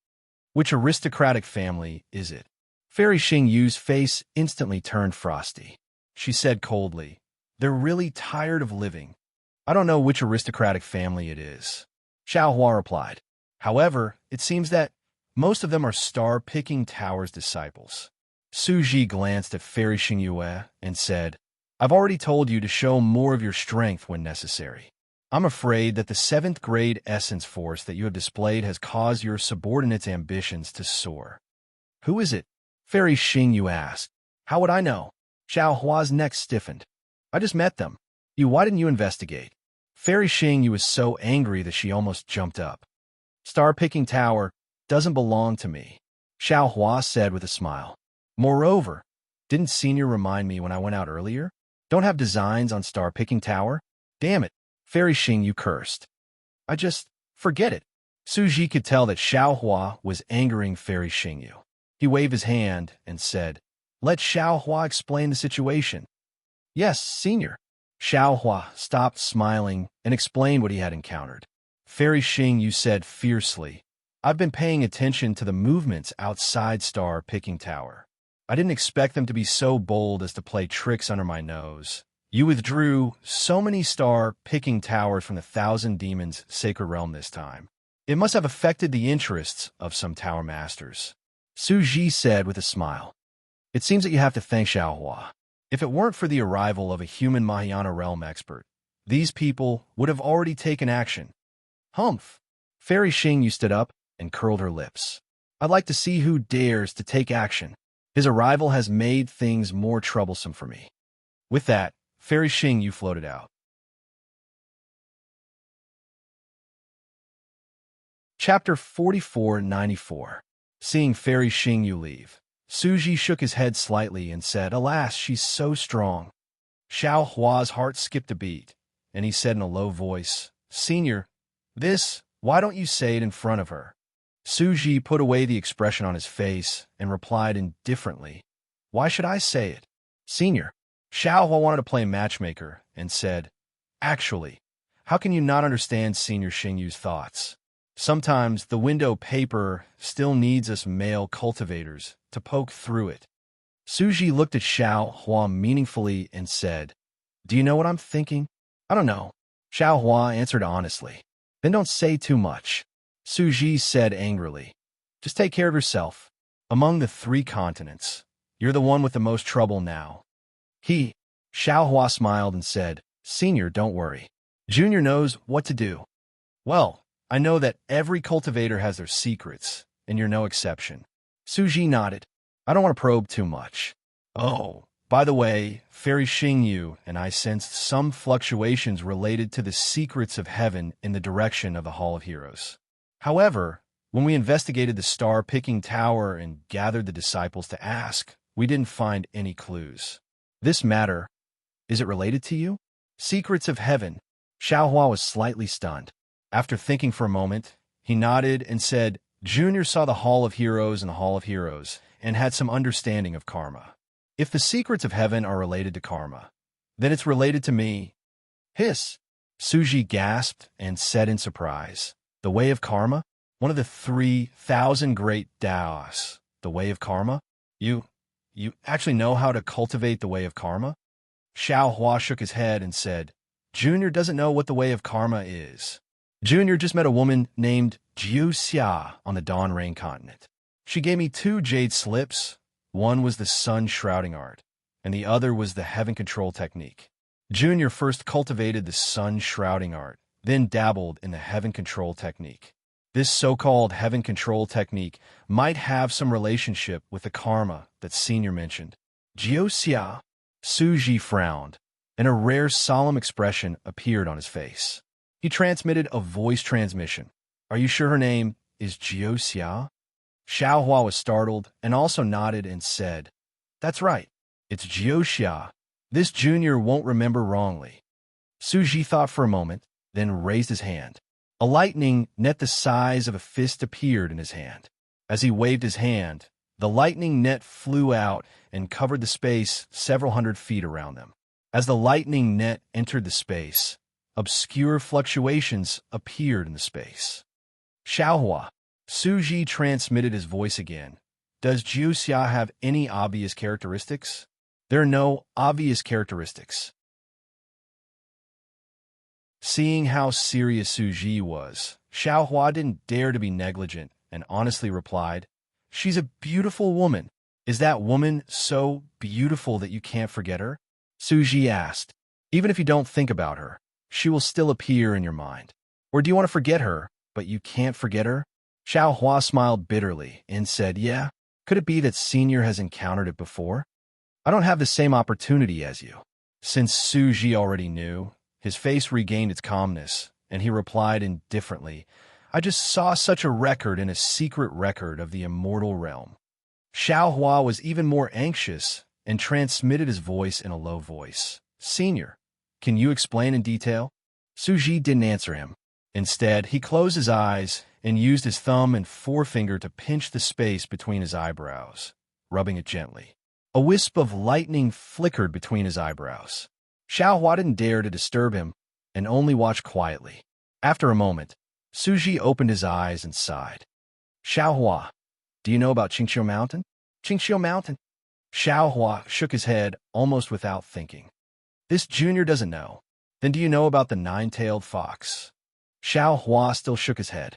Which aristocratic family is it? Fairy Xingyu's face instantly turned frosty. She said coldly, They're really tired of living. I don't know which aristocratic family it is. Xiao Hua replied. However, it seems that most of them are star-picking tower's disciples. Suji glanced at Fairy Xingyue and said, I've already told you to show more of your strength when necessary. I'm afraid that the 7th grade essence force that you have displayed has caused your subordinates' ambitions to soar. Who is it? Fairy Xingyu asked. How would I know? Xiao Hua's neck stiffened. I just met them. Why didn't you investigate? Fairy Xingyu was so angry that she almost jumped up. Star-picking tower doesn't belong to me, Xiao Hua said with a smile. Moreover, didn't Senior remind me when I went out earlier? Don't have designs on star-picking tower? Damn it, Fairy Xingyu cursed. Forget it. Suji could tell that Xiao Hua was angering Fairy Xingyu. He waved his hand and said, Let Xiao Hua explain the situation. Yes, Senior. Xiao Hua stopped smiling and explained what he had encountered. Fairy Xingyu said fiercely, I've been paying attention to the movements outside Star-Picking Tower. I didn't expect them to be so bold as to play tricks under my nose. You withdrew so many Star-Picking Towers from the Thousand Demons' sacred realm this time. It must have affected the interests of some tower masters. Suji said with a smile. It seems that you have to thank Xiao Hua. If it weren't for the arrival of a human Mahayana realm expert, these people would have already taken action. Humph! Fairy Xingyu stood up and curled her lips. I'd like to see who dares to take action. His arrival has made things more troublesome for me. With that, Fairy Xingyu floated out. Chapter 4494. Seeing Fairy Xingyu leave, Suji shook his head slightly and said, Alas, she's so strong. Xiao Hua's heart skipped a beat, and he said in a low voice, Senior, why don't you say it in front of her? Suji put away the expression on his face and replied indifferently, Why should I say it? Senior, Xiao Hua wanted to play matchmaker and said, Actually, how can you not understand Senior Xingyu's thoughts? Sometimes the window paper still needs us male cultivators to poke through it. Suji looked at Xiao Hua meaningfully and said, Do you know what I'm thinking? I don't know. Xiao Hua answered honestly. Then don't say too much. Suji said angrily. Just take care of yourself. Among the 3 continents, you're the one with the most trouble now. Xiao Hua smiled and said, Senior, don't worry. Junior knows what to do. Well, I know that every cultivator has their secrets, and you're no exception. Suji nodded. I don't want to probe too much. Oh, by the way, Fairy Xingyu and I sensed some fluctuations related to the secrets of heaven in the direction of the Hall of Heroes. However, when we investigated the Star-Picking Tower and gathered the disciples to ask, we didn't find any clues. This matter, is it related to you? Secrets of heaven. Xiao Hua was slightly stunned. After thinking for a moment, he nodded and said, Junior saw the Hall of Heroes and the Hall of Heroes and had some understanding of karma. If the secrets of heaven are related to karma, then it's related to me. Hiss! Suji gasped and said in surprise, The way of karma? One of the 3,000 great Taoists. The way of karma? You actually know how to cultivate the way of karma? Xiao Hua shook his head and said, Junior doesn't know what the way of karma is. Junior just met a woman named Jiu Xia on the Dawn Rain continent. She gave me 2 jade slips. One was the sun shrouding art, and the other was the heaven control technique. Junior first cultivated the sun shrouding art, then dabbled in the heaven control technique. This so-called heaven control technique might have some relationship with the karma that Senior mentioned. Jiu Xia? Suji frowned, and a rare solemn expression appeared on his face. He transmitted a voice transmission. Are you sure her name is Jiu Xia? Xiaohua was startled and also nodded and said, "That's right. It's Jiuxia. This junior won't remember wrongly." Suji thought for a moment, then raised his hand. A lightning net the size of a fist appeared in his hand. As he waved his hand, the lightning net flew out and covered the space several hundred feet around them. As the lightning net entered the space, obscure fluctuations appeared in the space. "Xiaohua," Suji transmitted his voice again. "Does Jiuxia have any obvious characteristics?" "There are no obvious characteristics." Seeing how serious Suji was, Xiaohua didn't dare to be negligent and honestly replied, "She's a beautiful woman. Is that woman so beautiful that you can't forget her?" Suji asked. "Even if you don't think about her, she will still appear in your mind. Or do you want to forget her, but you can't forget her?" Xiaohua smiled bitterly and said, "Yeah, could it be that Senior has encountered it before? I don't have the same opportunity as you." Since Suji already knew, his face regained its calmness, and he replied indifferently, "I just saw such a record in a secret record of the immortal realm." Xiaohua was even more anxious and transmitted his voice in a low voice. "Senior, can you explain in detail?" Suji didn't answer him. Instead, he closed his eyes and used his thumb and forefinger to pinch the space between his eyebrows, rubbing it gently. A wisp of lightning flickered between his eyebrows. Xiaohua didn't dare to disturb him and only watched quietly. After a moment, Suji opened his eyes and sighed. "Xiaohua, do you know about Qingqiu Mountain?" "Qingqiu Mountain?" Xiaohua shook his head almost without thinking. "This junior doesn't know. Then do you know about the nine-tailed fox?" Xiaohua still shook his head.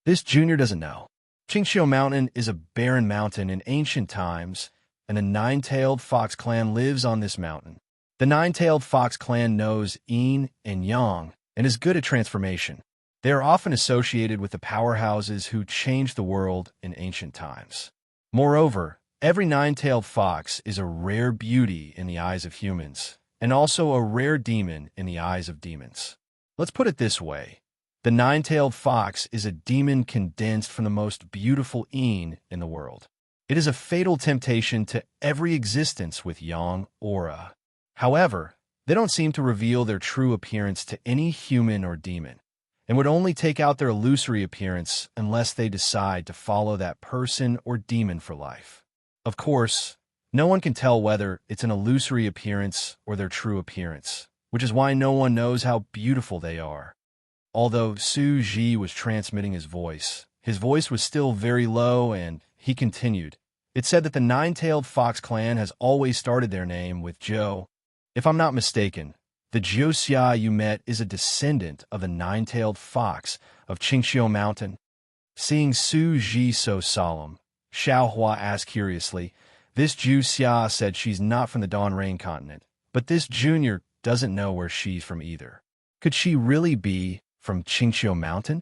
"This junior doesn't know. Qingqiu Mountain is a barren mountain in ancient times, and the nine-tailed fox clan lives on this mountain. The nine-tailed fox clan knows yin and yang and is good at transformation. They are often associated with the powerhouses who changed the world in ancient times. Moreover, every nine-tailed fox is a rare beauty in the eyes of humans, and also a rare demon in the eyes of demons. Let's put it this way. The nine-tailed fox is a demon condensed from the most beautiful yin in the world. It is a fatal temptation to every existence with yang aura. However, they don't seem to reveal their true appearance to any human or demon, and would only take out their illusory appearance unless they decide to follow that person or demon for life. Of course, no one can tell whether it's an illusory appearance or their true appearance, which is why no one knows how beautiful they are." Although Suji was transmitting his voice was still very low, and he continued, "It said that the nine-tailed fox clan has always started their name with Zhou. If I'm not mistaken, the Jiuxia you met is a descendant of the nine-tailed fox of Qingqiu Mountain." Seeing Suji so solemn, Xiaohua asked curiously, "This Jiuxia said she's not from the Dawn Rain continent, but this junior doesn't know where she's from either. Could she really be from Qingqiu Mountain?"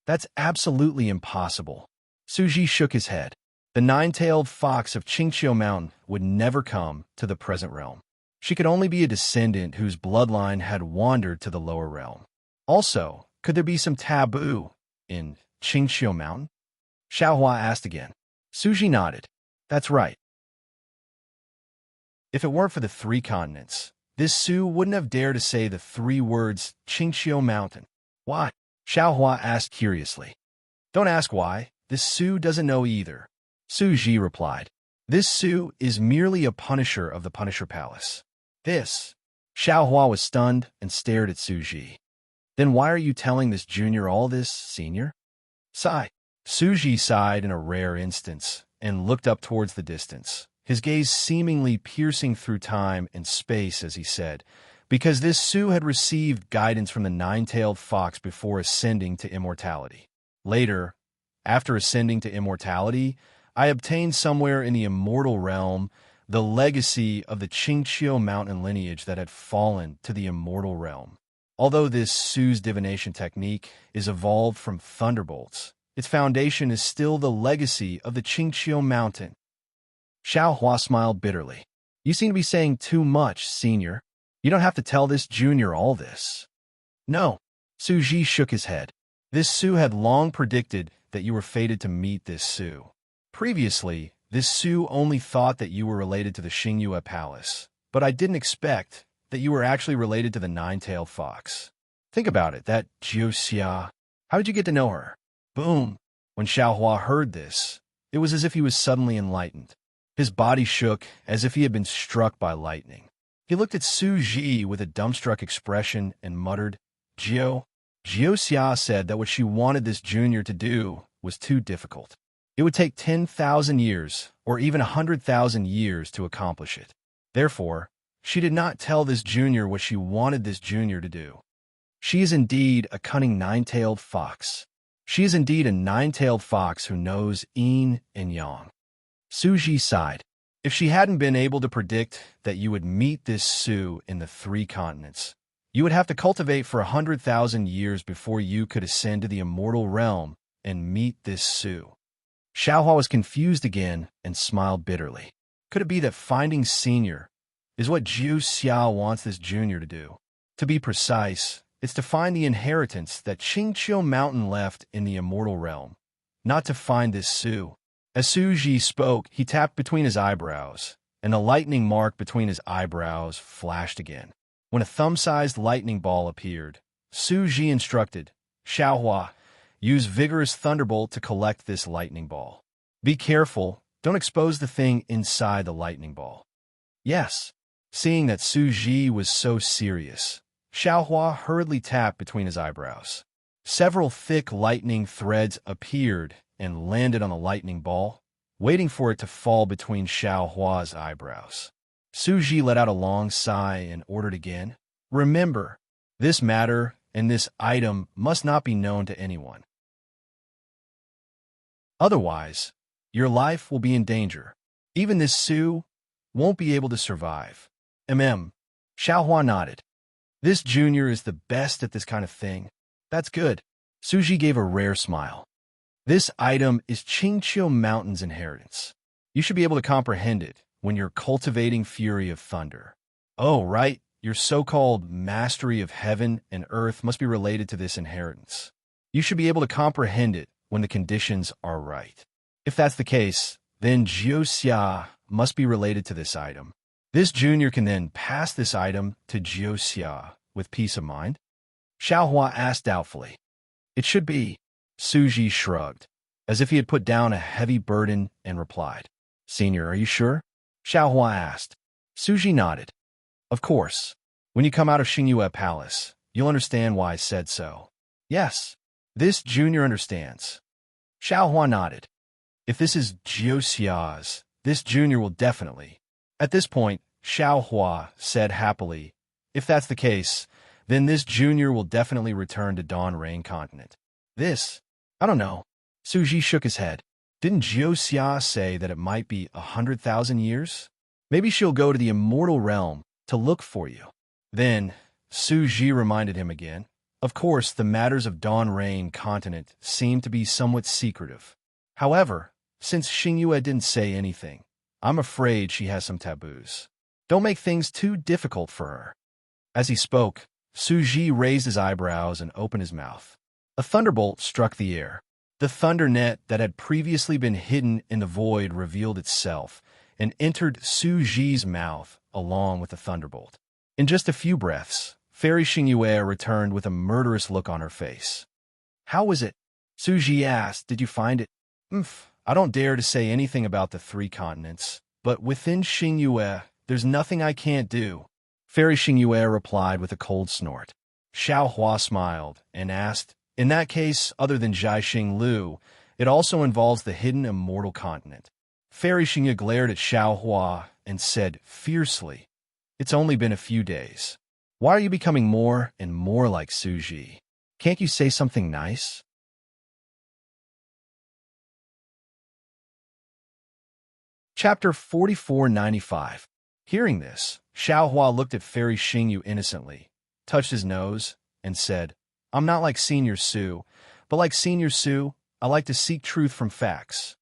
"That's absolutely impossible." Suji shook his head. "The nine-tailed fox of Qingqiu Mountain would never come to the present realm. She could only be a descendant whose bloodline had wandered to the lower realm. Also, could there be some taboo in Qingqiu Mountain?" Xiaohua asked again. Suji nodded. "That's right. If it weren't for the three continents, this Su wouldn't have dared to say the three words Qingqiu Mountain." "Why?" Xiaohua asked curiously. "Don't ask why. This Su doesn't know either." Suji replied. "This Su is merely a punisher of the Punisher Palace." "This?" Xiaohua was stunned and stared at Suji. "Then why are you telling this junior all this, senior?" "Sigh." Suji sighed in a rare instance and looked up towards the distance, his gaze seemingly piercing through time and space as he said, "Because this Su had received guidance from the nine-tailed fox before ascending to immortality. Later, after ascending to immortality, I obtained somewhere in the immortal realm the legacy of the Qingqiu Mountain lineage that had fallen to the immortal realm. Although this Su's divination technique is evolved from thunderbolts, its foundation is still the legacy of the Qingqiu Mountain." Xiaohua smiled bitterly. "You seem to be saying too much, senior. You don't have to tell this junior all this." "No." Suji shook his head. "This Su had long predicted that you were fated to meet this Su. Previously, this Su only thought that you were related to the Xingyue Palace, but I didn't expect that you were actually related to the nine-tailed fox. Think about it, that Jiuxia. How did you get to know her? Boom. When Xiaohua heard this, it was as if he was suddenly enlightened. His body shook as if he had been struck by lightning. He looked at Su Ji with a dumbstruck expression and muttered, Jiuxia said that what she wanted this junior to do was too difficult. It would take 10,000 years, or even 100,000 years to accomplish it. Therefore, she did not tell this junior what she wanted this junior to do. She is indeed a cunning nine-tailed fox. She is indeed a nine-tailed fox who knows yin and yang. Su Ji sighed. If she hadn't been able to predict that you would meet this Su in the three continents, you would have to cultivate for 100,000 years before you could ascend to the immortal realm and meet this Su. Xiaohua was confused again and smiled bitterly. Could it be that finding senior is what Jiuxia wants this junior to do? To be precise, it's to find the inheritance that Qingqiu Mountain left in the immortal realm, not to find this Su. As Su Ji spoke, he tapped between his eyebrows, and the lightning mark between his eyebrows flashed again. When a thumb-sized lightning ball appeared, Su Ji instructed, Xiaohua, use vigorous thunderbolt to collect this lightning ball. Be careful, don't expose the thing inside the lightning ball. Yes. Seeing that Su Ji was so serious, Xiaohua hurriedly tapped between his eyebrows. Several thick lightning threads appeared and landed on the lightning ball, waiting for it to fall between Xiaohua's eyebrows. Su Ji let out a long sigh and ordered again, Remember, this matter and this item must not be known to anyone. Otherwise, your life will be in danger. Even this Su won't be able to survive. Xiaohua nodded. This junior is the best at this kind of thing. That's good. Su Ji gave a rare smile. This item is Qingqiu Mountain's inheritance. You should be able to comprehend it when you're cultivating Fury of Thunder. Oh, right, your so-called mastery of heaven and earth must be related to this inheritance. You should be able to comprehend it when the conditions are right. If that's the case, then Jiuxia must be related to this item. This junior can then pass this item to Jiuxia with peace of mind? Xiaohua asked doubtfully. It should be. Su Ji shrugged, as if he had put down a heavy burden, and replied, Senior, are you sure? Xiaohua asked. Su Ji nodded. Of course. When you come out of Xingyue Palace, you'll understand why I said so. Yes. This junior understands. Xiaohua nodded. If this is Jiuxia's, this junior will definitely. At this point, Xiaohua said happily, If that's the case, then this junior will definitely return to Dawn Rain Continent. This? I don't know. Su Ji shook his head. Didn't Jiuxia say that it might be 100,000 years? Maybe she'll go to the immortal realm to look for you. Then, Su Ji reminded him again. Of course, the matters of Dawn Rain Continent seem to be somewhat secretive. However, since Xingyue didn't say anything, I'm afraid she has some taboos. Don't make things too difficult for her. As he spoke, Su Ji raised his eyebrows and opened his mouth. A thunderbolt struck the air. The thunder net that had previously been hidden in the void revealed itself and entered Su Ji's mouth along with the thunderbolt. In just a few breaths, Fairy Xingyue returned with a murderous look on her face. How was it? Su Ji asked. Did you find it? I don't dare to say anything about the three continents, but within Xingyue, there's nothing I can't do. Fairy Xingyue replied with a cold snort. Xiaohua smiled and asked, In that case, other than Jiaxing Lu, it also involves the hidden immortal continent. Fairy Xingyue glared at Xiaohua and said fiercely, It's only been a few days. Why are you becoming more and more like Su Ji? Can't you say something nice? Chapter 4495. Hearing this, Xiaohua looked at Fairy Xingyu innocently, touched his nose, and said, I'm not like Senior Su, but like Senior Su, I like to seek truth from facts.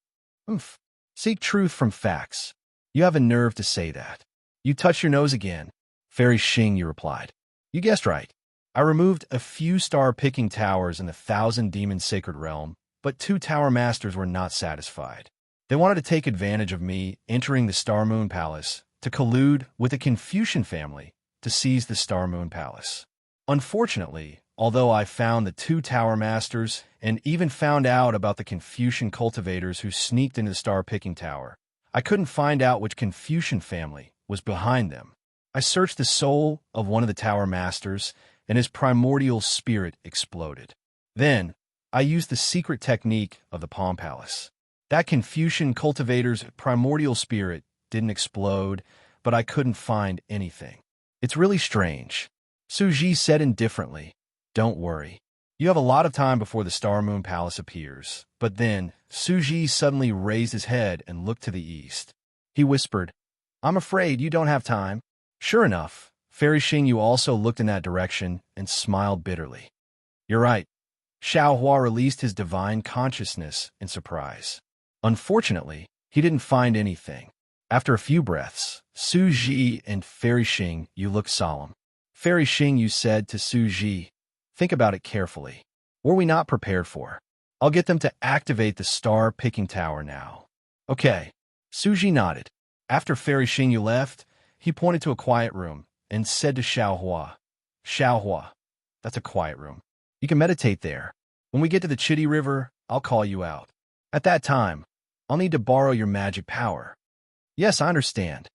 Seek truth from facts. You have a nerve to say that. You touch your nose again. Fairy Xingyu replied. You guessed right. I removed a few star-picking towers in the 1,000 Demon Sacred Realm, but 2 tower masters were not satisfied. They wanted to take advantage of me entering the Star Moon Palace to collude with the Confucian family to seize the Star Moon Palace. Unfortunately, although I found the two Tower Masters and even found out about the Confucian cultivators who sneaked into the star-picking tower, I couldn't find out which Confucian family was behind them. I searched the soul of one of the Tower Masters, and his primordial spirit exploded. Then, I used the secret technique of the Palm Palace. That Confucian cultivator's primordial spirit didn't explode, but I couldn't find anything. It's really strange. Suji said indifferently, "Don't worry. You have a lot of time before the Star Moon Palace appears." But then, Suji suddenly raised his head and looked to the east. He whispered, "I'm afraid you don't have time." Sure enough, Fairy Xingyu also looked in that direction and smiled bitterly. "You're right." Xiao Hua released his divine consciousness in surprise. Unfortunately, he didn't find anything. After a few breaths, Suji and Fairy Xingyu looked solemn. Fairy Xingyu said to Suji, "Think about it carefully. What are we not prepared for? I'll get them to activate the star-picking tower now." "Okay." Suji nodded. After Fairy Xingyu left, he pointed to a quiet room and said to Xiao Hua, "Xiao Hua, that's a quiet room. You can meditate there. When we get to the Chitty River, I'll call you out. At that time, I'll need to borrow your magic power." "Yes, I understand."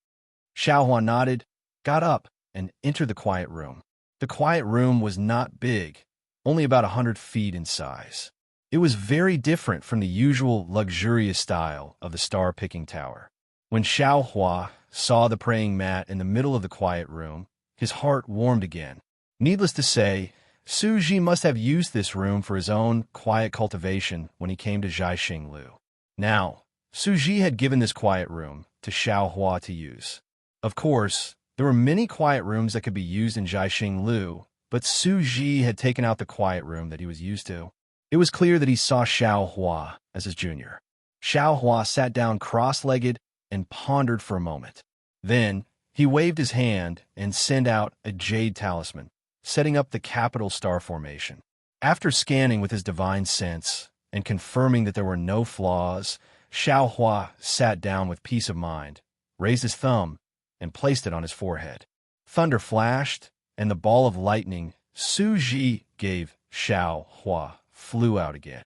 Xiao Hua nodded, got up, and entered the quiet room. The quiet room was not big, only about 100 feet in size. It was very different from the usual luxurious style of the star-picking tower. When Xiao Hua saw the praying mat in the middle of the quiet room, his heart warmed again. Needless to say, Suji must have used this room for his own quiet cultivation when he came to Zhaixing Lu. Now, Suji had given this quiet room to Xiao Hua to use. Of course, there were many quiet rooms that could be used in Zhaixing Lu, but Suji had taken out the quiet room that he was used to. It was clear that he saw Xiao Hua as his junior. Xiao Hua sat down cross-legged and pondered for a moment. Then, he waved his hand and sent out a jade talisman, setting up the capital star formation. After scanning with his divine sense and confirming that there were no flaws, Xiao Hua sat down with peace of mind, raised his thumb, and placed it on his forehead. Thunder flashed, and the ball of lightning Suji gave Xiao Hua flew out again.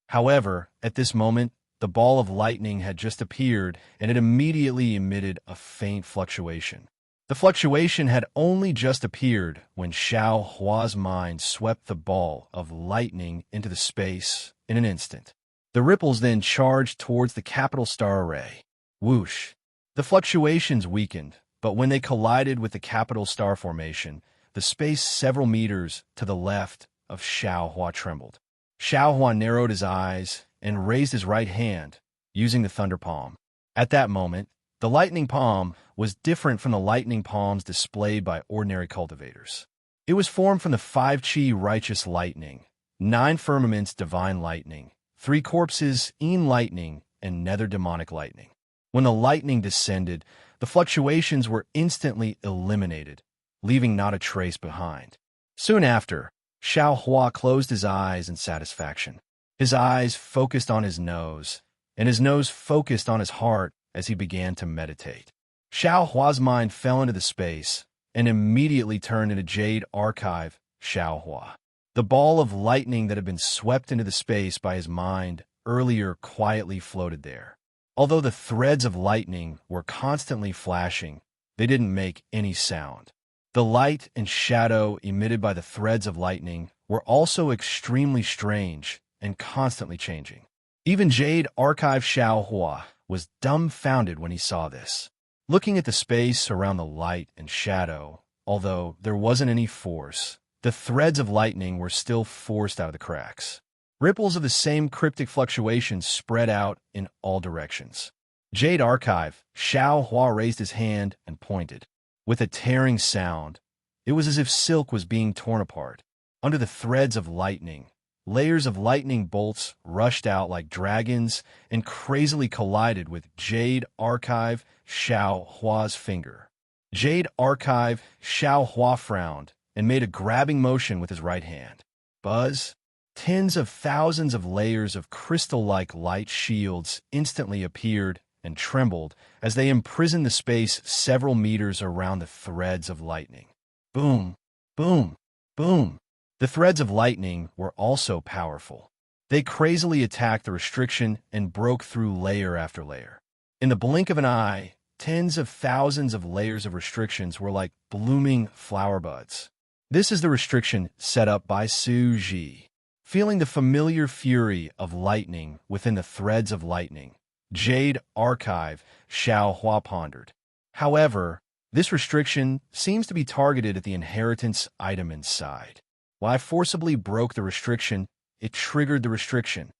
However, at this moment, the ball of lightning had just appeared, and it immediately emitted a faint fluctuation. The fluctuation had only just appeared when Xiao Hua's mind swept the ball of lightning into the space in an instant. The ripples then charged towards the capital star array. Whoosh! The fluctuations weakened, but when they collided with the capital star formation, the space several meters to the left of Xiao Hua trembled. Xiao Hua narrowed his eyes and raised his right hand, using the thunder palm. At that moment, the lightning palm was different from the lightning palms displayed by ordinary cultivators. It was formed from the 5 Qi righteous lightning, 9 firmaments divine lightning, 3 corpses Yin lightning, and nether demonic lightning. When the lightning descended, the fluctuations were instantly eliminated, leaving not a trace behind. Soon after, Xiao Hua closed his eyes in satisfaction. His eyes focused on his nose, and his nose focused on his heart as he began to meditate. Xiao Hua's mind fell into the space and immediately turned into Jade Archive Xiao Hua. The ball of lightning that had been swept into the space by his mind earlier quietly floated there. Although the threads of lightning were constantly flashing, they didn't make any sound. The light and shadow emitted by the threads of lightning were also extremely strange and constantly changing. Even Jade Archive Xiao Hua was dumbfounded when he saw this. Looking at the space around the light and shadow, although there wasn't any force, the threads of lightning were still forced out of the cracks. Ripples of the same cryptic fluctuations spread out in all directions. Jade Archive Xiao Hua raised his hand and pointed. With a tearing sound, it was as if silk was being torn apart. Under the threads of lightning, layers of lightning bolts rushed out like dragons and crazily collided with Jade Archive Xiao Hua's finger. Jade Archive Xiao Hua frowned and made a grabbing motion with his right hand. Buzz! tens of thousands of layers of crystal-like light shields instantly appeared and trembled as they imprisoned the space several meters around the threads of lightning. Boom, boom, boom. The threads of lightning were also powerful. They crazily attacked the restriction and broke through layer after layer. In the blink of an eye, tens of thousands of layers of restrictions were like blooming flower buds. This is the restriction set up by Su Ji. Feeling the familiar fury of lightning within the threads of lightning, Jade Archive Xiao Hua pondered. However, this restriction seems to be targeted at the inheritance item inside. While I forcibly broke the restriction, it triggered the restriction.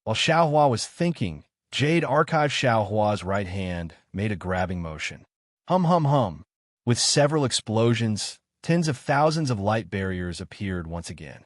While Xiao Hua was thinking, Jade Archive Xiao Hua's right hand made a grabbing motion. Hum hum hum. With several explosions, tens of thousands of light barriers appeared once again.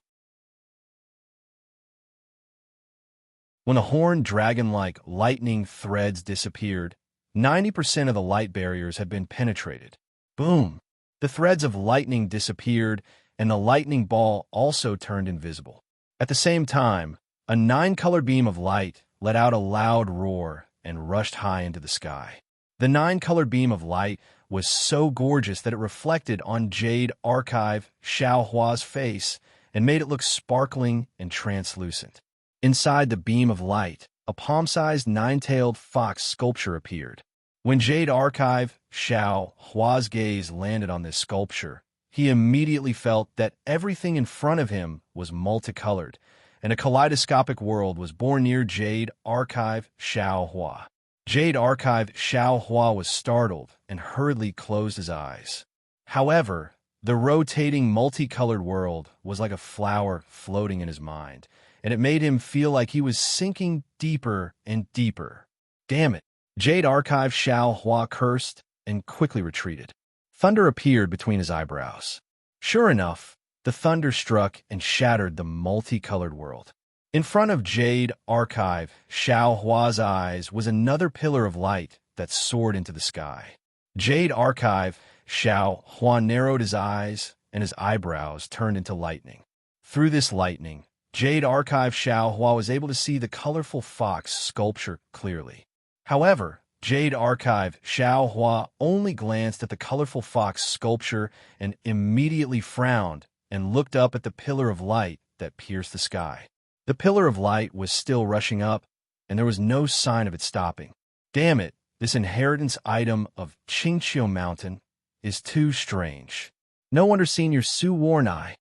When the horned dragon-like lightning threads disappeared, 90% of the light barriers had been penetrated. Boom! The threads of lightning disappeared, and the lightning ball also turned invisible. At the same time, a 9-colored beam of light let out a loud roar and rushed high into the sky. The 9-colored beam of light was so gorgeous that it reflected on Jade Archive Xiao Hua's face and made it look sparkling and translucent. Inside the beam of light, a palm-sized 9-tailed fox sculpture appeared. When Jade Archive Xiao Hua's gaze landed on this sculpture, he immediately felt that everything in front of him was multicolored, and a kaleidoscopic world was born near Jade Archive Xiao Hua. Jade Archive Xiao Hua was startled and hurriedly closed his eyes. However, the rotating multicolored world was like a flower floating in his mind, and it made him feel like he was sinking deeper and deeper. Damn it! Jade Archive Xiao Hua cursed and quickly retreated. Thunder appeared between his eyebrows. Sure enough, the thunder struck and shattered the multicolored world. In front of Jade Archive Xiao Hua's eyes was another pillar of light that soared into the sky. Jade Archive Xiao Hua narrowed his eyes, and his eyebrows turned into lightning. Through this lightning, Jade Archive Xiao Hua was able to see the colorful fox sculpture clearly. However, Jade Archive Xiao Hua only glanced at the colorful fox sculpture and immediately frowned and looked up at the pillar of light that pierced the sky. The pillar of light was still rushing up, and there was no sign of it stopping. Damn it, this inheritance item of Qingqiu Mountain is too strange. No wonder Senior Su Warnai.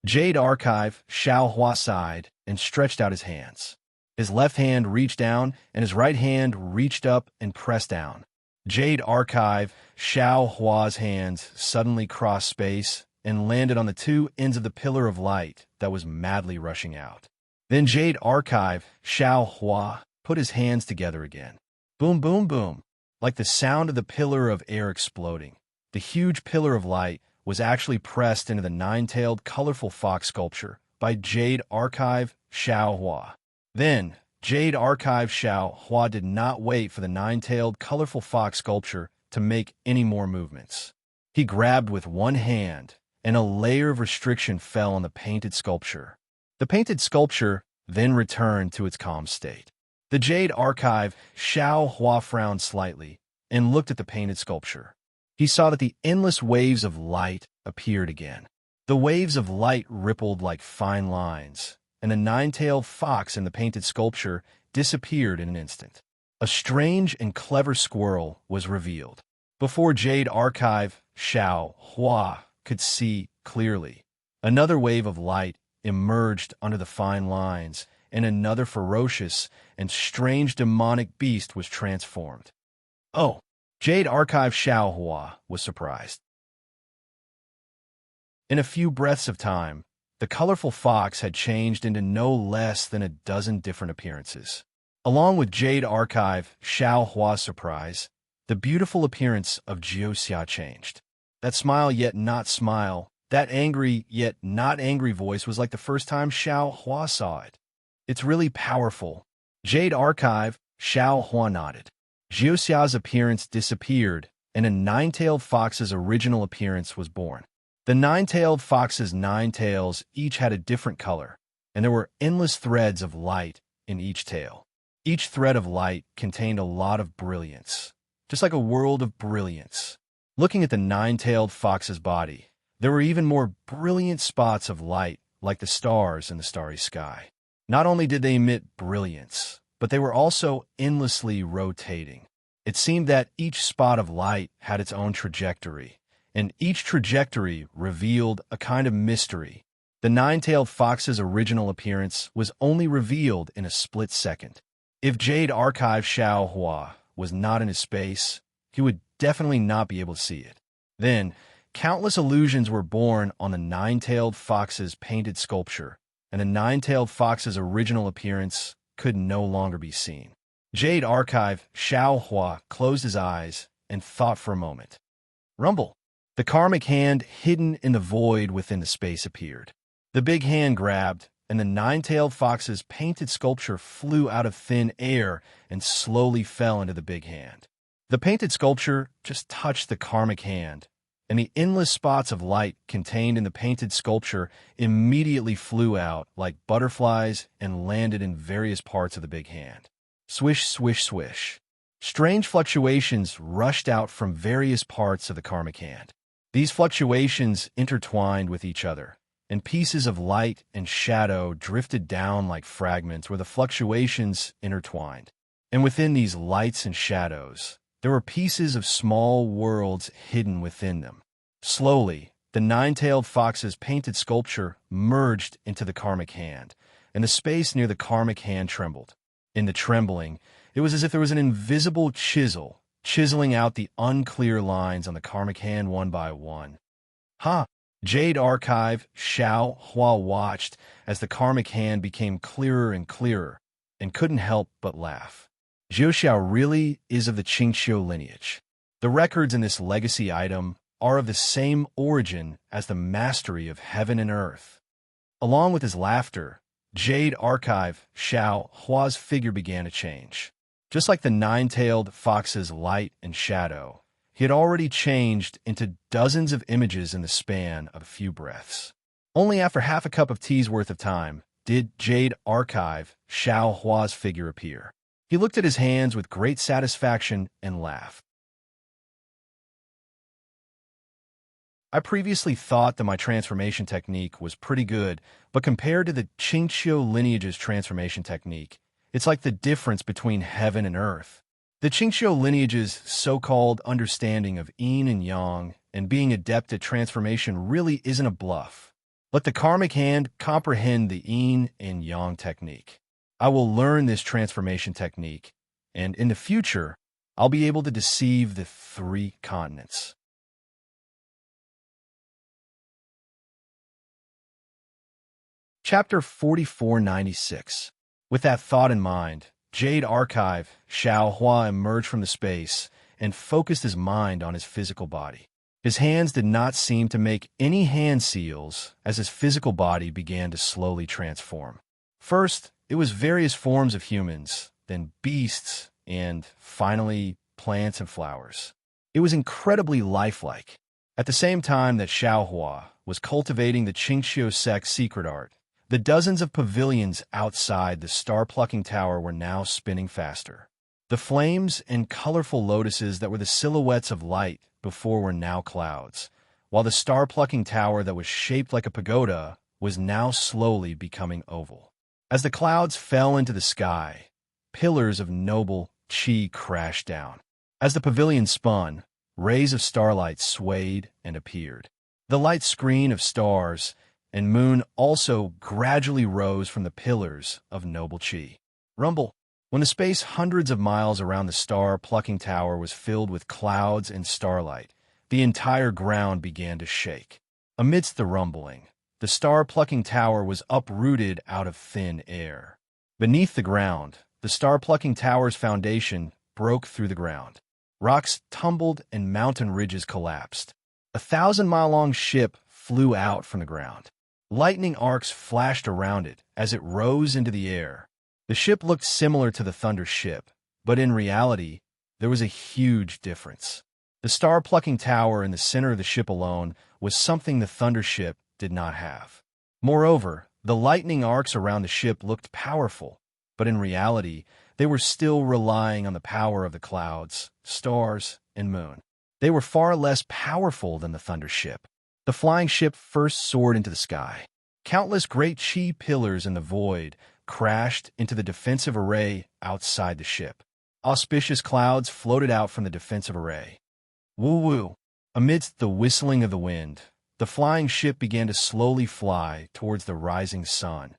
Jade Archive Xiao Hua sighed and stretched out his hands. His left hand reached down, and his right hand reached up and pressed down. Jade Archive Xiao Hua's hands suddenly crossed space and landed on the two ends of the pillar of light that was madly rushing out. Then Jade Archive Xiao Hua put his hands together again. Boom, boom, boom. Like the sound of the pillar of air exploding, the huge pillar of light was actually pressed into the 9-tailed colorful fox sculpture by Jade Archive Xiao Hua. Then, Jade Archive Xiao Hua did not wait for the 9-tailed colorful fox sculpture to make any more movements. He grabbed with one hand, and a layer of restriction fell on the painted sculpture. The painted sculpture then returned to its calm state. The Jade Archive Xiao Hua frowned slightly and looked at the painted sculpture. He saw that the endless waves of light appeared again. The waves of light rippled like fine lines, and the 9-tailed fox in the painted sculpture disappeared in an instant. A strange and clever squirrel was revealed. Before Jade Archive Xiao Hua could see clearly, another wave of light emerged under the fine lines, and another ferocious and strange demonic beast was transformed. Oh! Jade Archive Xiao Hua was surprised. In a few breaths of time, the colorful fox had changed into no less than a dozen different appearances. Along with Jade Archive Xiao Hua's surprise, the beautiful appearance of Jiuxia changed. That smile yet not smile, that angry yet not angry voice was like the first time Xiao Hua saw it. It's really powerful. Jade Archive Xiao Hua nodded. Jiuxia's appearance disappeared, and a 9-tailed fox's original appearance was born. The 9-tailed fox's 9 tails each had a different color, and there were endless threads of light in each tail. Each thread of light contained a lot of brilliance, just like a world of brilliance. Looking at the nine-tailed fox's body, there were even more brilliant spots of light, like the stars in the starry sky. Not only did they emit brilliance, but they were also endlessly rotating. It seemed that each spot of light had its own trajectory, and each trajectory revealed a kind of mystery. The nine-tailed fox's original appearance was only revealed in a split second. If Jade Archive Xiao Hua was not in his space, he would definitely not be able to see it. Then, countless illusions were born on the nine-tailed fox's painted sculpture, and the nine-tailed fox's original appearance could no longer be seen. Jade Archive Xiao Hua closed his eyes and thought for a moment. Rumble. The karmic hand hidden in the void within the space appeared. The big hand grabbed, and the nine-tailed fox's painted sculpture flew out of thin air and slowly fell into the big hand. The painted sculpture just touched the karmic hand, and the endless spots of light contained in the painted sculpture immediately flew out like butterflies and landed in various parts of the big hand. Swish, swish, swish. Strange fluctuations rushed out from various parts of the karmic hand. These fluctuations intertwined with each other, and pieces of light and shadow drifted down like fragments where the fluctuations intertwined. And within these lights and shadows, there were pieces of small worlds hidden within them. Slowly, the nine-tailed fox's painted sculpture merged into the karmic hand, and the space near the karmic hand trembled. In the trembling, it was as if there was an invisible chisel, chiseling out the unclear lines on the karmic hand one by one. Ha! Jade Archive Xiao Hua watched as the karmic hand became clearer and clearer, and couldn't help but laugh. Zhou Xiao really is of the Qingqiu lineage. The records in this legacy item are of the same origin as the mastery of heaven and earth. Along with his laughter, Jade Archive Xiao Hua's figure began to change. Just like the nine-tailed fox's light and shadow, he had already changed into dozens of images in the span of a few breaths. Only after half a cup of tea's worth of time did Jade Archive Xiao Hua's figure appear. He looked at his hands with great satisfaction and laughed. I previously thought that my transformation technique was pretty good, but compared to the Qingqiu lineage's transformation technique, it's like the difference between heaven and earth. The Qingqiu lineage's so-called understanding of yin and yang and being adept at transformation really isn't a bluff. Let the karmic hand comprehend the yin and yang technique. I will learn this transformation technique, and in the future, I'll be able to deceive the 3 continents. Chapter 4496. With that thought in mind, Jade Archive Xiao Hua emerged from the space and focused his mind on his physical body. His hands did not seem to make any hand seals as his physical body began to slowly transform. First, it was various forms of humans, then beasts, and finally, plants and flowers. It was incredibly lifelike. At the same time that Xiao Hua was cultivating the Qingqiu sect's secret art, the dozens of pavilions outside the star-plucking tower were now spinning faster. The flames and colorful lotuses that were the silhouettes of light before were now clouds, while the star-plucking tower that was shaped like a pagoda was now slowly becoming oval. As the clouds fell into the sky, pillars of noble qi crashed down. As the pavilion spun, rays of starlight swayed and appeared. The light screen of stars and moon also gradually rose from the pillars of noble qi. Rumble. When the space hundreds of miles around the star-plucking tower was filled with clouds and starlight, the entire ground began to shake. Amidst the rumbling, the star-plucking tower was uprooted out of thin air. Beneath the ground, the star-plucking tower's foundation broke through the ground. Rocks tumbled and mountain ridges collapsed. A 1,000-mile-long ship flew out from the ground. Lightning arcs flashed around it as it rose into the air. The ship looked similar to the Thunder ship, but in reality, there was a huge difference. The star-plucking tower in the center of the ship alone was something the Thunder ship did not have. Moreover, The lightning arcs around the ship looked powerful, but in reality, they were still relying on the power of the clouds, stars, and moon. They were far less powerful than the thunder ship. The flying ship first soared into the sky. Countless great chi pillars in the void crashed into the defensive array outside the ship. Auspicious clouds floated out from the defensive array. Woo-woo! Amidst the whistling of the wind, the flying ship began to slowly fly towards the rising sun.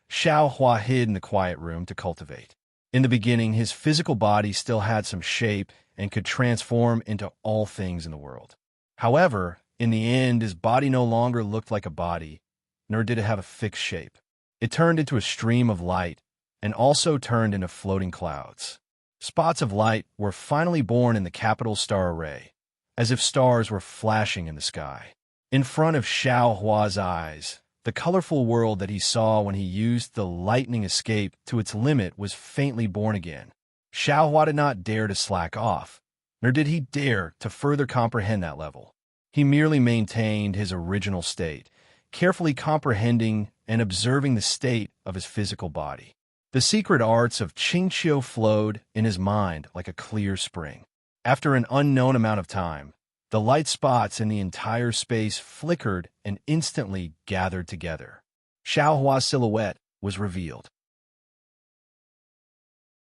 Xiao Hua hid in the quiet room to cultivate. In the beginning, his physical body still had some shape and could transform into all things in the world. However, in the end, his body no longer looked like a body, nor did it have a fixed shape. It turned into a stream of light and also turned into floating clouds. Spots of light were finally born in the capital star array, as if stars were flashing in the sky. In front of Xiao Hua's eyes, the colorful world that he saw when he used the lightning escape to its limit was faintly born again. Xiao Hua did not dare to slack off, nor did he dare to further comprehend that level. He merely maintained his original state, carefully comprehending and observing the state of his physical body. The secret arts of Qingqiu flowed in his mind like a clear spring. After an unknown amount of time, the light spots in the entire space flickered and instantly gathered together. Xiao Hua's silhouette was revealed.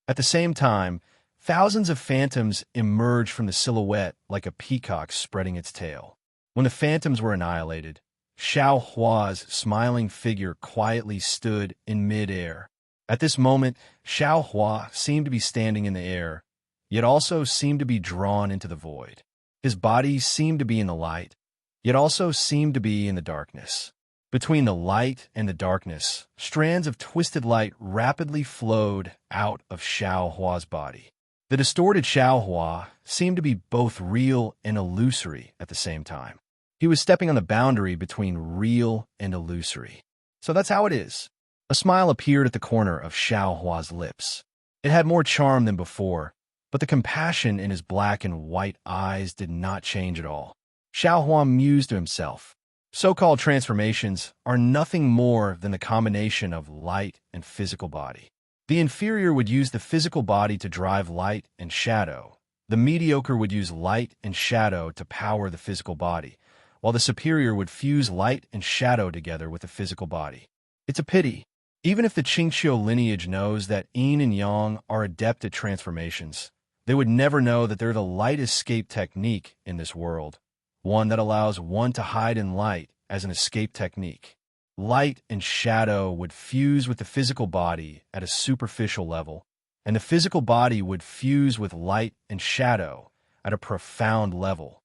At the same time, thousands of phantoms emerged from the silhouette like a peacock spreading its tail. When the phantoms were annihilated, Xiao Hua's smiling figure quietly stood in mid-air. At this moment, Xiao Hua seemed to be standing in the air, yet also seemed to be drawn into the void. His body seemed to be in the light, yet also seemed to be in the darkness. Between the light and the darkness, strands of twisted light rapidly flowed out of Xiao Hua's body. The distorted Xiao Hua seemed to be both real and illusory at the same time. He was stepping on the boundary between real and illusory. So that's how it is. A smile appeared at the corner of Xiao Hua's lips. It had more charm than before, but the compassion in his black and white eyes did not change at all. Xiao Hua mused to himself. So-called transformations are nothing more than the combination of light and physical body. The inferior would use the physical body to drive light and shadow. The mediocre would use light and shadow to power the physical body, while the superior would fuse light and shadow together with the physical body. It's a pity. Even if the Qingqiu lineage knows that yin and yang are adept at transformations, they would never know that they're the light escape technique in this world, one that allows one to hide in light as an escape technique. Light and shadow would fuse with the physical body at a superficial level, and the physical body would fuse with light and shadow at a profound level.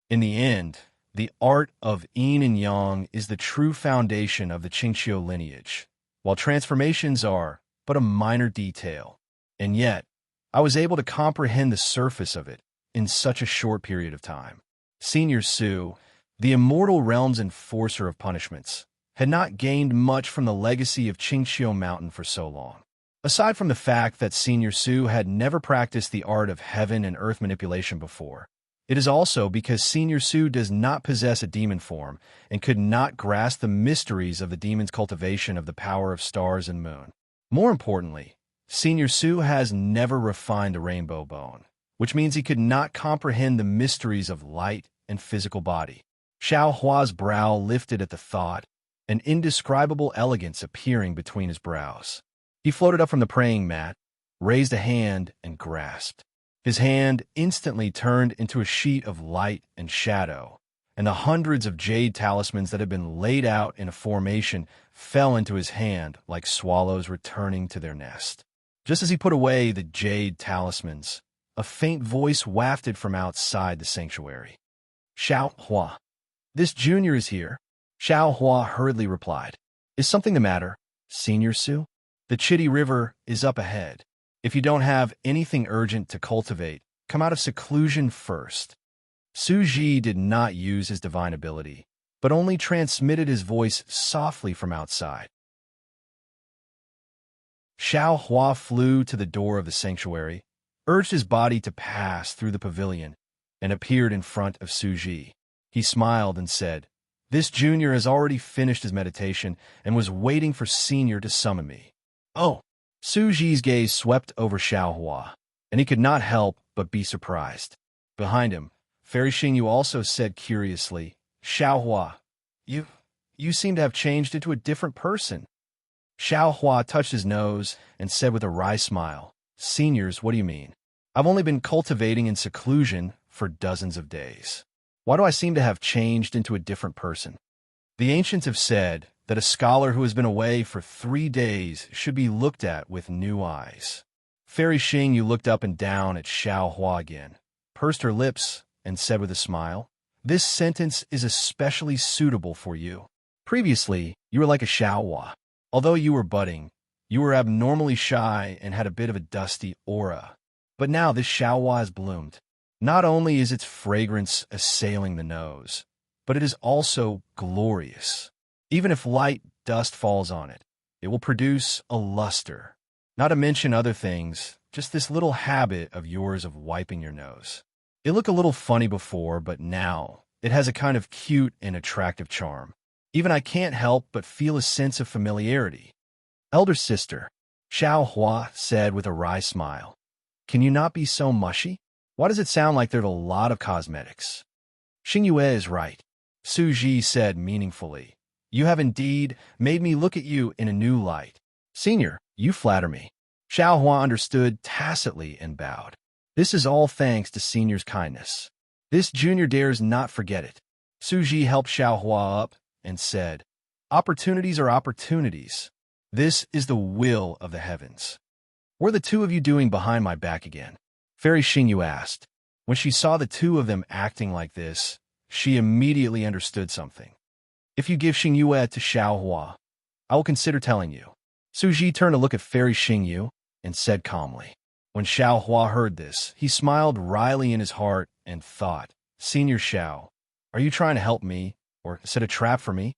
In the end, the art of yin and yang is the true foundation of the Qingqiu lineage, while transformations are but a minor detail. And yet, I was able to comprehend the surface of it in such a short period of time. Senior Su, the immortal realm's enforcer of punishments, had not gained much from the legacy of Qingqiu Mountain for so long. Aside from the fact that Senior Su had never practiced the art of heaven and earth manipulation before, it is also because Senior Su does not possess a demon form and could not grasp the mysteries of the demon's cultivation of the power of stars and moon. More importantly, Senior Su has never refined the rainbow bone, which means he could not comprehend the mysteries of light and physical body. Xiao Hua's brow lifted at the thought, an indescribable elegance appearing between his brows. He floated up from the praying mat, raised a hand, and grasped. His hand instantly turned into a sheet of light and shadow, and the hundreds of jade talismans that had been laid out in a formation fell into his hand like swallows returning to their nest. Just as he put away the jade talismans, a faint voice wafted from outside the sanctuary. "Xiao Hua, this junior is here." Xiao Hua hurriedly replied. "Is something the matter, Senior Su? The Chitty River is up ahead. If you don't have anything urgent to cultivate, come out of seclusion first." Su Ji did not use his divine ability, but only transmitted his voice softly from outside. Xiao Hua flew to the door of the sanctuary, urged his body to pass through the pavilion, and appeared in front of Su Ji. He smiled and said, This junior has already finished his meditation and was waiting for senior to summon me. Oh, Su Ji's gaze swept over Xiaohua, and he could not help but be surprised. Behind him, Fairy Xingyu also said curiously, Xiaohua, you seem to have changed into a different person. Xiaohua touched his nose and said with a wry smile, Seniors, what do you mean? I've only been cultivating in seclusion for dozens of days. Why do I seem to have changed into a different person? The ancients have said that a scholar who has been away for 3 days should be looked at with new eyes. Fairy Xingyu looked up and down at Xiaohua again, pursed her lips, and said with a smile, This sentence is especially suitable for you. Previously, you were like a Xiaohua. Although you were budding, you were abnormally shy and had a bit of a dusty aura. But now this Xiaohua has bloomed. Not only is its fragrance assailing the nose, but it is also glorious. Even if light dust falls on it, it will produce a luster. Not to mention other things, just this little habit of yours of wiping your nose. It looked a little funny before, but now it has a kind of cute and attractive charm. Even I can't help but feel a sense of familiarity. Elder sister, Xiaohua said with a wry smile, Can you not be so mushy? Why does it sound like there's a lot of cosmetics? Xingyue is right, Su Ji said meaningfully. You have indeed made me look at you in a new light. Senior, you flatter me. Xiaohua understood tacitly and bowed. This is all thanks to Senior's kindness. This junior dares not forget it. Su Ji helped Xiaohua up and said, Opportunities are opportunities. This is the will of the heavens. What are the two of you doing behind my back again? Fairy Xingyu asked. When she saw the two of them acting like this, she immediately understood something. If you give Xingyue to Xiaohua, I will consider telling you. Su Ji turned to look at Fairy Xingyu and said calmly. When Xiaohua heard this, he smiled wryly in his heart and thought, Senior Xiao, are you trying to help me, or set a trap for me?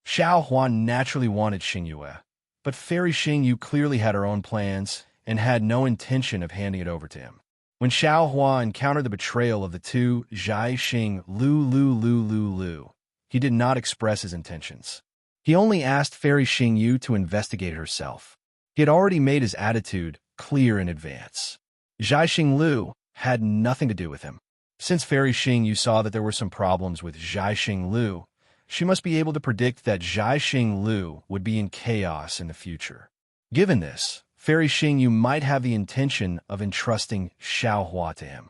Xiaohua naturally wanted Xingyue, but Fairy Xingyu clearly had her own plans and had no intention of handing it over to him. When Xiaohua encountered the betrayal of the two Zhai Xing Lu, he did not express his intentions. He only asked Fairy Xingyu to investigate herself. He had already made his attitude clear in advance. Zhai Xing Lu had nothing to do with him. Since Fairy Xingyu saw that there were some problems with Zhai Xing Lu, she must be able to predict that Zhai Xing Lu would be in chaos in the future. Given this, Fairy Xingyu might have the intention of entrusting Xiaohua to him.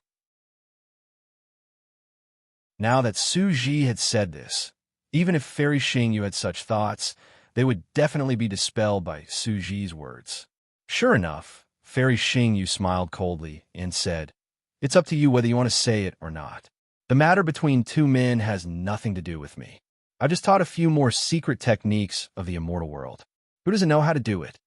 Now that Su Ji had said this, even if Fairy Xingyu had such thoughts, they would definitely be dispelled by Su Ji's words. Sure enough, Fairy Xingyu smiled coldly and said, It's up to you whether you want to say it or not. The matter between two men has nothing to do with me. I just taught a few more secret techniques of the immortal world. Who doesn't know how to do it?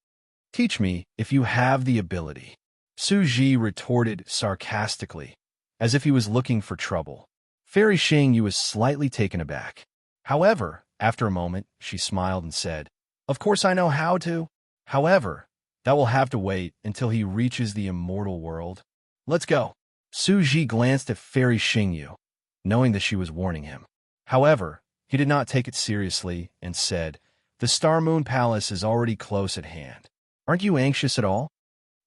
Teach me if you have the ability. Su Ji retorted sarcastically, as if he was looking for trouble. Fairy Xingyu was slightly taken aback. However, after a moment, she smiled and said, Of course I know how to. However, that will have to wait until he reaches the immortal world. Let's go. Su Ji glanced at Fairy Xingyu, knowing that she was warning him. However, he did not take it seriously and said, The Star Moon Palace is already close at hand. Aren't you anxious at all?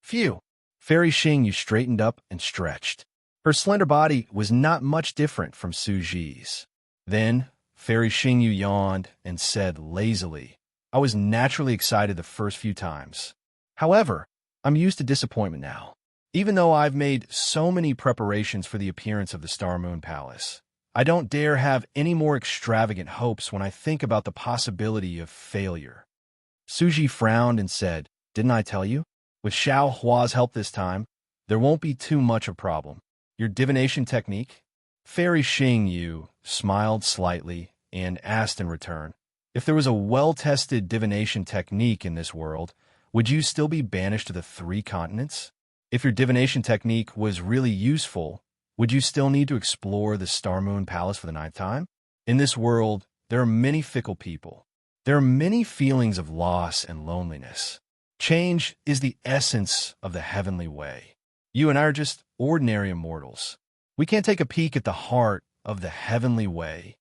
Phew. Fairy Xingyu straightened up and stretched. Her slender body was not much different from Su Ji's. Then, Fairy Xingyu yawned and said lazily, I was naturally excited the first few times. However, I'm used to disappointment now. Even though I've made so many preparations for the appearance of the Star Moon Palace, I don't dare have any more extravagant hopes when I think about the possibility of failure. Su Ji frowned and said, Didn't I tell you? With Xiaohua's help this time, there won't be too much of a problem. Your divination technique? Fairy Xingyu smiled slightly and asked in return, If there was a well-tested divination technique in this world, would you still be banished to the 3 continents? If your divination technique was really useful, would you still need to explore the Star Moon Palace for the 9th time? In this world, there are many fickle people. There are many feelings of loss and loneliness. Change is the essence of the heavenly way. You and I are just ordinary immortals. We can't take a peek at the heart of the heavenly way.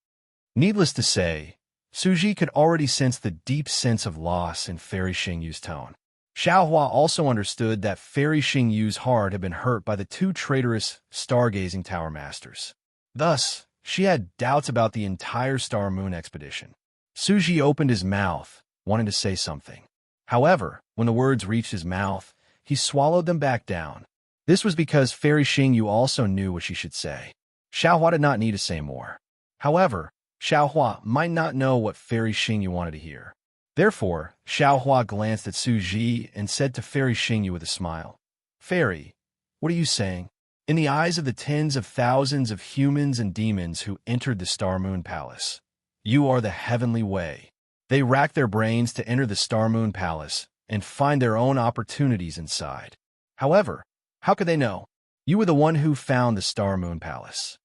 Needless to say, Suji could already sense the deep sense of loss in Fairy Xingyu's tone. Xiaohua also understood that Fairy Xingyu's heart had been hurt by the two traitorous stargazing tower masters. Thus, she had doubts about the entire Star Moon expedition. Suji opened his mouth, wanting to say something. However, when the words reached his mouth, he swallowed them back down. This was because Fairy Xingyu also knew what she should say. Xiaohua did not need to say more. However, Xiaohua might not know what Fairy Xingyu wanted to hear. Therefore, Xiaohua glanced at Suji and said to Fairy Xingyu with a smile, "Fairy, what are you saying?" In the eyes of the tens of thousands of humans and demons who entered the Star Moon Palace, you are the heavenly way. They racked their brains to enter the Star Moon Palace and find their own opportunities inside. However, how could they know? You were the one who found the Star Moon Palace.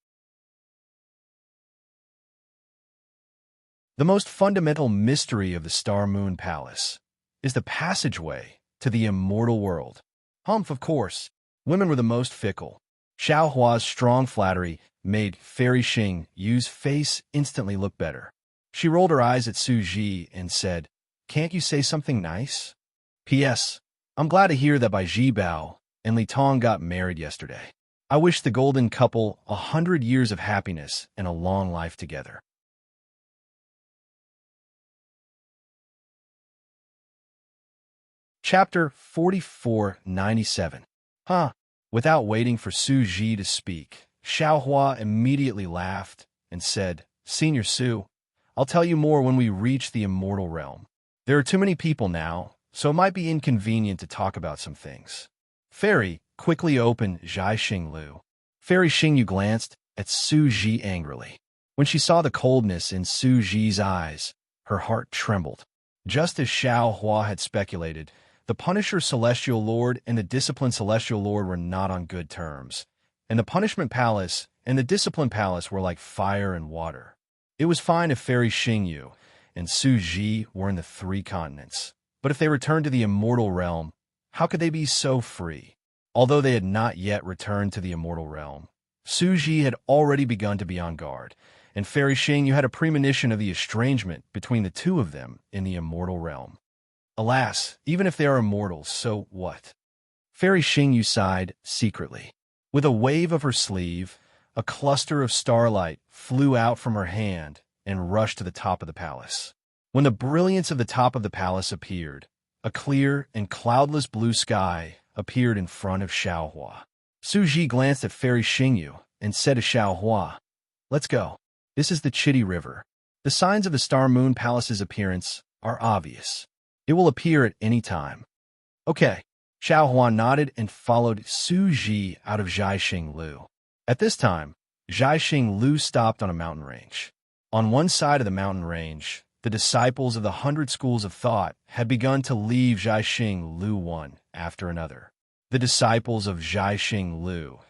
The most fundamental mystery of the Star Moon Palace is the passageway to the immortal world. Humph, of course. Women were the most fickle. Xiaohua's strong flattery made Fairy Xingyu's face instantly look better. She rolled her eyes at Suji and said, "Can't you say something nice? P.S. I'm glad to hear that Bai Jibao and Li Tong got married yesterday. I wish the golden couple 100 years of happiness and a long life together." Chapter 4497. Huh. Without waiting for Suji to speak, Xiaohua immediately laughed and said, "Senior Su, I'll tell you more when we reach the immortal realm. There are too many people now, so it might be inconvenient to talk about some things." Fairy quickly opened Zhai Xinglu. Fairy Xingyu glanced at Suji angrily. When she saw the coldness in Suji's eyes, her heart trembled. Just as Xiaohua had speculated, the Punisher Celestial Lord and the Disciplined Celestial Lord were not on good terms, and the Punishment Palace and the Discipline Palace were like fire and water. It was fine if Fairy Xingyu and Suji were in the three continents, but if they returned to the immortal realm, how could they be so free? Although they had not yet returned to the immortal realm, Suji had already begun to be on guard, and Fairy Xingyu had a premonition of the estrangement between the two of them in the immortal realm. Alas, even if they are immortals, so what? Fairy Xingyu sighed secretly. With a wave of her sleeve, a cluster of starlight flew out from her hand and rushed to the top of the palace. When the brilliance of the top of the palace appeared, a clear and cloudless blue sky appeared in front of Xiaohua. Suji glanced at Fairy Xingyu and said to Xiaohua, "Let's go. This is the Chitty River. The signs of the Star Moon Palace's appearance are obvious. It will appear at any time." "Okay." Xiaohua nodded and followed Suji out of Zhai Xinglu. At this time, Zhai Xinglu stopped on a mountain range. On one side of the mountain range, the disciples of the 100 schools of thought had begun to leave Zhai Xinglu one after another. The disciples of Zhai Xinglu,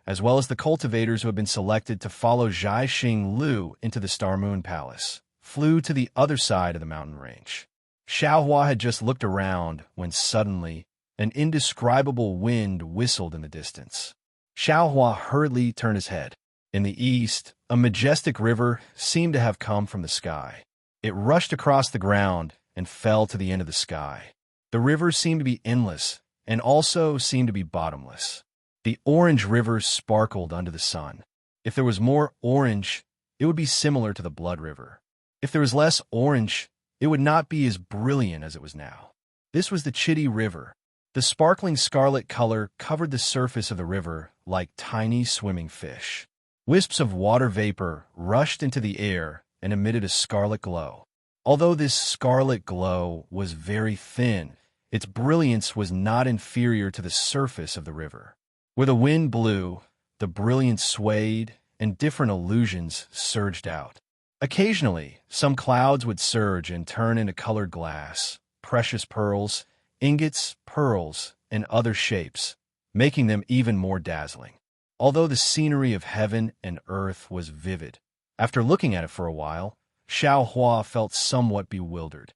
as well as the cultivators who had been selected to follow Zhai Xinglu into the Star Moon Palace, flew to the other side of the mountain range. Xiaohua had just looked around when suddenly an indescribable wind whistled in the distance. Xiaohua hurriedly turned his head. In the east, a majestic river seemed to have come from the sky. It rushed across the ground and fell to the end of the sky. The river seemed to be endless and also seemed to be bottomless. The orange river sparkled under the sun. If there was more orange, it would be similar to the Blood River. If there was less orange, it would not be as brilliant as it was now. This was the Chitty River. The sparkling scarlet color covered the surface of the river like tiny swimming fish. Wisps of water vapor rushed into the air and emitted a scarlet glow. Although this scarlet glow was very thin, its brilliance was not inferior to the surface of the river. Where the wind blew, the brilliance swayed, and different illusions surged out. Occasionally, some clouds would surge and turn into colored glass, precious pearls, ingots, pearls, and other shapes, making them even more dazzling. Although the scenery of heaven and earth was vivid, after looking at it for a while, Xiaohua felt somewhat bewildered.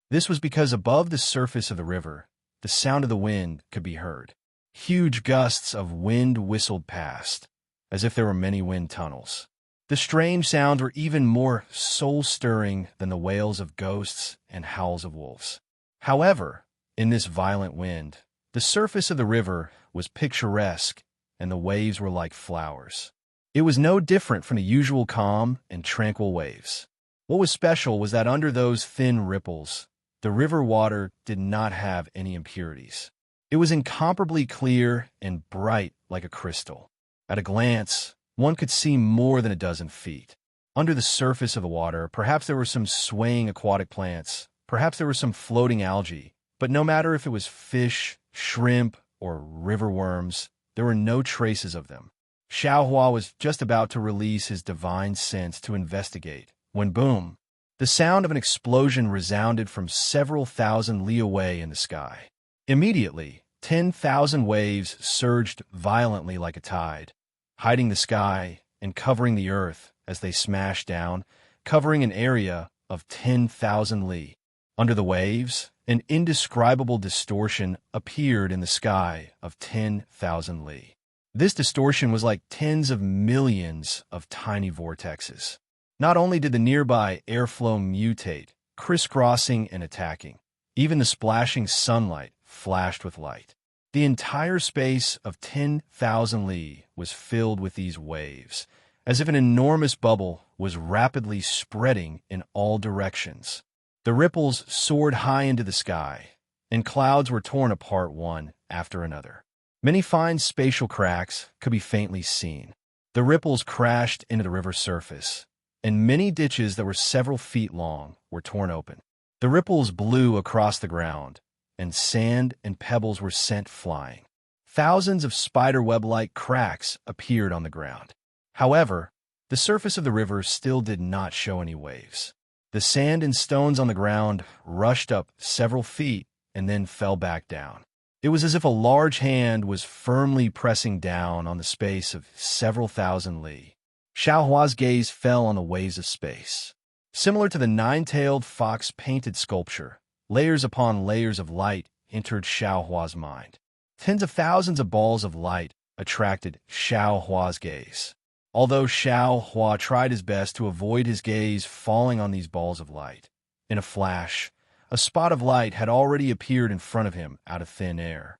This was because above the surface of the river, the sound of the wind could be heard. Huge gusts of wind whistled past, as if there were many wind tunnels. The strange sounds were even more soul-stirring than the wails of ghosts and howls of wolves. However, in this violent wind, the surface of the river was picturesque and the waves were like flowers. It was no different from the usual calm and tranquil waves. What was special was that under those thin ripples, the river water did not have any impurities. It was incomparably clear and bright like a crystal. At a glance, one could see more than a dozen feet. Under the surface of the water, perhaps there were some swaying aquatic plants, perhaps there were some floating algae, but no matter if it was fish, shrimp, or river worms, there were no traces of them. Xiaohua was just about to release his divine sense to investigate, when boom, the sound of an explosion resounded from several thousand li away in the sky. Immediately, 10,000 waves surged violently like a tide, hiding the sky and covering the earth as they smashed down, covering an area of 10,000 li. Under the waves, an indescribable distortion appeared in the sky of 10,000 li. This distortion was like tens of millions of tiny vortexes. Not only did the nearby airflow mutate, crisscrossing and attacking, even the splashing sunlight flashed with light. The entire space of 10,000 li was filled with these waves, as if an enormous bubble was rapidly spreading in all directions. The ripples soared high into the sky, and clouds were torn apart one after another. Many fine spatial cracks could be faintly seen. The ripples crashed into the river's surface, and many ditches that were several feet long were torn open. The ripples blew across the ground, and sand and pebbles were sent flying. Thousands of spiderweb-like cracks appeared on the ground. However, the surface of the river still did not show any waves. The sand and stones on the ground rushed up several feet and then fell back down. It was as if a large hand was firmly pressing down on the space of several thousand li. Xiaohua's gaze fell on the waves of space. Similar to the nine-tailed fox painted sculpture, layers upon layers of light entered Xiaohua's mind. Tens of thousands of balls of light attracted Xiaohua's gaze. Although Xiaohua tried his best to avoid his gaze falling on these balls of light, in a flash, a spot of light had already appeared in front of him out of thin air.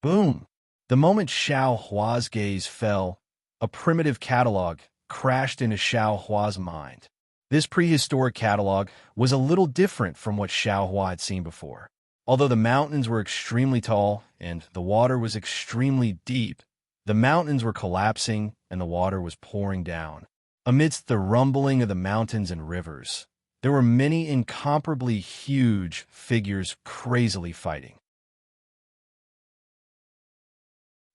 Boom! The moment Xiaohua's gaze fell, a primitive catalog crashed into Xiaohua's mind. This prehistoric catalog was a little different from what Xiaohua had seen before. Although the mountains were extremely tall and the water was extremely deep, the mountains were collapsing and the water was pouring down. Amidst the rumbling of the mountains and rivers, there were many incomparably huge figures crazily fighting.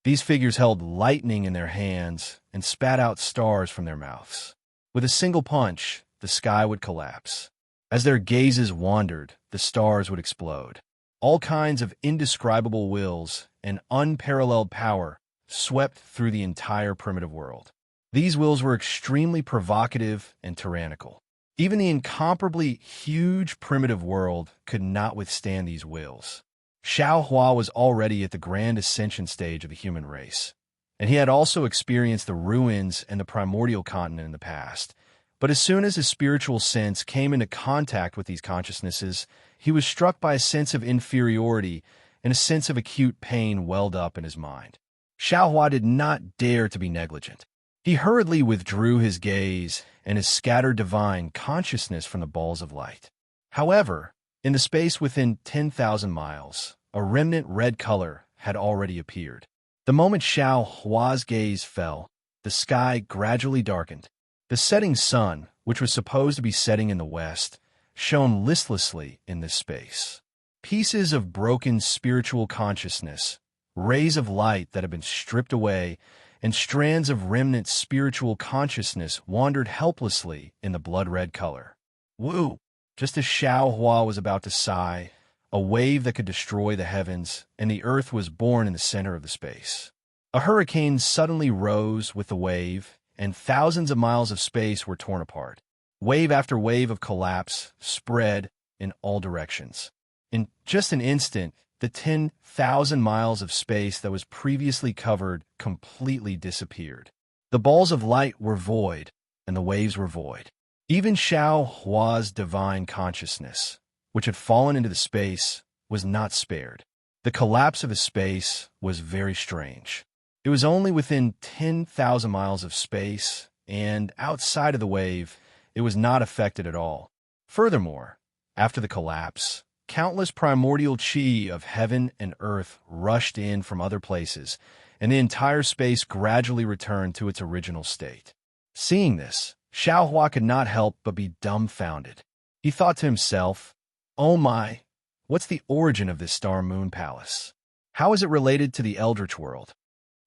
These figures held lightning in their hands and spat out stars from their mouths. With a single punch, the sky would collapse. As their gazes wandered, the stars would explode. All kinds of indescribable wills and unparalleled power swept through the entire primitive world. These wills were extremely provocative and tyrannical. Even the incomparably huge primitive world could not withstand these wills. Xiaohua was already at the grand ascension stage of the human race, and he had also experienced the ruins and the primordial continent in the past. But as soon as his spiritual sense came into contact with these consciousnesses, he was struck by a sense of inferiority and a sense of acute pain welled up in his mind. Xiaohua did not dare to be negligent. He hurriedly withdrew his gaze and his scattered divine consciousness from the balls of light. However, in the space within 10,000 miles, a remnant red color had already appeared. The moment Xiaohua's gaze fell, the sky gradually darkened. The setting sun, which was supposed to be setting in the west, shone listlessly in this space. Pieces of broken spiritual consciousness, rays of light that had been stripped away, and strands of remnant spiritual consciousness wandered helplessly in the blood-red color. Woo! Just as Xiaohua was about to sigh, a wave that could destroy the heavens, and the earth was born in the center of the space. A hurricane suddenly rose with the wave, and thousands of miles of space were torn apart. Wave after wave of collapse spread in all directions. In just an instant, the 10,000 miles of space that was previously covered completely disappeared. The balls of light were void. and the waves were void. Even Xiao Hua's divine consciousness, which had fallen into the space, was not spared. The collapse of his space was very strange. It was only within 10,000 miles of space, and outside of the wave, it was not affected at all. Furthermore, after the collapse, countless primordial chi of heaven and earth rushed in from other places, and the entire space gradually returned to its original state. Seeing this, Xiao Hua could not help but be dumbfounded. He thought to himself, "Oh my, what's the origin of this star-moon palace? How is it related to the Eldritch world?"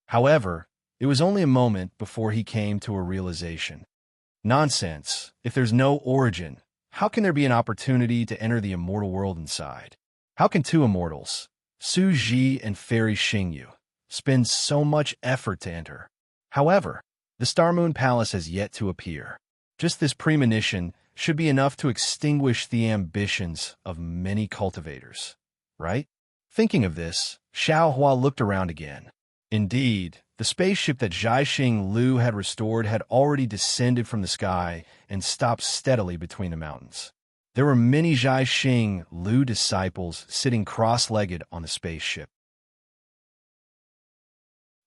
However, it was only a moment before he came to a realization. Nonsense. If there's no origin, how can there be an opportunity to enter the immortal world inside? How can two immortals, Su Ji and Fairy Xingyu, spend so much effort to enter? However, the Star-Moon Palace has yet to appear. Just this premonition should be enough to extinguish the ambitions of many cultivators, right? Thinking of this, Xiao Hua looked around again. Indeed, the spaceship that Zhaixing Lu had restored had already descended from the sky and stopped steadily between the mountains. There were many Zhaixing Lu disciples sitting cross-legged on the spaceship.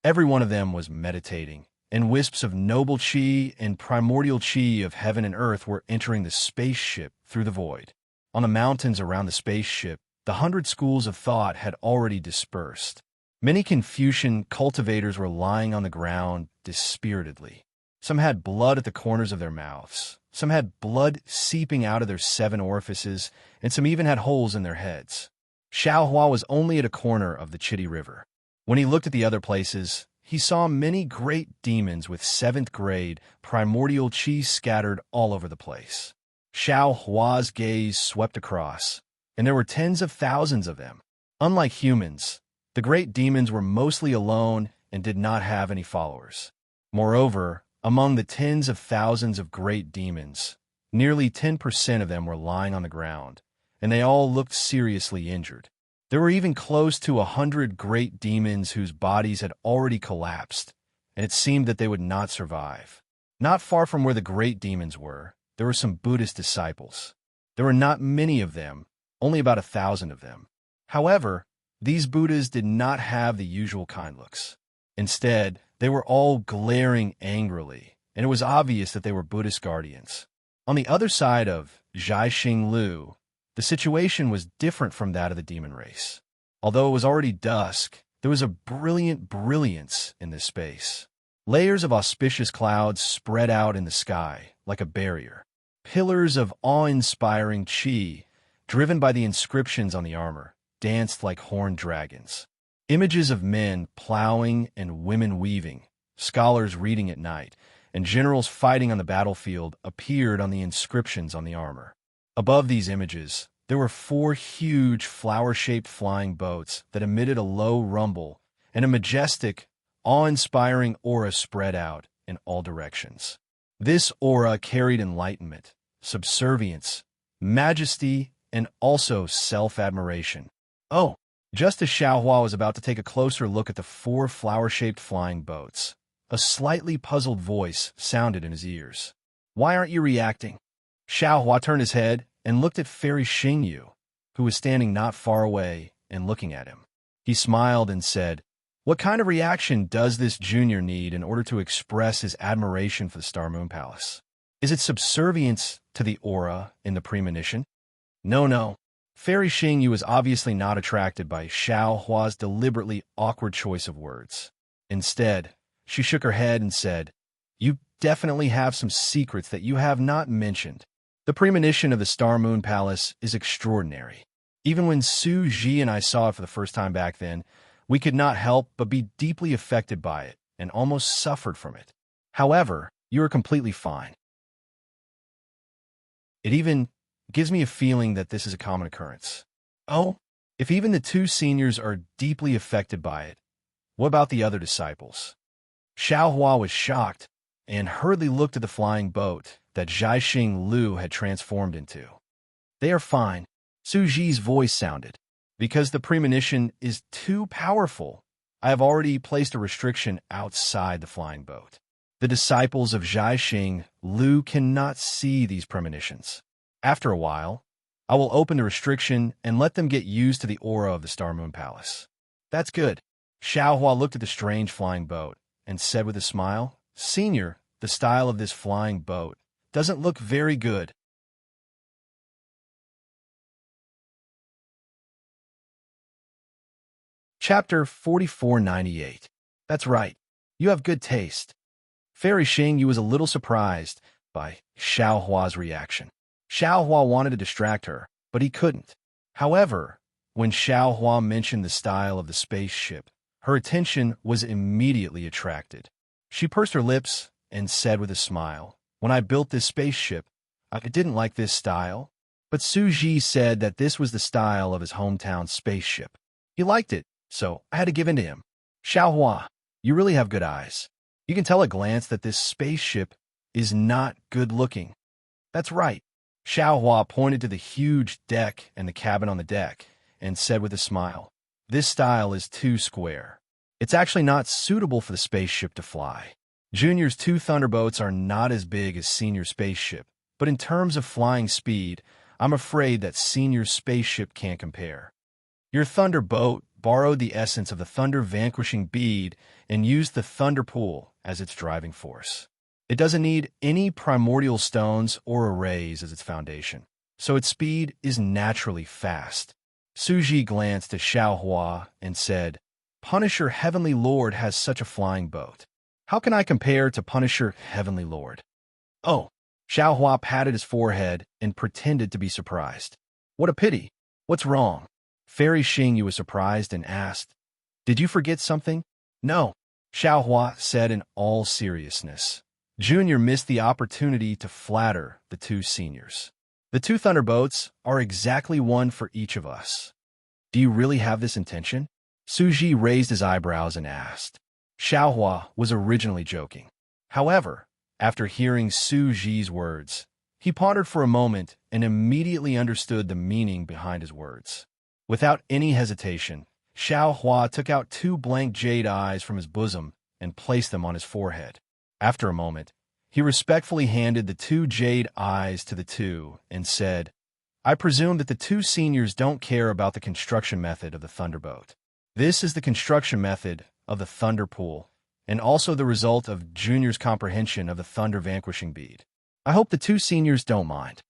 Every one of them was meditating, and wisps of noble chi and primordial chi of heaven and earth were entering the spaceship through the void. On the mountains around the spaceship, the 100 schools of thought had already dispersed. Many Confucian cultivators were lying on the ground dispiritedly. Some had blood at the corners of their mouths. Some had blood seeping out of their 7 orifices, and some even had holes in their heads. Xiao Hua was only at a corner of the Chitty River. When he looked at the other places, he saw many great demons with 7th grade primordial chi scattered all over the place. Xiao Hua's gaze swept across, and there were tens of thousands of them. Unlike humans, the great demons were mostly alone and did not have any followers. Moreover, among the tens of thousands of great demons, nearly 10% of them were lying on the ground, and they all looked seriously injured. There were even close to 100 great demons whose bodies had already collapsed, and it seemed that they would not survive. Not far from where the great demons were, there were some Buddhist disciples. There were not many of them, only about 1,000 of them. However, these Buddhas did not have the usual kind looks. Instead, they were all glaring angrily, and it was obvious that they were Buddhist guardians. On the other side of Zhaixing Lu, the situation was different from that of the demon race. Although it was already dusk, there was a brilliant brilliance in this space. Layers of auspicious clouds spread out in the sky like a barrier. Pillars of awe-inspiring chi, driven by the inscriptions on the armor, danced like horned dragons. Images of men plowing and women weaving, scholars reading at night, and generals fighting on the battlefield appeared on the inscriptions on the armor. Above these images, there were 4 huge flower-shaped flying boats that emitted a low rumble, and a majestic, awe-inspiring aura spread out in all directions. This aura carried enlightenment, subservience, majesty, and also self-admiration. Oh, just as Xiao Hua was about to take a closer look at the 4 flower-shaped flying boats, a slightly puzzled voice sounded in his ears. "Why aren't you reacting?" Xiao Hua turned his head and looked at Fairy Xingyu, who was standing not far away and looking at him. He smiled and said, "What kind of reaction does this junior need in order to express his admiration for the Star-Moon Palace? Is it subservience to the aura in the premonition?" No. Fairy Xingyu was obviously not attracted by Xiao Hua's deliberately awkward choice of words. Instead, she shook her head and said, "You definitely have some secrets that you have not mentioned. The premonition of the Star-Moon Palace is extraordinary. Even when Su Ji and I saw it for the first time back then, we could not help but be deeply affected by it and almost suffered from it. However, you are completely fine. It even gives me a feeling that this is a common occurrence." "Oh, if even the 2 seniors are deeply affected by it, what about the other disciples?" Xiao Hua was shocked and hurriedly looked at the flying boat that Zhaixing Lu had transformed into. "They are fine," Su Ji's voice sounded. "Because the premonition is too powerful, I have already placed a restriction outside the flying boat. The disciples of Zhaixing Lu cannot see these premonitions. After a while, I will open the restriction and let them get used to the aura of the Star Moon Palace. That's good. Xiaohua looked at the strange flying boat and said with a smile, Senior, the style of this flying boat doesn't look very good. Chapter 4498. That's right. You have good taste. Fairy Xingyu was a little surprised by Xiaohua's reaction. Xiaohua wanted to distract her, but he couldn't. However, when Xiaohua mentioned the style of the spaceship, her attention was immediately attracted. She pursed her lips and said with a smile, When I built this spaceship, I didn't like this style, but Su Ji said that this was the style of his hometown spaceship. He liked it, so I had to give in to him. Xiaohua, you really have good eyes. You can tell at a glance that this spaceship is not good looking. That's right. Xiaohua pointed to the huge deck and the cabin on the deck and said with a smile, This style is too square. It's actually not suitable for the spaceship to fly. Junior's two Thunderboats are not as big as Senior's spaceship, but in terms of flying speed, I'm afraid that Senior's spaceship can't compare. Your Thunderboat borrowed the essence of the Thunder Vanquishing bead and used the Thunder Pool as its driving force. It doesn't need any primordial stones or arrays as its foundation, so its speed is naturally fast. Suji glanced at Xiaohua and said, Punisher Heavenly Lord has such a flying boat. How can I compare to Punisher Heavenly Lord? Oh, Xiaohua patted his forehead and pretended to be surprised. What a pity. What's wrong? Fairy Xingyu was surprised and asked, Did you forget something? No, Xiaohua said in all seriousness. Junior missed the opportunity to flatter the two seniors. The two Thunderboats are exactly one for each of us. Do you really have this intention? Suji raised his eyebrows and asked. Xiaohua was originally joking. However, after hearing Suji's words, he pondered for a moment and immediately understood the meaning behind his words. Without any hesitation, Xiaohua took out two blank jade eyes from his bosom and placed them on his forehead. After a moment, he respectfully handed the two jade eyes to the two and said, I presume that the two seniors don't care about the construction method of the Thunderboat. This is the construction method of the Thunder Pool, and also the result of Junior's comprehension of the Thunder Vanquishing bead. I hope the two seniors don't mind.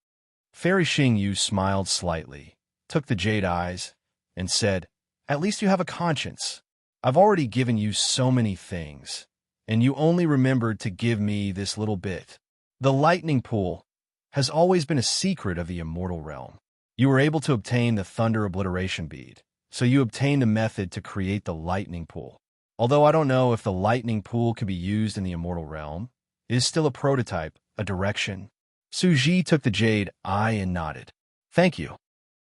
Fairy Xingyu smiled slightly, took the jade eyes, and said, At least you have a conscience. I've already given you so many things, and you only remembered to give me this little bit. The lightning pool has always been a secret of the immortal realm. You were able to obtain the Thunder Obliteration bead, so you obtained a method to create the lightning pool. Although I don't know if the lightning pool could be used in the immortal realm, it is still a prototype, a direction. Suji took the jade eye and nodded. Thank you.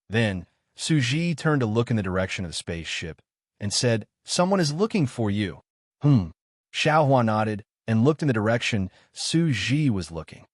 Then, Suji turned to look in the direction of the spaceship and said, Someone is looking for you. Xiaohua nodded and looked in the direction Suji was looking.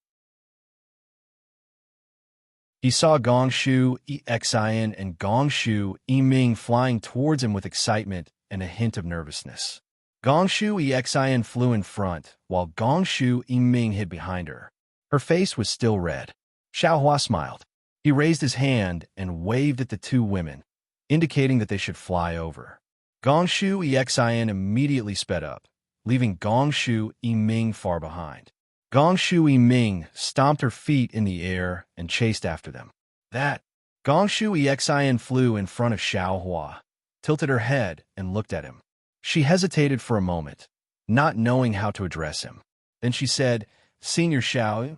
He saw Gongshu, Exin, and Gongshu Yiming flying towards him with excitement and a hint of nervousness. Gongshu Exin flew in front, while Gongshu Yiming hid behind her. Her face was still red. Xiaohua smiled. He raised his hand and waved at the two women, indicating that they should fly over. Gongshu Exin immediately sped up, leaving Gongshu Yiming far behind. Gongshu Yiming stomped her feet in the air and chased after them. Gongshu Exin flew in front of Xiaohua, tilted her head, and looked at him. She hesitated for a moment, not knowing how to address him. Then she said, Senior Xiao,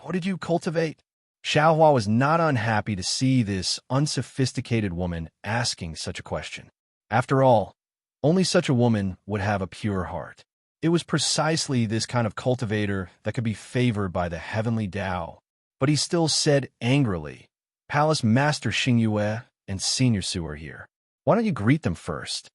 what did you cultivate? Xiaohua was not unhappy to see this unsophisticated woman asking such a question. After all, only such a woman would have a pure heart. It was precisely this kind of cultivator that could be favored by the heavenly Tao. But he still said angrily, Palace Master Xingyue and Senior Su are here. Why don't you greet them first?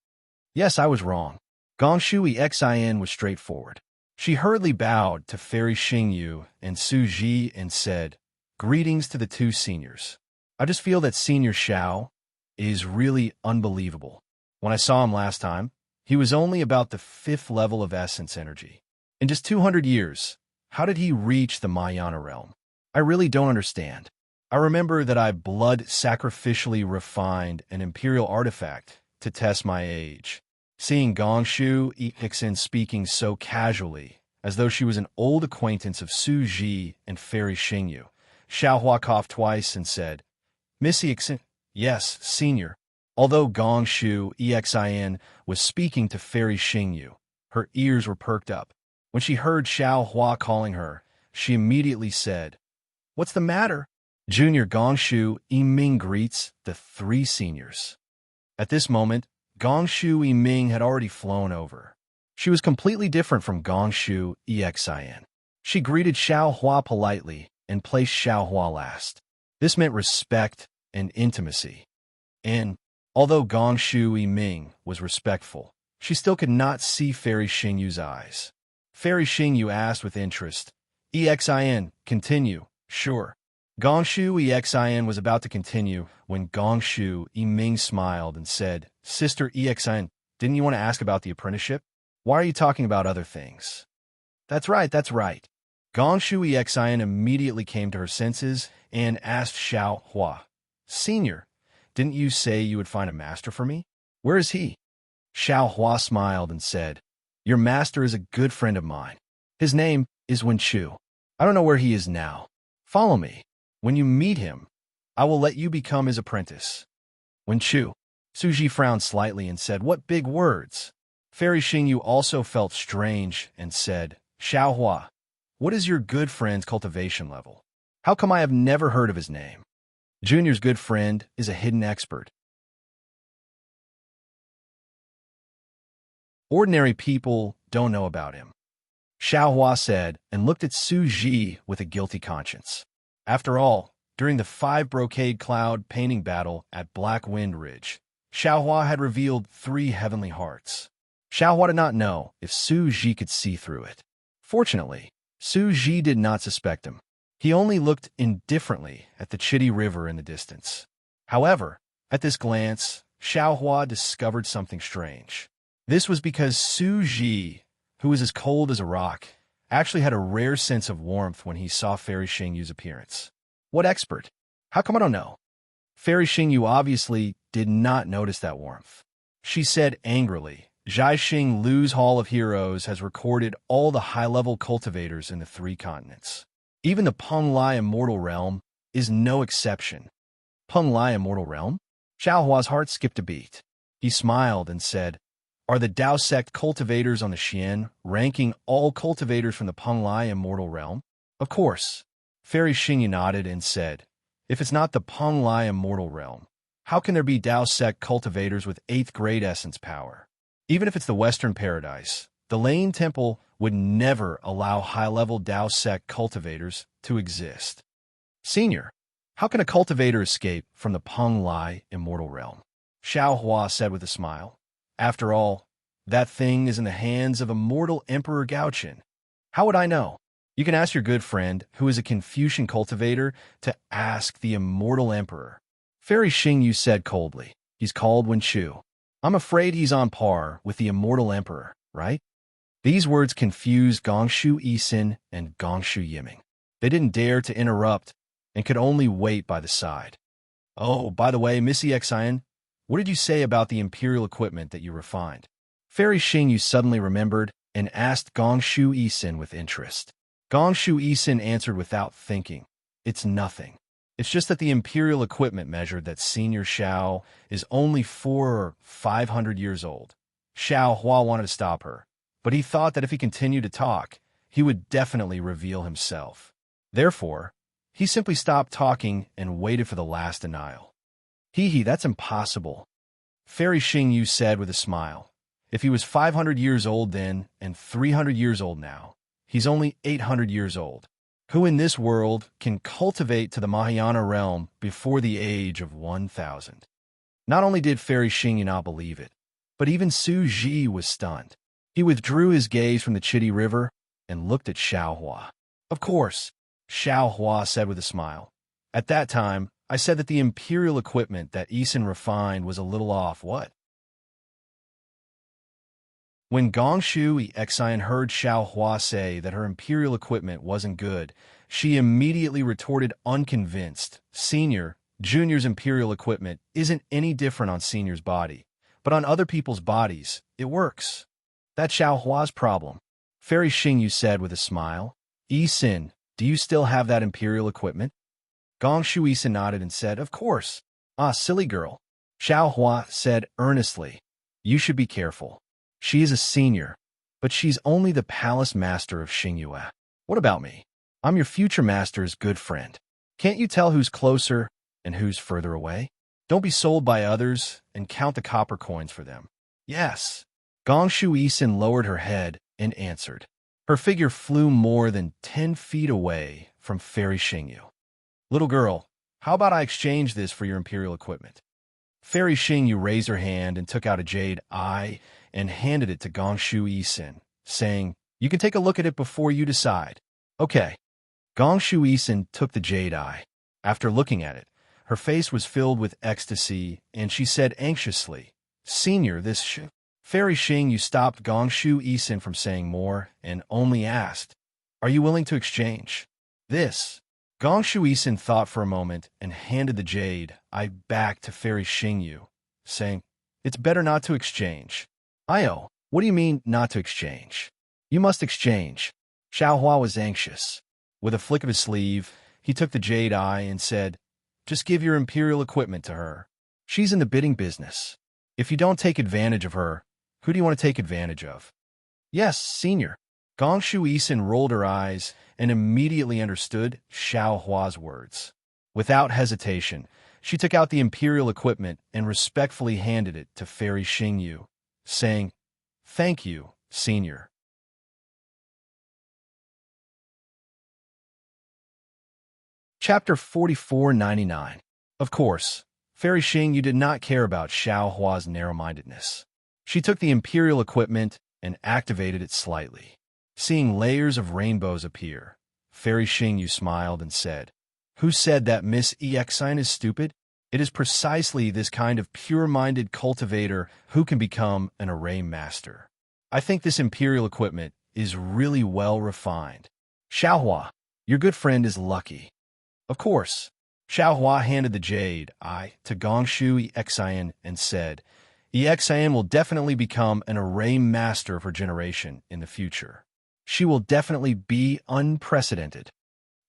Yes, I was wrong. Gongshu Exin was straightforward. She hurriedly bowed to Fairy Xingyu and Su Ji and said, Greetings to the two seniors. I just feel that Senior Xiao is really unbelievable. When I saw him last time, he was only about the 5th level of essence energy. In just 200 years, how did he reach the Mahayana realm? I really don't understand. I remember that I blood sacrificially refined an imperial artifact to test my age. Seeing Gongshu Ixin speaking so casually, as though she was an old acquaintance of Su Ji and Fairy Xingyu, Xiaohua coughed twice and said, Miss Ixin, yes, senior. Although Gongshu Exin was speaking to Fairy Xingyu, her ears were perked up. When she heard Xiaohua calling her, she immediately said, What's the matter? Junior Gongshu Yiming greets the three seniors. At this moment, Gongshu Yiming had already flown over. She was completely different from Gongshu Exin. She greeted Xiaohua politely and placed Xiaohua last. This meant respect and intimacy. And, although Gongshu Yiming was respectful, she still could not see Fairy Xingyu's eyes. Fairy Xingyu asked with interest, Exin, continue, sure. Gongshu Exin was about to continue when Gongshu Yiming smiled and said, Sister Exin, didn't you want to ask about the apprenticeship? Why are you talking about other things? That's right, that's right. Gongshu Exin immediately came to her senses and asked Xiaohua, Senior, didn't you say you would find a master for me? Where is he? Xiaohua smiled and said, Your master is a good friend of mine. His name is Wenchu. I don't know where he is now. Follow me. When you meet him, I will let you become his apprentice. Wenchu. Suji frowned slightly and said, What big words. Fairy Xingyu also felt strange and said, Xiaohua, what is your good friend's cultivation level? How come I have never heard of his name? Junior's good friend is a hidden expert. Ordinary people don't know about him. Xiaohua said and looked at Su Ji with a guilty conscience. After all, during the 5 brocade cloud painting battle at Black Wind Ridge, Xiaohua had revealed 3 heavenly hearts. Xiaohua did not know if Su Ji could see through it. Fortunately, Su Ji did not suspect him. He only looked indifferently at the Chitty River in the distance. However, at this glance, Xiaohua discovered something strange. This was because Su Ji, who was as cold as a rock, actually had a rare sense of warmth when he saw Fairy Xingyu's appearance. What expert? How come I don't know? Fairy Xingyu obviously did not notice that warmth. She said angrily, Zhaixing Lu's Hall of Heroes has recorded all the high-level cultivators in the 3 continents. Even the Penglai Immortal Realm is no exception. Penglai Immortal Realm? Xiaohua's heart skipped a beat. He smiled and said, Are the Dao sect cultivators on the Xian ranking all cultivators from the Penglai Immortal Realm? Of course. Fairy Xingyu nodded and said, If it's not the Penglai Immortal Realm, how can there be Dao sect cultivators with 8th grade essence power? Even if it's the Western Paradise, the Lane Temple would never allow high-level Dao sect cultivators to exist. Senior, how can a cultivator escape from the Penglai Immortal Realm? Xiaohua said with a smile. After all, that thing is in the hands of immortal Emperor Gaochen. How would I know? You can ask your good friend, who is a Confucian cultivator, to ask the immortal emperor. Fairy Xingyu said coldly. He's called Wenchu. I'm afraid he's on par with the immortal emperor, right? These words confused Gongshu Yixin and Gongshu Yiming. They didn't dare to interrupt and could only wait by the side. Oh, by the way, Miss Exin, what did you say about the imperial equipment that you refined? Fairy Xingyu suddenly remembered and asked Gongshu Yixin with interest. Gongshu Yixin answered without thinking, It's nothing. It's just that the imperial equipment measured that Senior Xiao is only 400 or 500 years old. Xiaohua wanted to stop her, but he thought that if he continued to talk, he would definitely reveal himself. Therefore, he simply stopped talking and waited for the last denial. Hee, that's impossible. Fairy Xingyu said with a smile. If he was 500 years old then and 300 years old now, he's only 800 years old. Who in this world can cultivate to the Mahayana realm before the age of 1,000? Not only did Fairy Xingyu not believe it, but even Su Ji was stunned. He withdrew his gaze from the Chitty River and looked at Xiaohua. Of course, Xiaohua said with a smile. At that time, I said that the imperial equipment that Yixin refined was a little off what? When Gong Shu Exian heard Xiao Hua say that her imperial equipment wasn't good, she immediately retorted unconvinced. Senior, Junior's imperial equipment isn't any different on Senior's body, but on other people's bodies, it works. That's Xiao Hua's problem. Fairy Xingyu said with a smile. Yi Sin, do you still have that imperial equipment? Gong Shu Yi nodded and said, of course. Ah, silly girl. Xiao Hua said earnestly. You should be careful. She is a senior, but she's only the palace master of Xingyue. What about me? I'm your future master's good friend. Can't you tell who's closer and who's further away? Don't be sold by others and count the copper coins for them. Yes. Gong Shu Yi lowered her head and answered. Her figure flew more than 10 feet away from Fairy Xingyu. Little girl, how about I exchange this for your imperial equipment? Fairy Xingyu raised her hand and took out a jade eye and handed it to Gong Shu Yi, saying, you can take a look at it before you decide. Okay. Gong Shu Yi took the jade eye. After looking at it, her face was filled with ecstasy, and she said anxiously, Senior, this Fairy Xingyu stopped Gong Shu Yi from saying more and only asked, are you willing to exchange this? Gong Shu Yi thought for a moment and handed the jade eye back to Fairy Xingyu, saying, it's better not to exchange. Io, what do you mean not to exchange? You must exchange. Xiao Hua was anxious. With a flick of his sleeve, he took the jade eye and said, just give your imperial equipment to her. She's in the bidding business. If you don't take advantage of her, who do you want to take advantage of? Yes, Senior. Gong Shu Yi rolled her eyes and immediately understood Xiao Hua's words. Without hesitation, she took out the imperial equipment and respectfully handed it to Fairy Xingyu, saying, thank you, Senior. Chapter 4499. Of course, Fairy Xingyu did not care about Xiao Hua's narrow-mindedness. She took the imperial equipment and activated it slightly. Seeing layers of rainbows appear, Fairy Xingyu smiled and said, who said that Miss Exine is stupid? It is precisely this kind of pure-minded cultivator who can become an array master. I think this imperial equipment is really well refined. Xiao Hua, your good friend is lucky. Of course. Xiao Hua handed the jade eye to Gong Shu Exine and said, Exine will definitely become an array master of her generation in the future. She will definitely be unprecedented.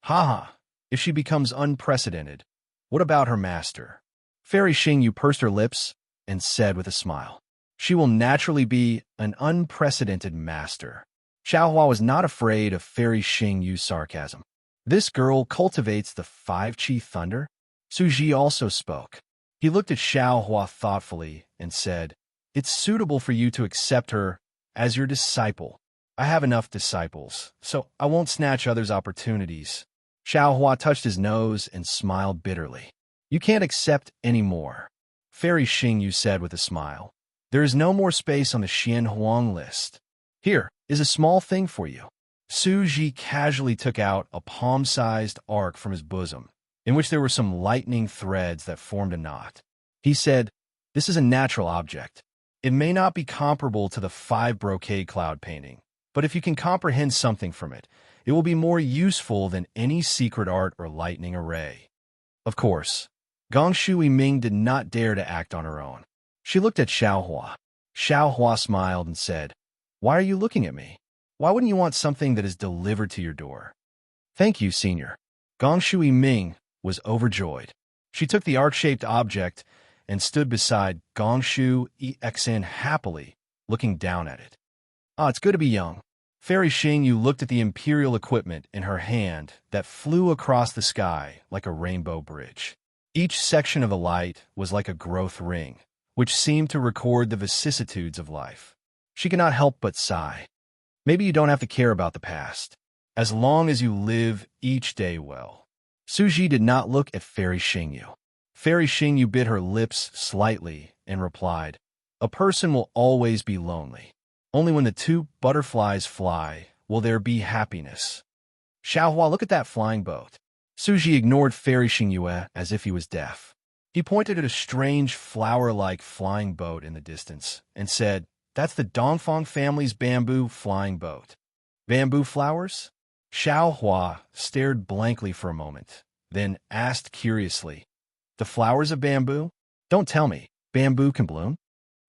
Ha! If she becomes unprecedented, what about her master? Fairy Xingyu pursed her lips and said with a smile, she will naturally be an unprecedented master. Xiao Hua was not afraid of Fairy Xingyu's sarcasm. This girl cultivates the 5-chi thunder? Su Ji also spoke. He looked at Xiao Hua thoughtfully and said, it's suitable for you to accept her as your disciple. I have enough disciples, so I won't snatch others' opportunities. Xiao Hua touched his nose and smiled bitterly. You can't accept any more. Fairy Xingyu said with a smile. There is no more space on the Xian Huang list. Here is a small thing for you. Su Ji casually took out a palm-sized arc from his bosom, in which there were some lightning threads that formed a knot. He said, this is a natural object. It may not be comparable to the 5 brocade cloud painting, but if you can comprehend something from it, it will be more useful than any secret art or lightning array. Of course, Gong Shu Yiming did not dare to act on her own. She looked at Xiao Hua. Xiao Hua smiled and said, why are you looking at me? Why wouldn't you want something that is delivered to your door? Thank you, Senior. Gong Shu Yiming was overjoyed. She took the arc-shaped object and stood beside Gong Shu Exin happily, looking down at it. Ah, it's good to be young. Fairy Xingyu looked at the imperial equipment in her hand that flew across the sky like a rainbow bridge. Each section of the light was like a growth ring, which seemed to record the vicissitudes of life. She could not help but sigh. Maybe you don't have to care about the past, as long as you live each day well. Su Ji did not look at Fairy Xingyu. Fairy Xingyu bit her lips slightly and replied, a person will always be lonely. Only when the 2 butterflies fly will there be happiness. Xiao Hua, look at that flying boat. Su Ji ignored Fairy Xingyu as if he was deaf. He pointed at a strange flower-like flying boat in the distance and said, That's the Dongfang family's bamboo flying boat. Bamboo flowers? Xiao Hua stared blankly for a moment, then asked curiously, the flowers of bamboo? Don't tell me, bamboo can bloom?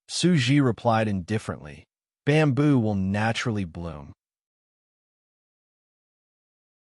Su Ji replied indifferently, bamboo will naturally bloom.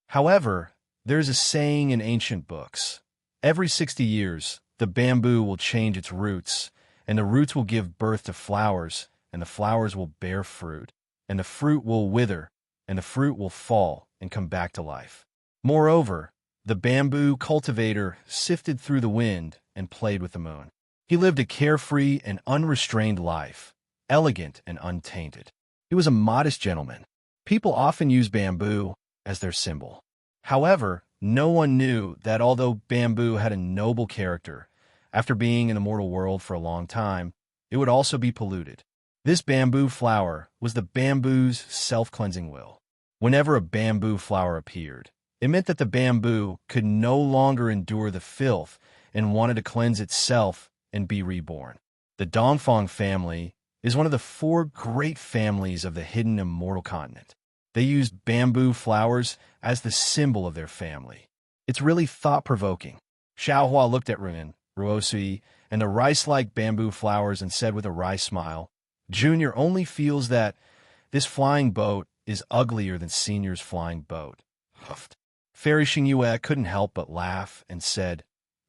However, there's a saying in ancient books. Every 60 years, the bamboo will change its roots, and the roots will give birth to flowers, and the flowers will bear fruit, and the fruit will wither, and the fruit will fall and come back to life. Moreover, the bamboo cultivator sifted through the wind and played with the moon. He lived a carefree and unrestrained life, elegant and untainted. He was a modest gentleman. People often use bamboo as their symbol. However, no one knew that although bamboo had a noble character, after being in the mortal world for a long time, it would also be polluted. This bamboo flower was the bamboo's self-cleansing will. Whenever a bamboo flower appeared, it meant that the bamboo could no longer endure the filth and wanted to cleanse itself and be reborn. The Dongfang family is one of the 4 great families of the hidden immortal continent. They used bamboo flowers as the symbol of their family. It's really thought-provoking. Xiaohua looked at Ruosui, and the rice-like bamboo flowers and said with a wry smile, Junior only feels that this flying boat is uglier than Senior's flying boat. Huffed. Fairy Xingyue couldn't help but laugh and said,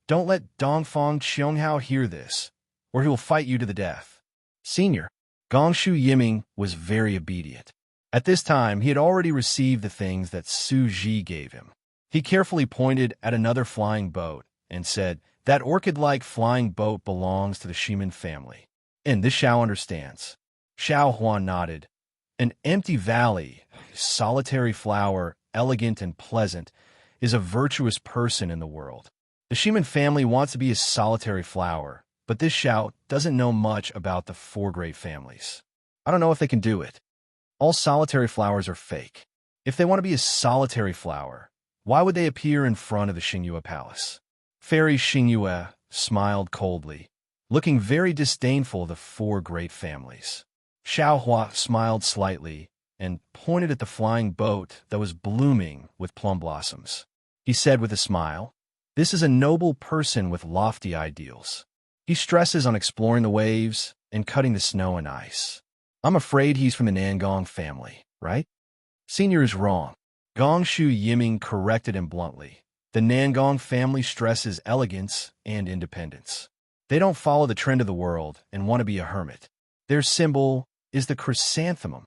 Don't let Dongfang Qianghao hear this, or he will fight you to the death. Senior, Gongshu Yiming was very obedient. At this time, he had already received the things that Su Ji gave him. He carefully pointed at another flying boat and said, That orchid-like flying boat belongs to the Shimin family. And this Xiao understands. Xiao Huan nodded. An empty valley, solitary flower, elegant and pleasant, is a virtuous person in the world. The Shimin family wants to be a solitary flower, but this Xiao doesn't know much about the 4 great families. I don't know if they can do it. All solitary flowers are fake. If they want to be a solitary flower, why would they appear in front of the Xingyue Palace? Fairy Xingyue smiled coldly, looking very disdainful of the 4 great families. Xiao Hua smiled slightly and pointed at the flying boat that was blooming with plum blossoms. He said with a smile, This is a noble person with lofty ideals. He stresses on exploring the waves and cutting the snow and ice. I'm afraid he's from the Nangong family, right? Senior is wrong. Gongshu Yiming corrected him bluntly. The Nangong family stresses elegance and independence. They don't follow the trend of the world and want to be a hermit. Their symbol is the chrysanthemum.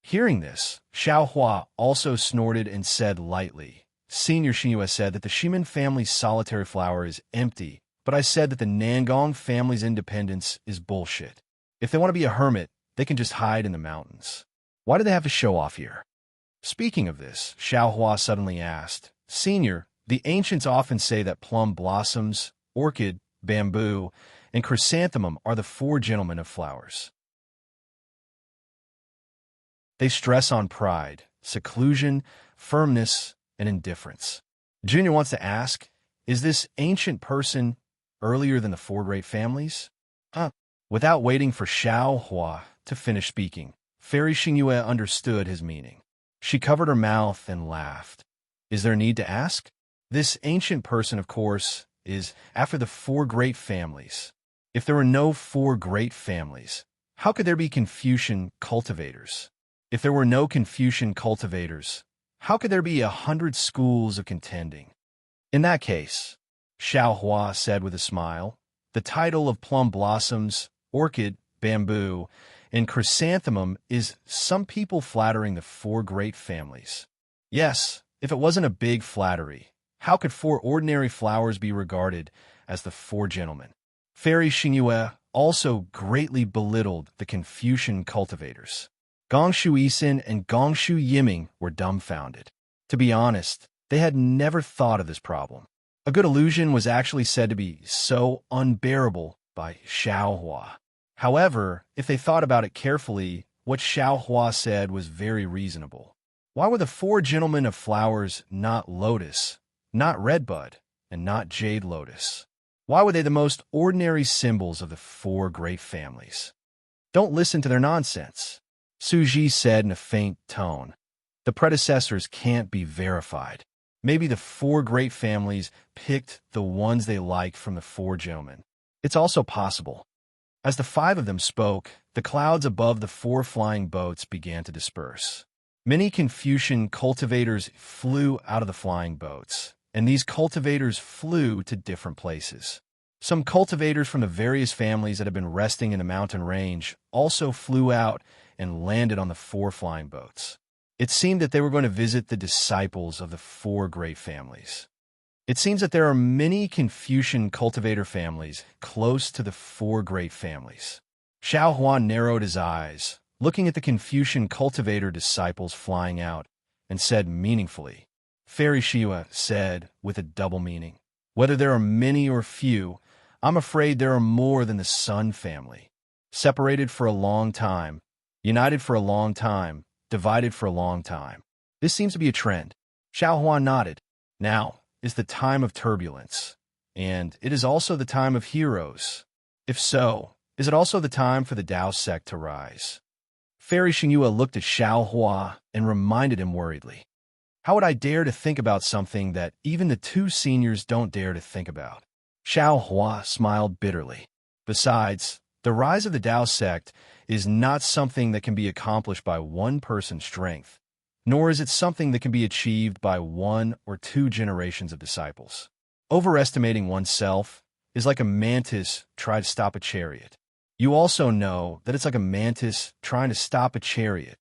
Hearing this, Xiao Hua also snorted and said lightly, Senior Xingyue said that the Shimin family's solitary flower is empty, but I said that the Nangong family's independence is bullshit. If they want to be a hermit, they can just hide in the mountains. Why do they have to show off here? Speaking of this, Xiao Hua suddenly asked, Senior, the ancients often say that plum blossoms, orchid, bamboo, and chrysanthemum are the 4 gentlemen of flowers. They stress on pride, seclusion, firmness, and indifference. Junior wants to ask, is this ancient person earlier than the 4 great families? Without waiting for Xiao Hua to finish speaking, Fairy Xingyue understood his meaning. She covered her mouth and laughed. Is there a need to ask? This ancient person, of course, is after the 4 great families. If there were no 4 great families, how could there be Confucian cultivators? If there were no Confucian cultivators, how could there be 100 schools of contending? In that case, Xiao Hua said with a smile, the title of plum blossoms, orchid, bamboo, and chrysanthemum is some people flattering the 4 great families. Yes, if it wasn't a big flattery, how could 4 ordinary flowers be regarded as the 4 gentlemen? Fairy Xingyue also greatly belittled the Confucian cultivators. Gongshu Isin and Gongshu Yiming were dumbfounded. To be honest, they had never thought of this problem. A good illusion was actually said to be so unbearable by Xiao Hua. However, if they thought about it carefully, what Xiao Hua said was very reasonable. Why were the 4 gentlemen of flowers not lotus, not redbud, and not jade lotus? Why were they the most ordinary symbols of the 4 great families? Don't listen to their nonsense. Suji said in a faint tone. The predecessors can't be verified. Maybe the four great families picked the ones they liked from the four gentlemen. It's also possible. As the five of them spoke, the clouds above the four flying boats began to disperse. Many Confucian cultivators flew out of the flying boats, and these cultivators flew to different places. Some cultivators from the various families that had been resting in the mountain range also flew out and landed on the four flying boats. It seemed that they were going to visit the disciples of the four great families. It seems that there are many Confucian cultivator families close to the four great families. Xiao Huan narrowed his eyes, looking at the Confucian cultivator disciples flying out, and said meaningfully. Fairy Shihua said with a double meaning, whether there are many or few, I'm afraid there are more than the Sun family. Separated for a long time, united for a long time, divided for a long time. This seems to be a trend. Xiao Huan nodded. Now is the time of turbulence, and it is also the time of heroes. If so, is it also the time for the Tao sect to rise? Fairy Xingyue looked at Xiao Hua and reminded him worriedly. How would I dare to think about something that even the two seniors don't dare to think about? Xiao Hua smiled bitterly. Besides, the rise of the Tao sect is not something that can be accomplished by one person's strength, nor is it something that can be achieved by one or two generations of disciples. Overestimating oneself is like a mantis trying to stop a chariot. You also know that it's like a mantis trying to stop a chariot.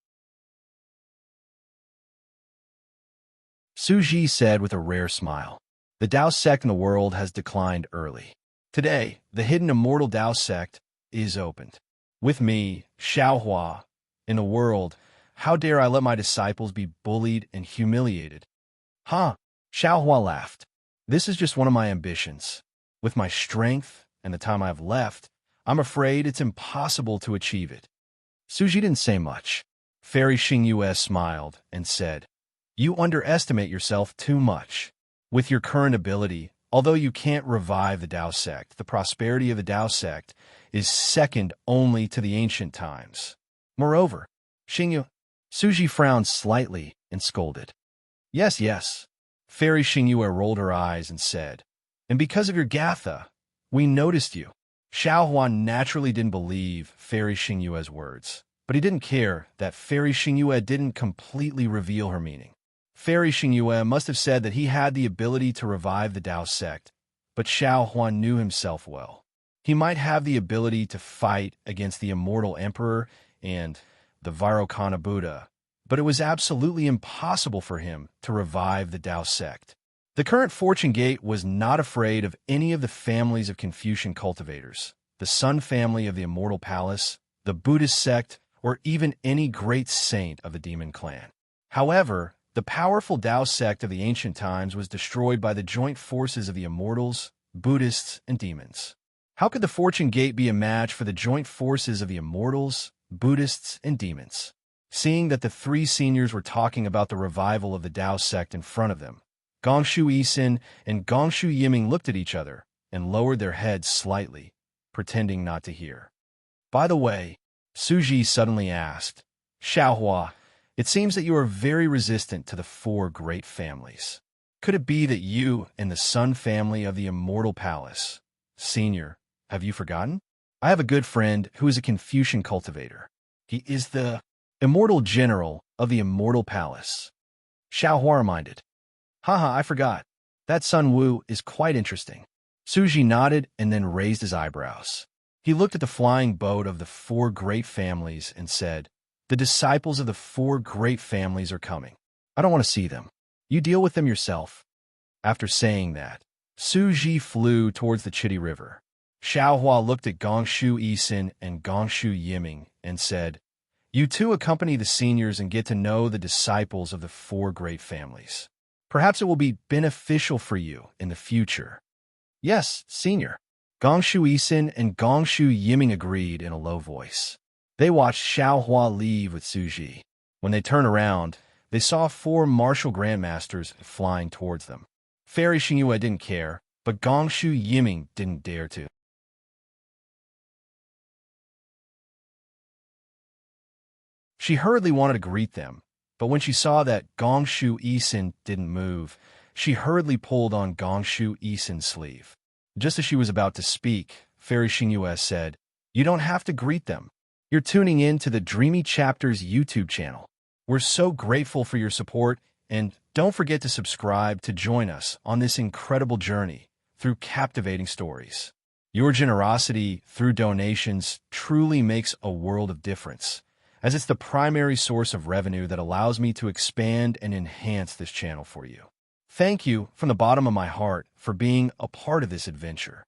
Suji said with a rare smile. The Tao sect in the world has declined early. Today, the hidden immortal Tao sect is opened. With me, Xiao Hua, in the world, how dare I let my disciples be bullied and humiliated? Huh? Xiao Hua laughed. This is just one of my ambitions. With my strength and the time I have left, I'm afraid it's impossible to achieve it. Suji didn't say much. Fairy Xingyue smiled and said, You underestimate yourself too much. With your current ability, although you can't revive the Tao sect, the prosperity of the Tao sect is second only to the ancient times. Moreover, Suji frowned slightly and scolded. Yes, yes. Fairy Xingyue rolled her eyes and said, And because of your Gatha, we noticed you. Xiao Huan naturally didn't believe Fairy Xingyue's words, but he didn't care that Fairy Xingyue didn't completely reveal her meaning. Fairy Xingyue must have said that he had the ability to revive the Tao sect, but Xiao Huan knew himself well. He might have the ability to fight against the immortal emperor and the Vairocana Buddha, but it was absolutely impossible for him to revive the Tao sect. The current Fortune Gate was not afraid of any of the families of Confucian cultivators, the Sun family of the Immortal Palace, the Buddhist sect, or even any great saint of the Demon Clan. However, the powerful Tao sect of the ancient times was destroyed by the joint forces of the Immortals, Buddhists, and demons. How could the Fortune Gate be a match for the joint forces of the Immortals, Buddhists, and demons? Seeing that the three seniors were talking about the revival of the Tao sect in front of them, Gongshu Yisin and Gongshu Yiming looked at each other and lowered their heads slightly, pretending not to hear. By the way, Suji suddenly asked, Xiao Hua, it seems that you are very resistant to the four great families. Could it be that you and the Sun family of the Immortal Palace, Senior, have you forgotten? I have a good friend who is a Confucian cultivator. He is the Immortal General of the Immortal Palace. Xiao Hua reminded. Haha, I forgot. That Sun Wu is quite interesting. Suji nodded and then raised his eyebrows. He looked at the flying boat of the four great families and said, The disciples of the four great families are coming. I don't want to see them. You deal with them yourself. After saying that, Suji flew towards the Chitty River. Xiao Hua looked at Gongshu Yisin and Gongshu Yiming and said, You two accompany the seniors and get to know the disciples of the four great families. Perhaps it will be beneficial for you in the future. Yes, Senior. Gongshu Yisin and Gongshu Yiming agreed in a low voice. They watched Xiao Hua leave with Suji. When they turned around, they saw four martial grandmasters flying towards them. Fairy Xingyue didn't care, but Gongshu Yiming didn't dare to. She hurriedly wanted to greet them, but when she saw that Gongshu Isin didn't move, she hurriedly pulled on Gongshu Isin's sleeve. Just as she was about to speak, Fairy Xingyue said, "You don't have to greet them. You're tuning in to the Dreamy Chapters YouTube channel. We're so grateful for your support, and don't forget to subscribe to join us on this incredible journey through captivating stories. Your generosity through donations truly makes a world of difference, as it's the primary source of revenue that allows me to expand and enhance this channel for you. Thank you from the bottom of my heart for being a part of this adventure.